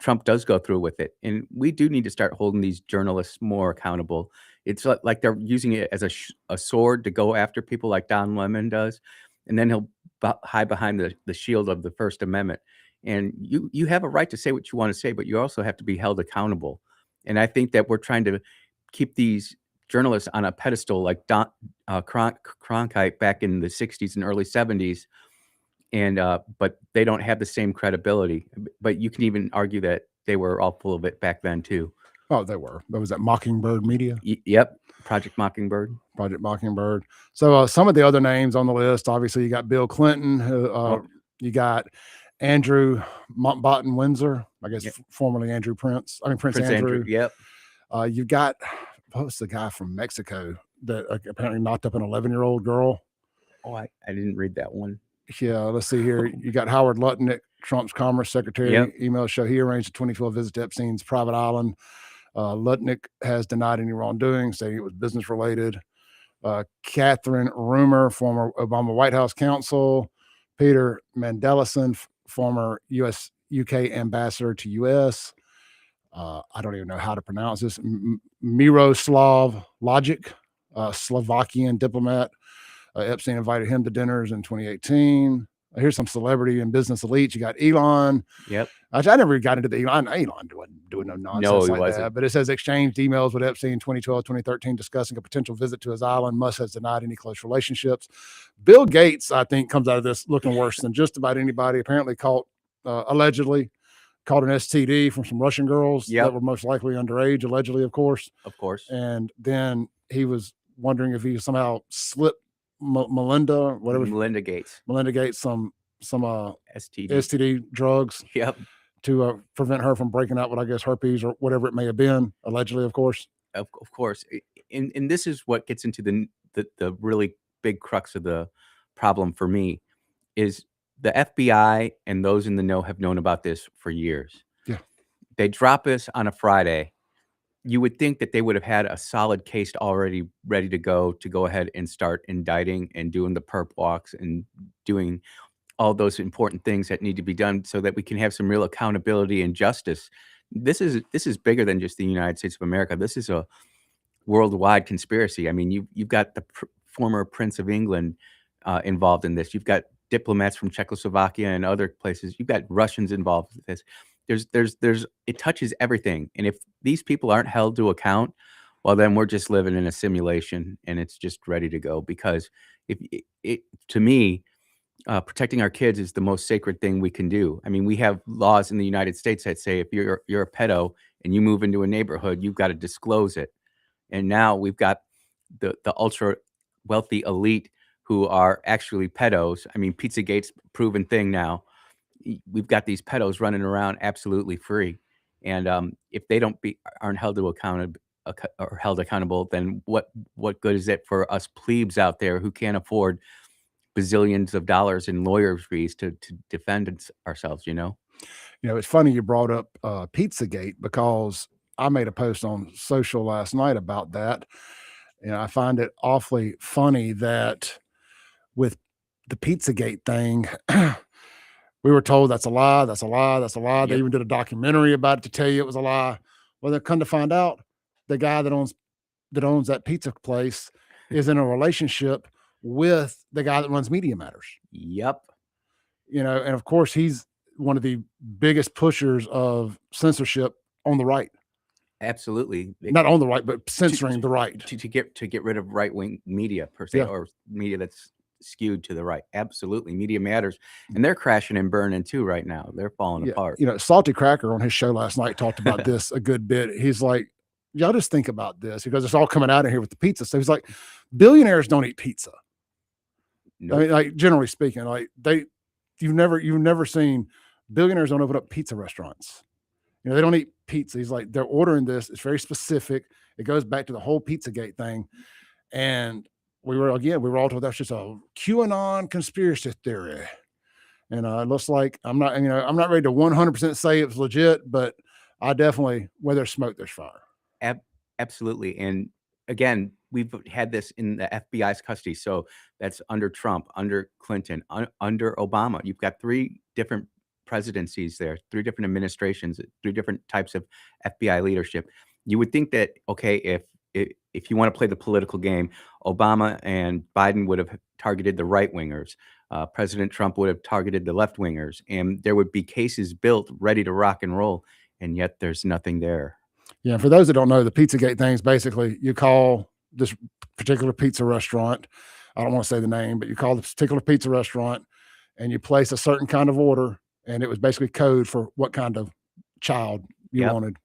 Trump does go through with it. And we do need to start holding these journalists more accountable. It's like they're using it as a sword to go after people like Don Lemon does. And then he'll hide behind the shield of the First Amendment. And you have a right to say what you want to say, but you also have to be held accountable. And I think that we're trying to keep these journalists on a pedestal like Cronkite back in the 60s and early 70s. And but they don't have the same credibility. But you can even argue that they were all full of it back then too. Oh, they were. That was that Mockingbird Media. Yep, Project Mockingbird. Project Mockingbird. So some of the other names on the list, obviously, you got Bill Clinton. You got Andrew Mountbatten Windsor, I guess formerly Andrew Prince. I mean Prince Andrew. Yep. You got what's the guy from Mexico that apparently knocked up an 11-year-old girl? Oh, I didn't read that one. Yeah, let's see here. You got Howard Lutnick, Trump's Commerce Secretary. Yep. Emails show he arranged a 2012 visit to Epstein's private island. Lutnick has denied any wrongdoing, saying it was business related. Catherine Rumor, former Obama White House counsel. Peter Mandelson, former UK ambassador to US. I don't even know how to pronounce this. Miroslav Logic, Slovakian diplomat. Epstein invited him to dinners in 2018. Here's some celebrity and business elites. You got Elon. Yep. I never got into the Elon. Elon doing no nonsense No, he like wasn't. that. But it says exchanged emails with Epstein in 2012, 2013, discussing a potential visit to his island. Musk has denied any close relationships. Bill Gates, I think, comes out of this looking worse than just about anybody. Apparently allegedly caught an STD from some Russian girls that were most likely underage, allegedly, of course. Of course. And then he was wondering if he somehow slipped Melinda Gates some STD drugs to prevent her from breaking out with, I guess, herpes or whatever it may have been, allegedly, of course. Of course. And this is what gets into the really big crux of the problem for me is the FBI and those in the know have known about this for years. Yeah. They drop this on a Friday. You would think that they would have had a solid case already ready to go ahead and start indicting and doing the perp walks and doing all those important things that need to be done so that we can have some real accountability and justice. This is bigger than just the United States of America. This is a worldwide conspiracy. I mean, you've got the former Prince of England involved in this. You've got diplomats from Czechoslovakia and other places. You've got Russians involved with this. It touches everything. And if these people aren't held to account, well, then we're just living in a simulation and it's just ready to go. Because to me, protecting our kids is the most sacred thing we can do. I mean, we have laws in the United States that say if you're a pedo and you move into a neighborhood, you've got to disclose it. And now we've got the ultra wealthy elite who are actually pedos. I mean, Pizzagate's proven thing now. We've got these pedos running around absolutely free, and if they aren't held accountable, then what good is it for us plebes out there who can't afford bazillions of dollars in lawyer fees to defend ourselves? It's funny you brought up Pizzagate because I made a post on social last night about that. I find it awfully funny that with the Pizzagate thing. We were told that's a lie, that's a lie, that's a lie. Yep. They even did a documentary about it to tell you it was a lie. Well, they come to find out the guy that owns that pizza place is in a relationship with the guy that runs Media Matters. Yep. And of course he's one of the biggest pushers of censorship on the right. Absolutely. Not on the right, but censoring the right. To get rid of right-wing media per se, or media that's skewed to the right. Absolutely. Media matters. And they're crashing and burning too right now. They're falling apart. Salty Cracker on his show last night talked about this a good bit. He's like, y'all just think about this, because it's all coming out of here with the pizza. So he's like, billionaires don't eat pizza. Nope. I mean, like, generally speaking, like you've never seen billionaires don't open up pizza restaurants. They don't eat pizza. He's like, they're ordering this. It's very specific. It goes back to the whole Pizzagate thing. And we were all told that's just a QAnon conspiracy theory. And it looks like I'm not ready to 100% say it's legit, but I definitely, where there's smoke, there's fire. Absolutely. And again, we've had this in the FBI's custody. So that's under Trump, under Clinton, under Obama. You've got 3 different presidencies there, 3 different administrations, 3 different types of FBI leadership. You would think that, okay, if you want to play the political game, Obama and Biden would have targeted the right wingers. President Trump would have targeted the left wingers, and there would be cases built ready to rock and roll. And yet there's nothing there. Yeah. For those that don't know, the Pizzagate thing is basically you call this particular pizza restaurant. I don't want to say the name, but you call this particular pizza restaurant and you place a certain kind of order. And it was basically code for what kind of child you wanted.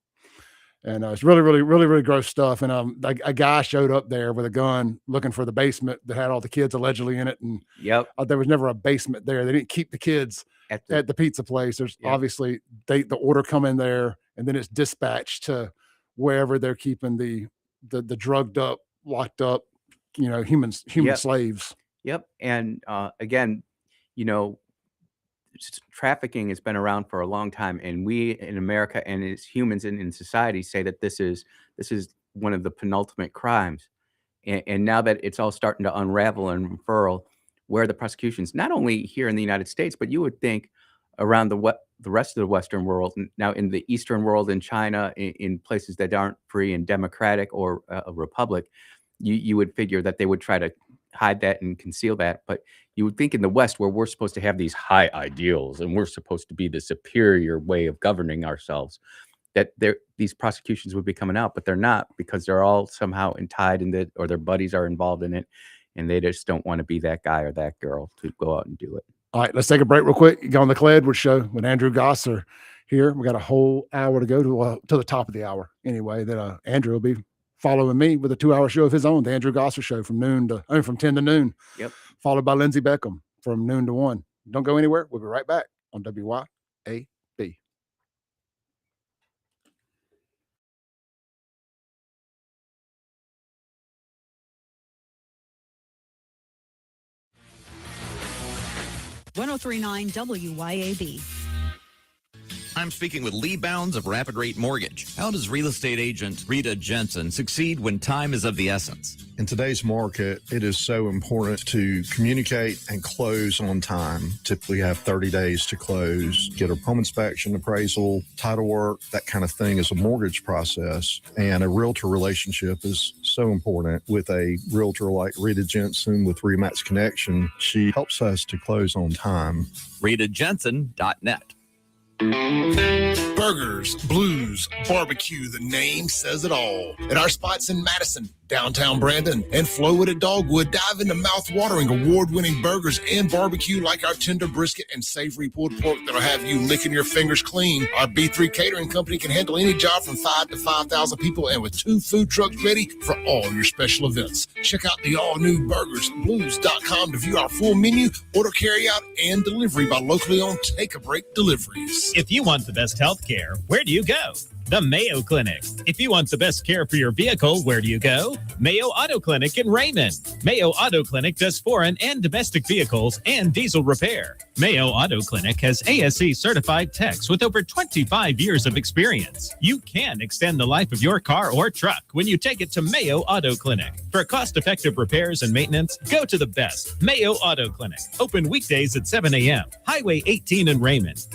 And it's really, really, really, really gross stuff. And a guy showed up there with a gun looking for the basement that had all the kids allegedly in it. And there was never a basement there. They didn't keep the kids at the pizza place. There's obviously the order come in there, and then it's dispatched to wherever they're keeping the drugged up, locked up, human slaves. Yep. And again, trafficking has been around for a long time, and we in America and as humans in society say that this is one of the penultimate crimes. And now that it's all starting to unravel and unfurl, where the prosecutions, not only here in the United States, but you would think around the rest of the Western world, now in the Eastern world, in China, in places that aren't free and democratic or a republic, you would figure that they would try to hide that and conceal that. But you would think in the West, where we're supposed to have these high ideals and we're supposed to be the superior way of governing ourselves, that these prosecutions would be coming out, but they're not, because they're all somehow tied in it, or their buddies are involved in it, and they just don't want to be that guy or that girl to go out and do it. All right, let's take a break real quick. Go on the Clay Edwards Show with Andrew Gosser here. We got a whole hour to go to the top of the hour. Anyway, that Andrew will be following me with a 2-hour show of his own, the Andrew Gosser Show from 10 to noon. Yep. Followed by Lindsey Beckham from noon to 1. Don't go anywhere. We'll be right back on WYAB. .1039 WYAB. I'm speaking with Lee Bounds of Rapid Rate Mortgage. How does real estate agent Rita Jensen succeed when time is of the essence? In today's market, it is so important to communicate and close on time. Typically have 30 days to close, get a home inspection, appraisal, title work, that kind of thing is a mortgage process. And a realtor relationship is so important. With a realtor like Rita Jensen with Remax Connection, she helps us to close on time. RitaJensen.net. Burgers, blues, barbecue, the name says it all. At our spots in Madison, downtown Brandon, and Flowood at Dogwood, dive into mouth-watering, award-winning burgers and barbecue like our tender brisket and savory pulled pork that'll have you licking your fingers clean. Our B3 Catering Company can handle any job from 5 to 5,000 people, and with 2 food trucks ready for all your special events. Check out the all-new burgersblues.com to view our full menu, order carryout, and delivery by locally owned Take a Break Deliveries. If you want the best health care, where do you go? The Mayo Clinic. If you want the best care for your vehicle, where do you go? Mayo Auto Clinic in Raymond. Mayo Auto Clinic does foreign and domestic vehicles and diesel repair. Mayo Auto Clinic has ASE certified techs with over 25 years of experience. You can extend the life of your car or truck when you take it to Mayo Auto Clinic. For cost-effective repairs and maintenance, go to the best, Mayo Auto Clinic. Open weekdays at 7 a.m. Highway 18 in Raymond.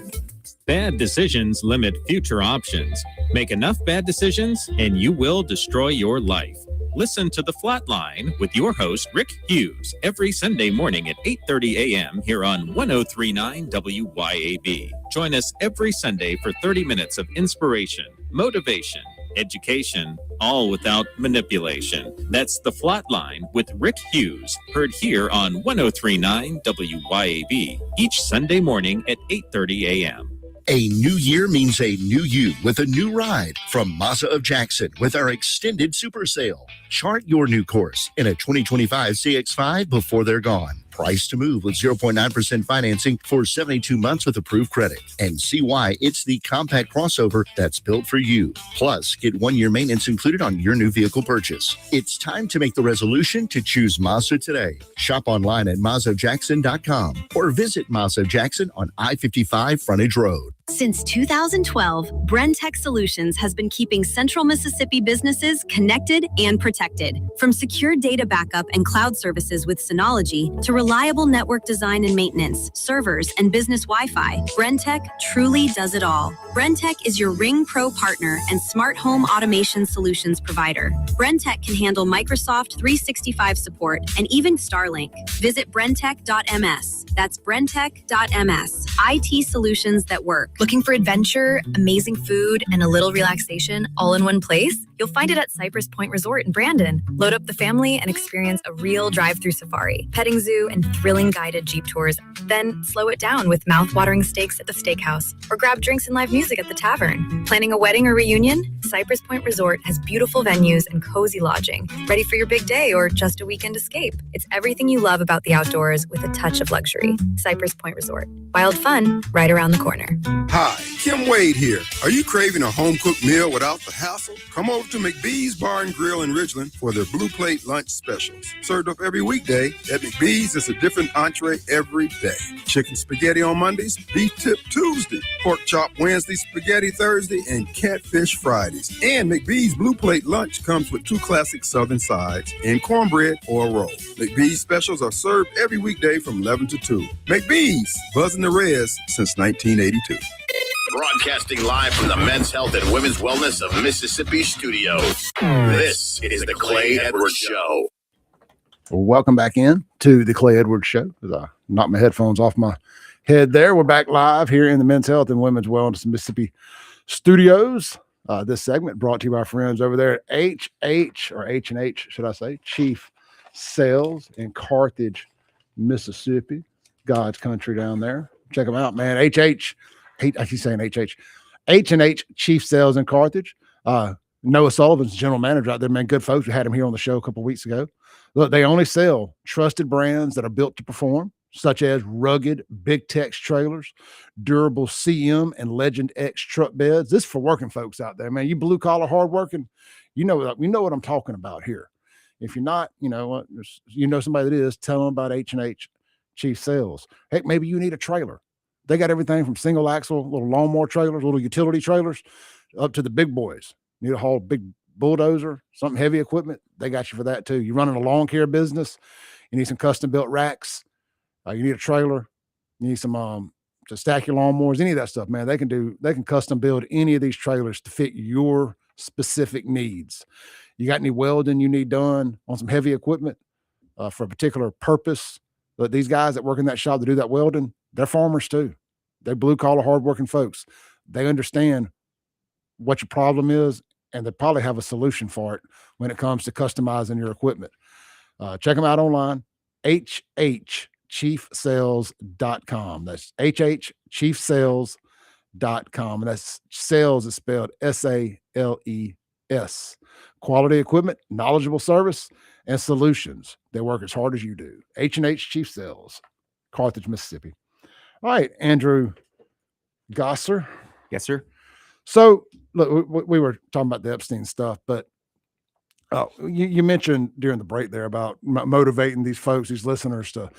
Bad decisions limit future options. Make enough bad decisions and you will destroy your life. Listen to The Flatline with your host, Rick Hughes, every Sunday morning at 8:30 a.m. here on 1039 WYAB. Join us every Sunday for 30 minutes of inspiration, motivation, education, all without manipulation. That's The Flat Line with Rick Hughes, heard here on 1039 WYAB each Sunday morning at 8:30 a.m. A new year means a new you with a new ride from Mazda of Jackson with our extended super sale. Chart your new course in a 2025 CX-5 before they're gone. Price to move with 0.9% financing for 72 months with approved credit. And see why it's the compact crossover that's built for you. Plus, get 1 year maintenance included on your new vehicle purchase. It's time to make the resolution to choose Mazda today. Shop online at MazdaJackson.com or visit Mazda Jackson on I-55 Frontage Road. Since 2012, Brentech Solutions has been keeping Central Mississippi businesses connected and protected. From secure data backup and cloud services with Synology to reliable network design and maintenance, servers, and business Wi-Fi, Brentech truly does it all. Brentech is your Ring Pro partner and smart home automation solutions provider. Brentech can handle Microsoft 365 support and even Starlink. Visit brentech.ms. That's brentech.ms. IT solutions that work. Looking for adventure, amazing food, and a little relaxation all in one place? You'll find it at Cypress Point Resort in Brandon. Load up the family and experience a real drive-through safari, petting zoo, and thrilling guided Jeep tours. Then slow it down with mouth-watering steaks at the steakhouse, or grab drinks and live music at the tavern. Planning a wedding or reunion? Cypress Point Resort has beautiful venues and cozy lodging, ready for your big day or just a weekend escape. It's everything you love about the outdoors with a touch of luxury. Cypress Point Resort. Wild fun right around the corner. Hi, Kim Wade here. Are you craving a home-cooked meal without the hassle? Come over to McBee's Bar and Grill in Ridgeland for their Blue Plate lunch specials. Served up every weekday, at McBee's is a different entree every day. Chicken spaghetti on Mondays, beef tip Tuesday, pork chop Wednesday, spaghetti Thursday, and catfish Fridays. And McBee's Blue Plate lunch comes with 2 classic southern sides and cornbread or a roll. McBee's specials are served every weekday from 11 to 2. McBee's, buzzing the res since 1982. Broadcasting live from the Men's Health and Women's Wellness of Mississippi studio. This is the Clay Edwards Show. Well, welcome back in to the Clay Edwards Show. As I knocked my headphones off my head there. We're back live here in the Men's Health and Women's Wellness of Mississippi studios. This segment brought to you by our friends over there at H&H, should I say, Chief Sales in Carthage, Mississippi. God's country down there. Check them out, man. I keep saying H&H. H&H Chief Sales in Carthage. Noah Sullivan's general manager out there, man. Good folks. We had him here on the show a couple weeks ago. Look, they only sell trusted brands that are built to perform, such as rugged Big Tex trailers, durable CM and Legend X truck beds. This is for working folks out there, man. You blue collar, hardworking, you know what I'm talking about here. If you're not, you know somebody that is, tell them about H&H Chief Sales. Heck, maybe you need a trailer. They got everything from single axle, little lawnmower trailers, little utility trailers, up to the big boys. Need a whole big bulldozer, something heavy equipment. They got you for that too. You're running a lawn care business. You need some custom built racks. You need a trailer. You need some to stack your lawnmowers. Any of that stuff, man. They can custom build any of these trailers to fit your specific needs. You got any welding you need done on some heavy equipment for a particular purpose? But these guys that work in that shop to do that welding, they're farmers too. They're blue collar, hardworking folks. They understand what your problem is, and they probably have a solution for it when it comes to customizing your equipment. Check them out online, hhchiefsales.com. That's hhchiefsales.com. And that's sales is spelled S-A-L-E-S. Quality equipment, knowledgeable service, and solutions. They work as hard as you do. H&H Chief Sales, Carthage, Mississippi. All right, Andrew Gosser. Yes, sir. So, look, we were talking about the Epstein stuff, but you mentioned during the break there about motivating these folks, these listeners, to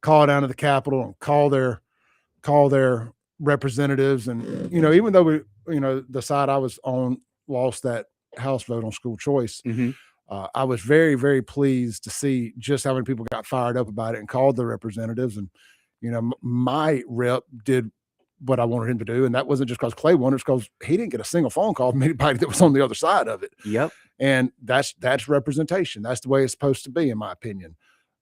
call down to the Capitol and call their representatives. And, even though the side I was on lost that House vote on school choice, I was very, very pleased to see just how many people got fired up about it and called the representatives. And, my rep did what I wanted him to do. And that wasn't just because Clay won, it's because he didn't get a single phone call from anybody that was on the other side of it. Yep. And that's representation. That's the way it's supposed to be, in my opinion.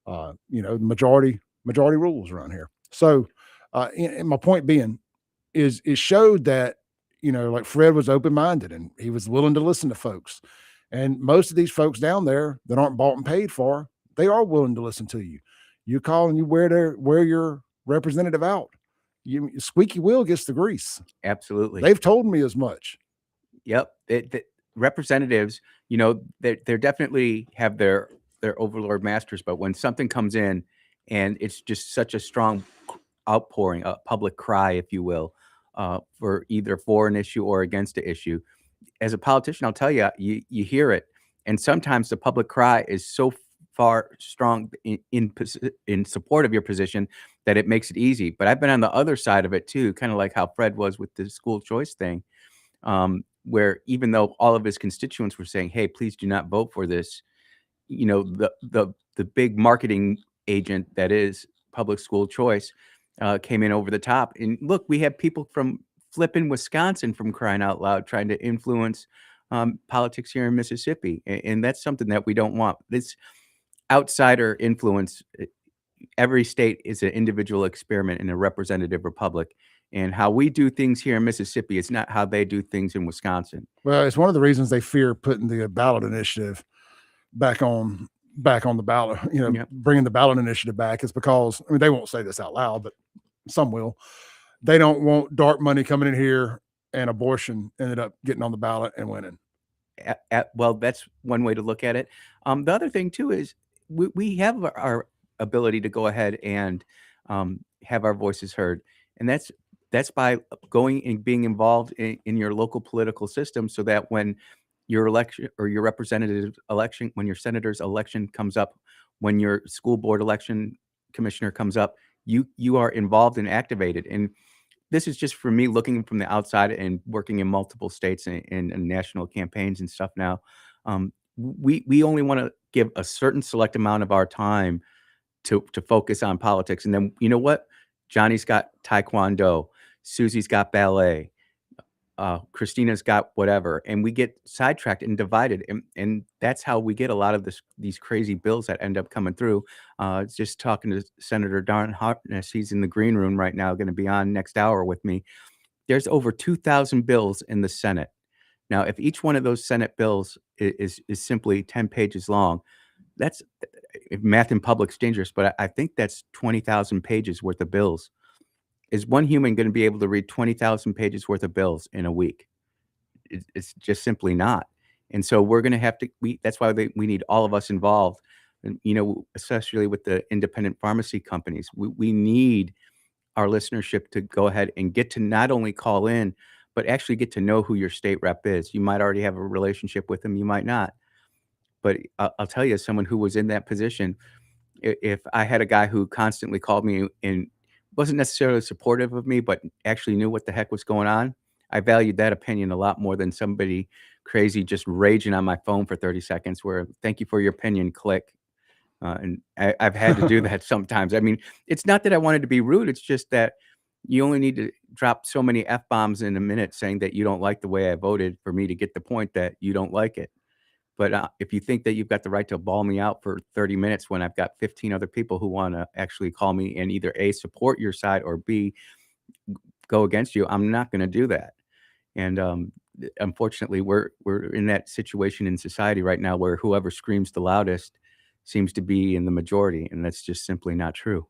Majority rules around here. So, and my point being is it showed that, like Fred was open-minded and he was willing to listen to folks. And most of these folks down there that aren't bought and paid for, they are willing to listen to you. You call and you wear your representative out. Squeaky wheel gets the grease. Absolutely. They've told me as much. Yep. The representatives, they're definitely have their overlord masters, but when something comes in and it's just such a strong outpouring, a public cry, if you will, for an issue or against an issue, as a politician, I'll tell you, you hear it. And sometimes the public cry is so far strong in support of your position that it makes it easy. But I've been on the other side of it too, kind of like how Fred was with the school choice thing, where even though all of his constituents were saying, "Hey, please do not vote for this," the big marketing agent that is public school choice came in over the top. And look, we have people from flipping Wisconsin, from crying out loud, trying to influence politics here in Mississippi, and that's something that we don't want. This outsider influence. Every state is an individual experiment in a representative republic. And how we do things here in Mississippi is not how they do things in Wisconsin. Well, it's one of the reasons they fear putting the ballot initiative back on the ballot, bringing the ballot initiative back is because, they won't say this out loud, but some will. They don't want dark money coming in here, and abortion ended up getting on the ballot and winning. Well, that's one way to look at it. The other thing too is we have our ability to go ahead and have our voices heard. And that's by going and being involved in your local political system, so that when your election or your representative election, when your senator's election comes up, when your school board election commissioner comes up, you are involved and activated. And this is just for me looking from the outside and working in multiple states and national campaigns and stuff now. We only want to give a certain select amount of our time to focus on politics. And then, you know what? Johnny's got taekwondo, Susie's got ballet, Christina's got whatever, and we get sidetracked and divided, and that's how we get a lot of these crazy bills that end up coming through. Just talking to Senator Darren Hartness, he's in the green room right now, going to be on next hour with me. There's over 2,000 bills in the Senate. Now, if each one of those Senate bills is simply 10 pages long, that's math in public's dangerous, but I think that's 20,000 pages worth of bills. Is one human going to be able to read 20,000 pages worth of bills in a week? It's just simply not. And so we're going to have to, that's why we need all of us involved. And, especially with the independent pharmacy companies, we need our listenership to go ahead and get to not only call in, but actually get to know who your state rep is. You might already have a relationship with them. You might not. But I'll tell you, as someone who was in that position, if I had a guy who constantly called me and wasn't necessarily supportive of me, but actually knew what the heck was going on, I valued that opinion a lot more than somebody crazy just raging on my phone for 30 seconds where, thank you for your opinion, click. And I've had to do that sometimes. It's not that I wanted to be rude. It's just that you only need to drop so many F-bombs in a minute saying that you don't like the way I voted for me to get the point that you don't like it. But if you think that you've got the right to bawl me out for 30 minutes when I've got 15 other people who want to actually call me and either A, support your side, or B, go against you, I'm not going to do that. And unfortunately, we're in that situation in society right now where whoever screams the loudest seems to be in the majority, and that's just simply not true.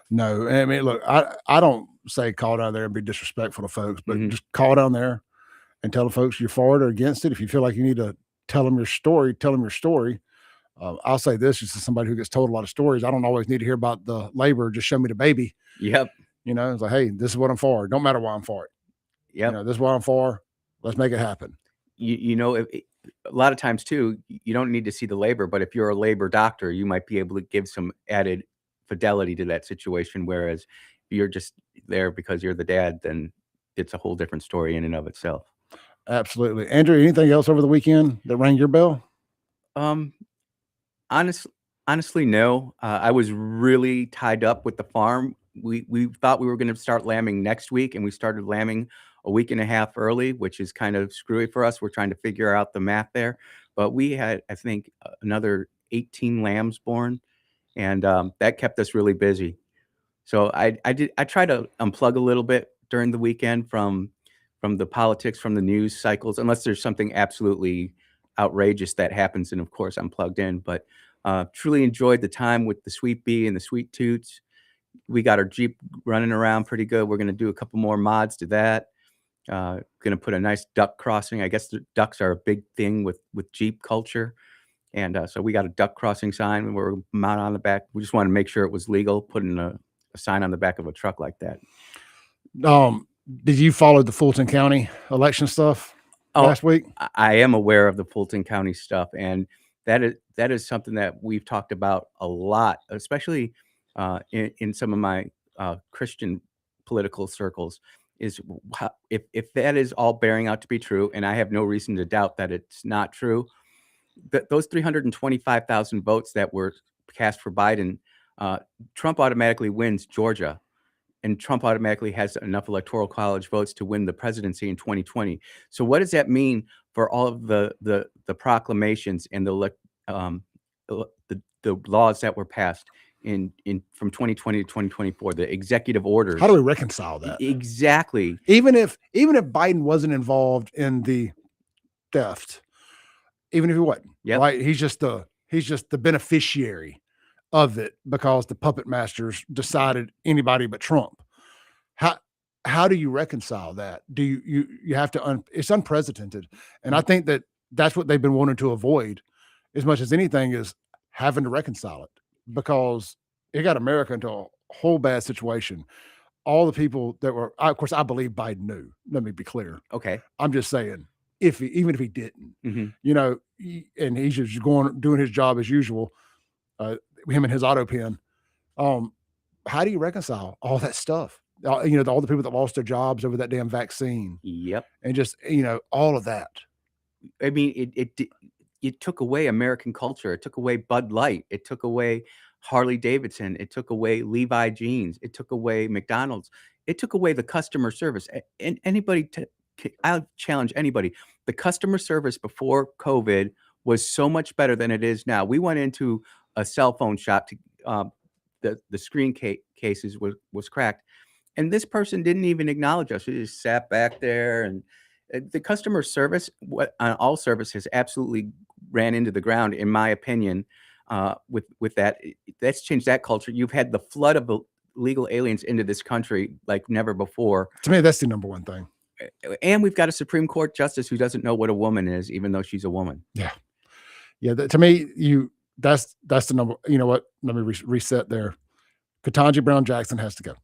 No, look, I don't say call down there and be disrespectful to folks, but just call down there and tell the folks you're for it or against it. If you feel like you need to tell them your story, tell them your story. I'll say this, just as somebody who gets told a lot of stories, I don't always need to hear about the labor. Just show me the baby. Yep. It's like, hey, this is what I'm for. Don't matter why I'm for it. Yep. This is what I'm for. Let's make it happen. A lot of times too, you don't need to see the labor, but if you're a labor doctor, you might be able to give some added fidelity to that situation. Whereas if you're just there because you're the dad, then it's a whole different story in and of itself. Absolutely. Andrew, anything else over the weekend that rang your bell? Honestly, no. I was really tied up with the farm. We thought we were going to start lambing next week, and we started lambing a week and a half early, which is kind of screwy for us. We're trying to figure out the math there. But we had, I think, another 18 lambs born, and that kept us really busy. So I tried to unplug a little bit during the weekend from from the politics, from the news cycles, unless there's something absolutely outrageous that happens. And of course, I'm plugged in. But truly enjoyed the time with the Sweet Bee and the Sweet Toots. We got our Jeep running around pretty good. We're going to do a couple more mods to that. Going to put a nice duck crossing. I guess the ducks are a big thing with Jeep culture. And so we got a duck crossing sign and we're mounted on the back. We just wanted to make sure it was legal, putting a sign on the back of a truck like that. Did you follow the Fulton County election stuff last week? I am aware of the Fulton County stuff, and that is something that we've talked about a lot, especially in some of my Christian political circles. Is how, if that is all bearing out to be true, and I have no reason to doubt that it's not true, that those 325,000 votes that were cast for Biden, Trump automatically wins Georgia. And Trump automatically has enough electoral college votes to win the presidency in 2020. So what does that mean for all of the proclamations and the laws that were passed in from 2020 to 2024, the executive orders? How do we reconcile that? Exactly. Even if Biden wasn't involved in the theft, even if he wasn't, right? He's just the beneficiary of it because the puppet masters decided anybody but Trump. How do you reconcile that? Do you have to it's unprecedented. And I think that's what they've been wanting to avoid as much as anything, is having to reconcile it, because it got America into a whole bad situation. All the people that were, of course, I believe Biden knew. Let me be clear. Okay. I'm just saying, even if he didn't, and he's just doing his job as usual, him and his auto pen. How do you reconcile all that stuff? All the people that lost their jobs over that damn vaccine. Yep. And just, all of that. I mean, it took away American culture. It took away Bud Light. It took away Harley Davidson. It took away Levi jeans. It took away McDonald's. It took away the customer service. And I'll challenge anybody. The customer service before COVID was so much better than it is now. We went into a cell phone shop to the screen cases was cracked, and this person didn't even acknowledge us. We just sat back there, and the customer service on all service has absolutely ran into the ground, in my opinion. With that, that's changed that culture. You've had the flood of illegal aliens into this country like never before. To me, that's the number one thing. And we've got a Supreme Court justice who doesn't know what a woman is, even though she's a woman. Yeah. To me, that's the number. You know what? Let me reset there. Ketanji Brown Jackson has to go.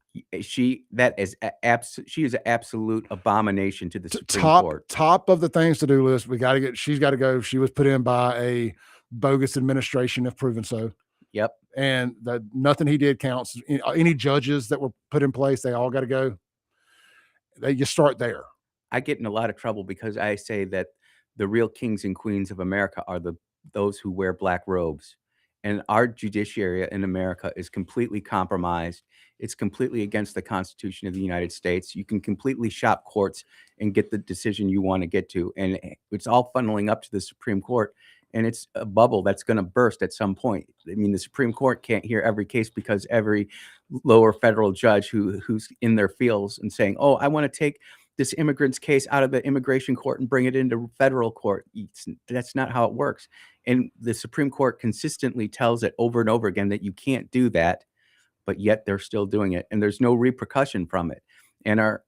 She is an absolute abomination to the Supreme Court. Top of the things to do list. She's got to go. She was put in by a bogus administration, if proven so. Yep. And nothing he did counts. Any judges that were put in place, they all got to go. You start there. I get in a lot of trouble because I say that the real kings and queens of America are those who wear black robes. And our judiciary in America is completely compromised. It's completely against the Constitution of the United States. You can completely shop courts and get the decision you want to get to. And it's all funneling up to the Supreme Court. And it's a bubble that's going to burst at some point. I mean, the Supreme Court can't hear every case because every lower federal judge who's in their fields and saying, oh, I want to take this immigrant's case out of the immigration court and bring it into federal court. That's not how it works. And the Supreme Court consistently tells it over and over again that you can't do that, but yet they're still doing it. And there's no repercussion from it. And our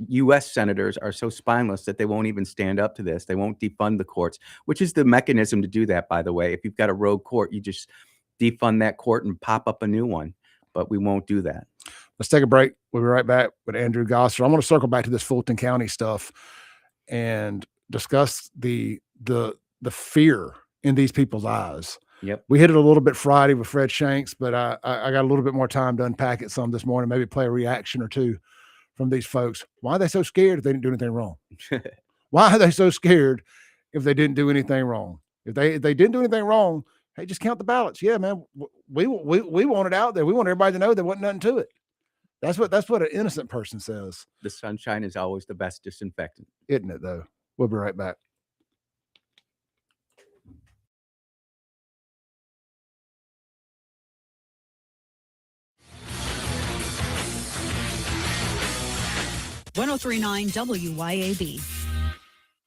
U.S. senators are so spineless that they won't even stand up to this. They won't defund the courts, which is the mechanism to do that, by the way. If you've got a rogue court, you just defund that court and pop up a new one. But we won't do that. Let's take a break. We'll be right back with Andrew Gosser. I want to circle back to this Fulton County stuff and discuss the fear in these people's eyes. Yep. We hit it a little bit Friday with Fred Shanks, but I got a little bit more time to unpack it some this morning, maybe play a reaction or two from these folks. Why are they so scared if they didn't do anything wrong? Why are they so scared if they didn't do anything wrong? If they didn't do anything wrong, hey, just count the ballots. Yeah, man, we want it out there. We want everybody to know there wasn't nothing to it. That's what an innocent person says. The sunshine is always the best disinfectant. Isn't it, though? We'll be right back. 1039 WYAB.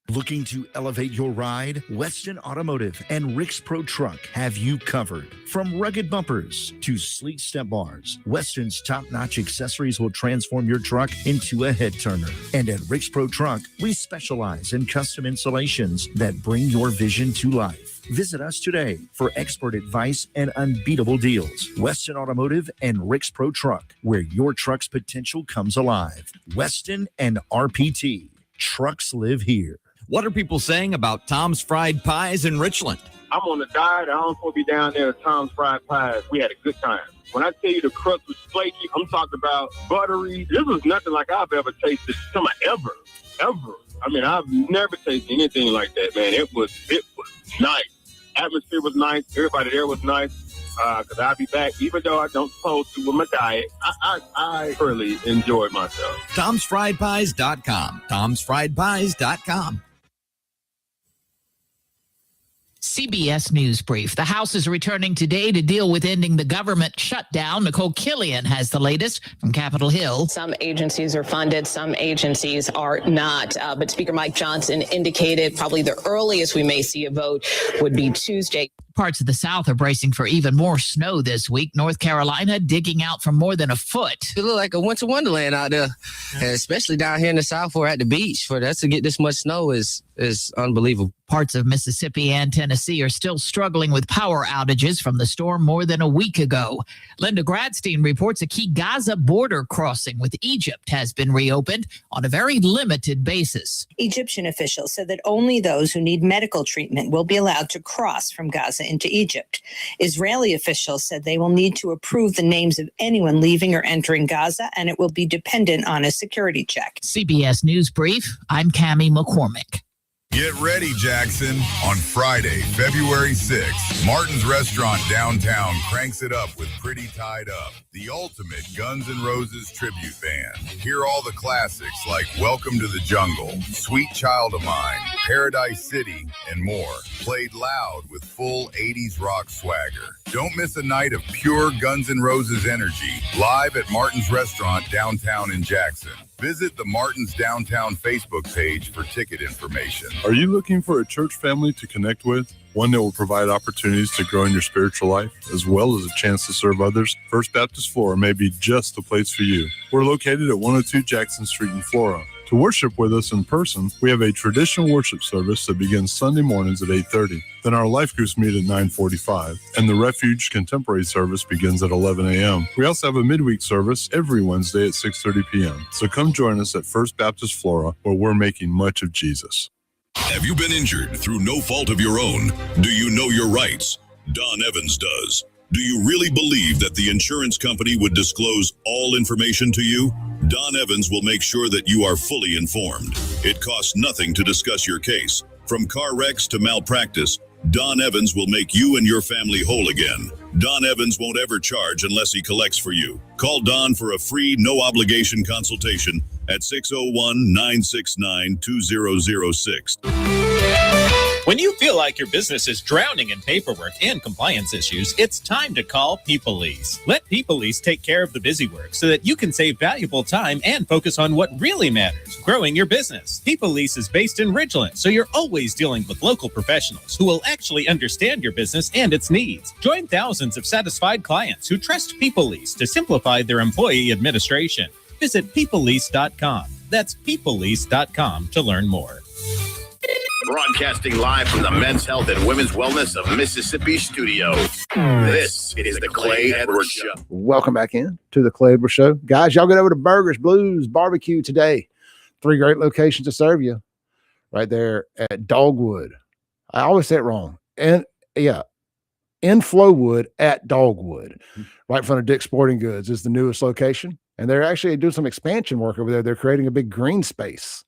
Looking to elevate your ride? Weston Automotive and Rick's Pro Truck have you covered. From rugged bumpers to sleek step bars, Weston's top-notch accessories will transform your truck into a head turner. And at Rick's Pro Truck, we specialize in custom installations that bring your vision to life. Visit us today for expert advice and unbeatable deals. Weston Automotive and Rick's Pro Truck, where your truck's potential comes alive. Weston and RPT. Trucks live here. What are people saying about Tom's Fried Pies in Richland? I'm on a diet. I don't want to be down there at Tom's Fried Pies. We had a good time. When I tell you the crust was flaky, I'm talking about buttery. This was nothing like I've ever tasted. Ever. I mean, I've never tasted anything like that, man. It was nice. Atmosphere was nice. Everybody there was nice. Because I'll be back, even though I don't supposed to with my diet. I really enjoyed myself. Tom'sFriedPies.com. Tom'sFriedPies.com. CBS News Brief. The House is returning today to deal with ending the government shutdown. Nicole Killian has the latest from Capitol Hill. Some agencies are funded, some agencies are not. But Speaker Mike Johnson indicated probably the earliest we may see a vote would be Tuesday. Parts of the South are bracing for even more snow this week. North Carolina digging out for more than a foot. It looked like a winter wonderland out there, and especially down here in the South or at the beach. For us to get this much snow is unbelievable. Parts of Mississippi and Tennessee are still struggling with power outages from the storm more than a week ago. Linda Gradstein reports a key Gaza border crossing with Egypt has been reopened on a very limited basis. Egyptian officials said that only those who need medical treatment will be allowed to cross from Gaza into Egypt. Israeli officials said they will need to approve the names of anyone leaving or entering Gaza, and it will be dependent on a security check. CBS News Brief, I'm Cammie McCormick. Get ready, Jackson. On Friday, February 6th, Martin's Restaurant downtown cranks it up with Pretty Tied Up, the ultimate Guns N' Roses tribute band. Hear all the classics like Welcome to the Jungle, Sweet Child of Mine, Paradise City, and more. Played loud with full 80s rock swagger. Don't miss a night of pure Guns N' Roses energy live at Martin's Restaurant downtown in Jackson. Visit the Martin's Downtown Facebook page for ticket information. Are you looking for a church family to connect with? One that will provide opportunities to grow in your spiritual life, as well as a chance to serve others? First Baptist Flora may be just the place for you. We're located at 102 Jackson Street in Flora. To worship with us in person, we have a traditional worship service that begins Sunday mornings at 8:30. Then our life groups meet at 9:45, and the Refuge Contemporary service begins at 11 a.m. We also have a midweek service every Wednesday at 6:30 p.m. So come join us at First Baptist Flora, where we're making much of Jesus. Have you been injured through no fault of your own? Do you know your rights? Don Evans does. Do you really believe that the insurance company would disclose all information to you? Don Evans will make sure that you are fully informed. It costs nothing to discuss your case. From car wrecks to malpractice, Don Evans will make you and your family whole again. Don Evans won't ever charge unless he collects for you. Call Don for a free, no-obligation consultation at 601-969-2006. When you feel like your business is drowning in paperwork and compliance issues, it's time to call PeopleLease. Let PeopleLease take care of the busy work so that you can save valuable time and focus on what really matters, growing your business. PeopleLease is based in Ridgeland, so you're always dealing with local professionals who will actually understand your business and its needs. Join thousands of satisfied clients who trust PeopleLease to simplify their employee administration. Visit PeopleLease.com. That's PeopleLease.com to learn more. Broadcasting live from the Men's Health and Women's Wellness of Mississippi studios. This is the Clay Edwards Show. Welcome back in to the Clay Edwards Show. Guys, y'all get over to Burgers, Blues, Barbecue today. 3 great locations to serve you right there at Dogwood. I always say it wrong. And yeah, in Flowwood at Dogwood, right in front of Dick's Sporting Goods is the newest location. And they're actually doing some expansion work over there. They're creating a big green space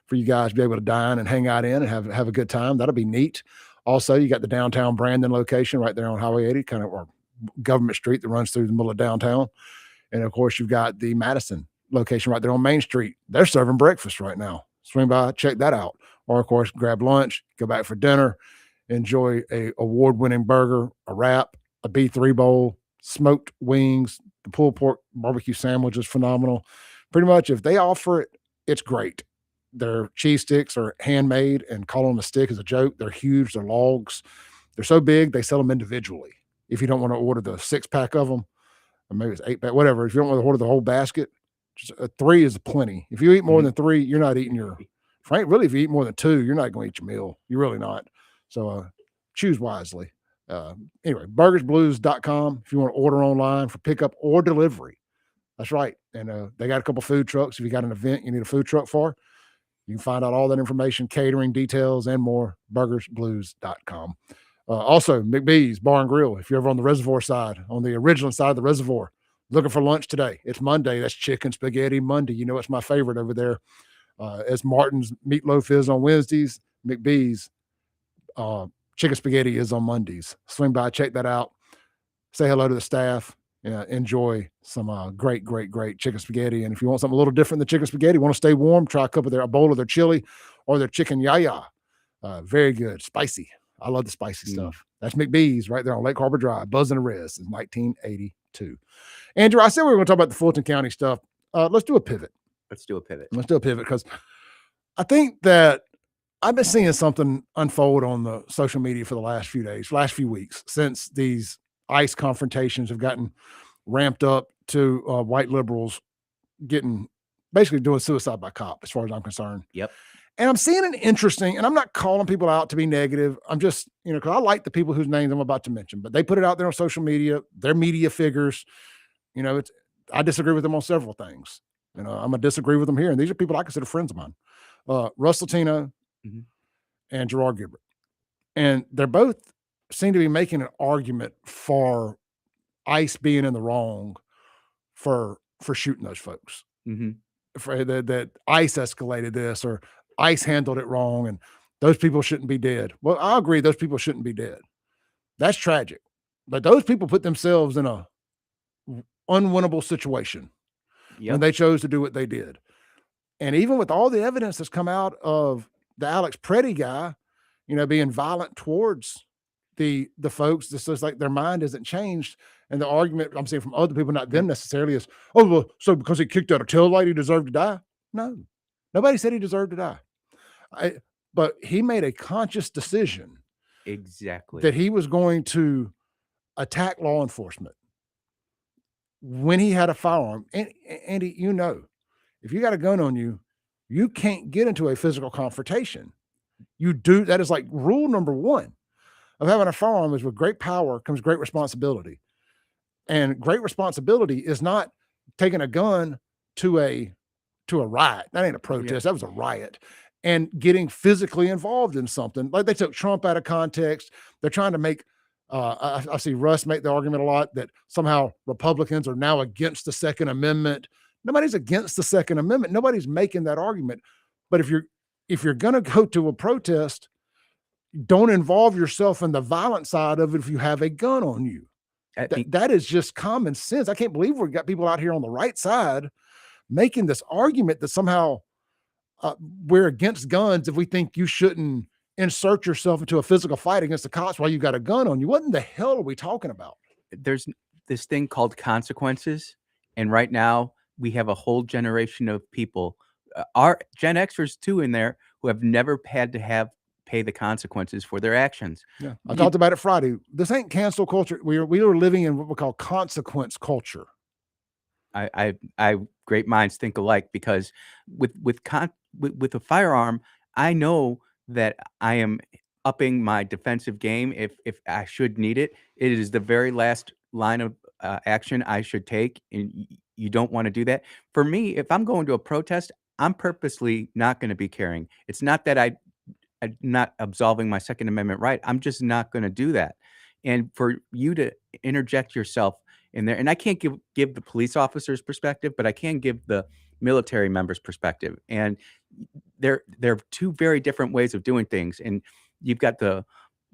for you guys to be able to dine and hang out in and have a good time. That'll be neat. Also, you got the downtown Brandon location right there on Highway 80, kind of or Government Street that runs through the middle of downtown. And of course, you've got the Madison location right there on Main Street. They're serving breakfast right now. Swing by, check that out. Or of course, grab lunch, go back for dinner, enjoy a award-winning burger, a wrap, a B3 bowl, smoked wings. The pulled pork barbecue sandwich is phenomenal. Pretty much if they offer it It's great. Their cheese sticks are handmade, and calling them a stick is a joke. They're huge. They're logs. They're so big, they sell them individually. If you don't want to order the 6-pack of them, or maybe it's 8-pack, whatever. If you don't want to order the whole basket, just 3 is plenty. If you eat more than 3, you're not eating your, really, if you eat more than 2, you're not going to eat your meal. You're really not. So choose wisely. Anyway, burgersblues.com if you want to order online for pickup or delivery. That's right. And they got a couple food trucks. If you got an event you need a food truck for, you can find out all that information, catering details, and more, burgersblues.com. Also, McBee's Bar and Grill. If you're ever on the reservoir side, on the original side of the reservoir, looking for lunch today, it's Monday. That's Chicken Spaghetti Monday. You know, it's my favorite over there. As Martin's Meatloaf is on Wednesdays, McBee's Chicken Spaghetti is on Mondays. Swing by, check that out. Say hello to the staff. Enjoy some great chicken spaghetti. And if you want something a little different than chicken spaghetti, want to stay warm, try a bowl of their chili or their chicken yaya. Very good, spicy. I love the spicy stuff. That's McBee's right there on Lake Harbor Drive. Buzz and the Rez since 1982. Andrew, I said we were going to talk about the Fulton County stuff. Let's do a pivot. Let's do a pivot because I think that I've been seeing something unfold on the social media for the last few weeks, since these ICE confrontations have gotten ramped up to white liberals basically doing suicide by cop, as far as I'm concerned. Yep. And I'm seeing an interesting, and I'm not calling people out to be negative. I'm just, because I like the people whose names I'm about to mention, but they put it out there on social media. They're media figures. I disagree with them on several things. I'm going to disagree with them here. And these are people I consider friends of mine. Russ Latino and Gerard Gilbert. And they're both seem to be making an argument for ICE being in the wrong for shooting those folks. For that ICE escalated this, or ICE handled it wrong, and those people shouldn't be dead. Well, I agree, those people shouldn't be dead. That's tragic. But those people put themselves in a unwinnable situation when they chose to do what they did. And even with all the evidence that's come out of the Alex Preddy guy, being violent towards the folks, it's just like their mind isn't changed. And the argument I'm seeing from other people, not them necessarily, is, oh, well, so because he kicked out a tail light, he deserved to die? No, nobody said he deserved to die. But he made a conscious decision. Exactly. That he was going to attack law enforcement when he had a firearm. And Andy, if you got a gun on you, you can't get into a physical confrontation. That is like rule number 1 of having a firearm, is with great power comes great responsibility. And great responsibility is not taking a gun to a riot. That ain't a protest. That was a riot. And getting physically involved in something. Like they took Trump out of context. They're trying to make, I see Russ make the argument a lot that somehow Republicans are now against the Second Amendment. Nobody's against the Second Amendment. Nobody's making that argument. But if you're going to go to a protest, don't involve yourself in the violent side of it if you have a gun on you. That is just common sense. I can't believe we've got people out here on the right side making this argument that somehow we're against guns if we think you shouldn't insert yourself into a physical fight against the cops while you got a gun on you. What in the hell are we talking about? There's this thing called consequences. And right now we have a whole generation of people, our Gen Xers too, in there, who have never had to pay the consequences for their actions. Yeah, I talked about it Friday. This ain't cancel culture. We are living in what we call consequence culture. I great minds think alike, because with a firearm, I know that I am upping my defensive game if I should need it. It is the very last line of action I should take, and you don't want to do that. For me, if I'm going to a protest, I'm purposely not going to be carrying. It's not that I'm not absolving my Second Amendment right. I'm just not going to do that. And for you to interject yourself in there, and I can't give the police officers perspective, but I can give the military members perspective. And there are two very different ways of doing things. And you've got the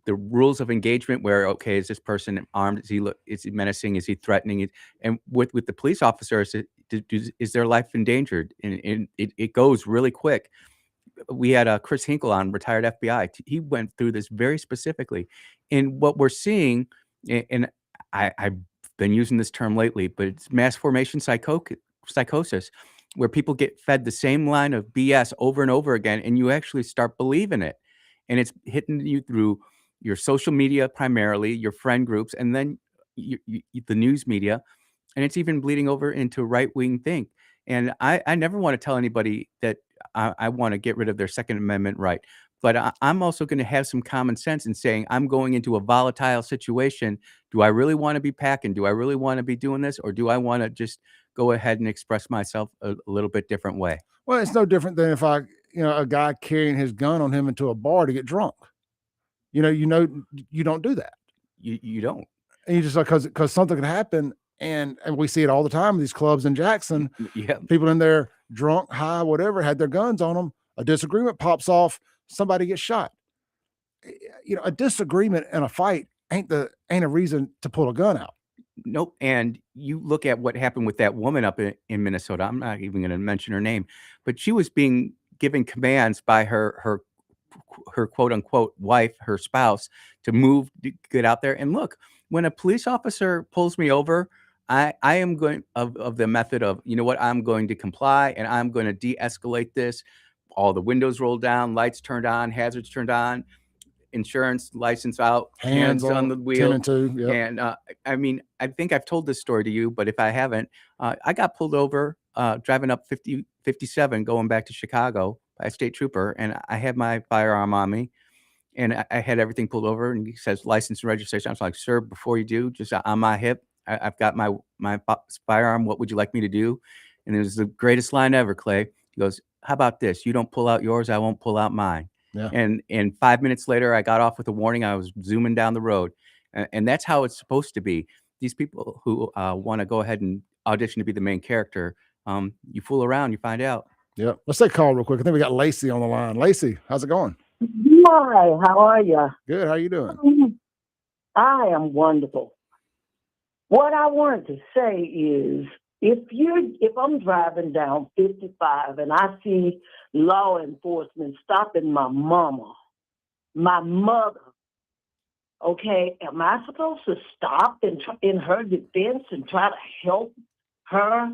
rules of engagement where, okay, is this person armed? Is he menacing? Is he threatening? And with the police officers, is their life endangered? And it goes really quick. We had Chris Hinkle on, retired FBI. He went through this very specifically. And what we're seeing, and I've been using this term lately, but it's mass formation psychosis. where people get fed the same line of BS over and over again, and you actually start believing it. And it's hitting you through your social media primarily, your friend groups, and then the news media, and it's even bleeding over into right-wing think. And I never want to tell anybody that I want to get rid of their Second Amendment right. But I'm also going to have some common sense in saying I'm going into a volatile situation. Do I really want to be packing? Do I really want to be doing this? Or do I want to just go ahead and express myself a little bit different way? Well, it's no different than if a guy carrying his gun on him into a bar to get drunk. You don't do that. You don't. And you just like, because something could happen. And we see it all the time in these clubs in Jackson. Yeah. People in there drunk, high, whatever, had their guns on them. A disagreement pops off. Somebody gets shot. A disagreement and a fight ain't a reason to pull a gun out. Nope. And you look at what happened with that woman up in Minnesota. I'm not even going to mention her name, but she was being given commands by her quote unquote wife, her spouse, to move, to get out there. And look, when a police officer pulls me over, I am going of the method of, you know what, I'm going to comply and I'm going to de-escalate this. All the windows rolled down, lights turned on, hazards turned on, insurance license out, hands on the wheel. 10 and 2, yep. And I mean, I think I've told this story to you, but if I haven't, I got pulled over driving up 57 going back to Chicago by a state trooper, and I had my firearm on me, and I had everything pulled over, and he says license and registration. I was like, sir, before you do, just on my hip, I've got my firearm. What would you like me to do? And it was the greatest line ever, Clay. He goes, how about this? You don't pull out yours, I won't pull out mine. Yeah. And 5 minutes later, I got off with a warning. I was zooming down the road. And that's how it's supposed to be. These people who want to go ahead and audition to be the main character, you fool around, you find out. Yeah. Let's take a call real quick. I think we got Lacey on the line. Lacey, how's it going? Hi, how are you? Good. How you doing? I am wonderful. What I wanted to say is, if I'm driving down 55 and I see law enforcement stopping my mother, okay, am I supposed to stop in her defense and try to help her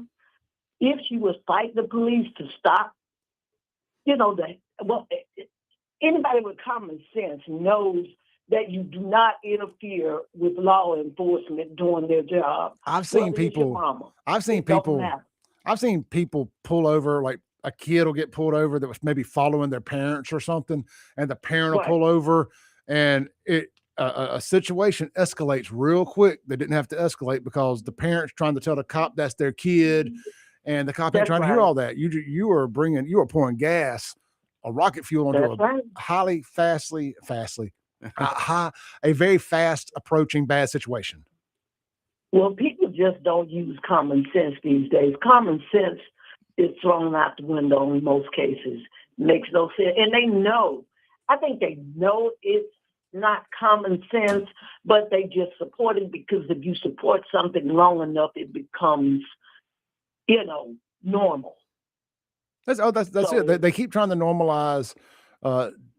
if she was fighting the police to stop? Anybody with common sense knows that you do not interfere with law enforcement doing their job. I've seen people pull over, like a kid will get pulled over that was maybe following their parents or something, and the parent will pull over, and a situation escalates real quick. They didn't have to escalate because the parent's trying to tell the cop that's their kid, and the cop ain't trying to hear all that. You are pouring gas, a rocket fuel into a very fast approaching bad situation. Well, people just don't use common sense these days. Common sense is thrown out the window in most cases. Makes no sense. And they know. I think they know it's not common sense, but they just support it because if you support something long enough, it becomes, normal. That's it. They keep trying to normalize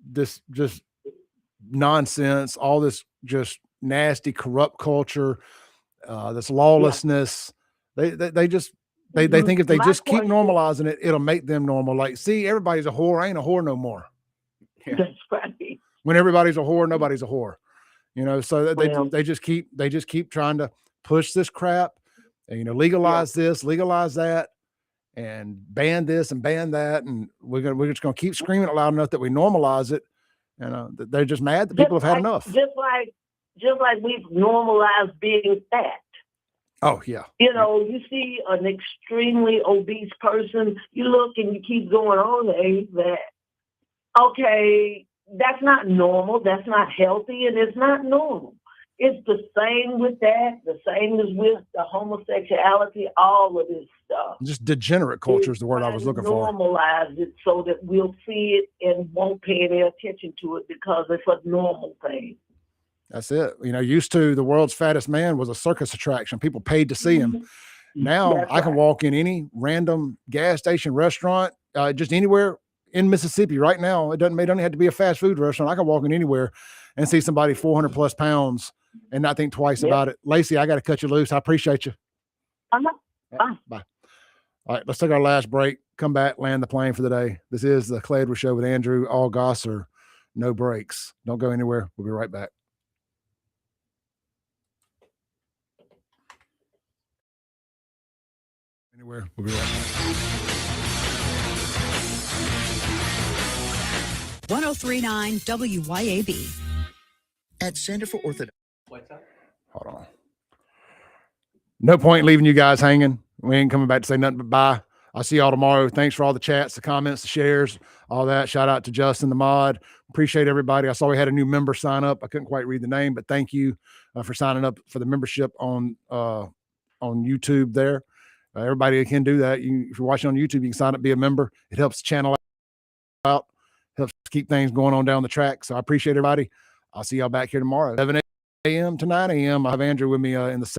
this just nonsense, all this just nasty, corrupt culture, this lawlessness. They think if they just keep normalizing it, it'll make them normal. Like, see, everybody's a whore. I ain't a whore no more. Yeah. That's right. When everybody's a whore, nobody's a whore. So they just keep trying to push this crap, and legalize this, legalize that, and ban this and ban that, and we're just gonna keep screaming it loud enough that we normalize it. They're just mad that people have had enough. Just like we've normalized being fat. Oh, yeah. You see an extremely obese person, you look and you keep going, oh, they that. Okay, that's not normal. That's not healthy, and it's not normal. It's the same with that, the same as with the homosexuality, all of this stuff. Just degenerate culture is the word I was looking for. Normalize it so that we'll see it and won't pay any attention to it because it's a normal thing. That's it. Used to, the world's fattest man was a circus attraction. People paid to see him. Now I can walk in any random gas station, restaurant, just anywhere in Mississippi right now. It doesn't have to be a fast food restaurant. I can walk in anywhere and see somebody 400 plus pounds and not think twice about it. Lacey, I got to cut you loose. I appreciate you. Bye. Bye. All right, let's take our last break. Come back, land the plane for the day. This is the Clay Edwards Show with Andrew, all Gosser, no breaks. Don't go anywhere. We'll be right back. Anywhere. We'll be right back. 1039 WYAB. At Center for Orthodox. Hold on. No point leaving you guys hanging. We ain't coming back to say nothing but bye. I'll see y'all tomorrow. Thanks for all the chats, the comments, the shares, all that. Shout out to Justin, the mod. Appreciate everybody. I saw we had a new member sign up. I couldn't quite read the name, but thank you for signing up for the membership on YouTube there. Everybody can do that. If you're watching on YouTube, you can sign up, be a member. It helps the channel out, helps keep things going on down the track. So I appreciate everybody. I'll see y'all back here tomorrow, 7 a.m. to 9 a.m. I have Andrew with me in the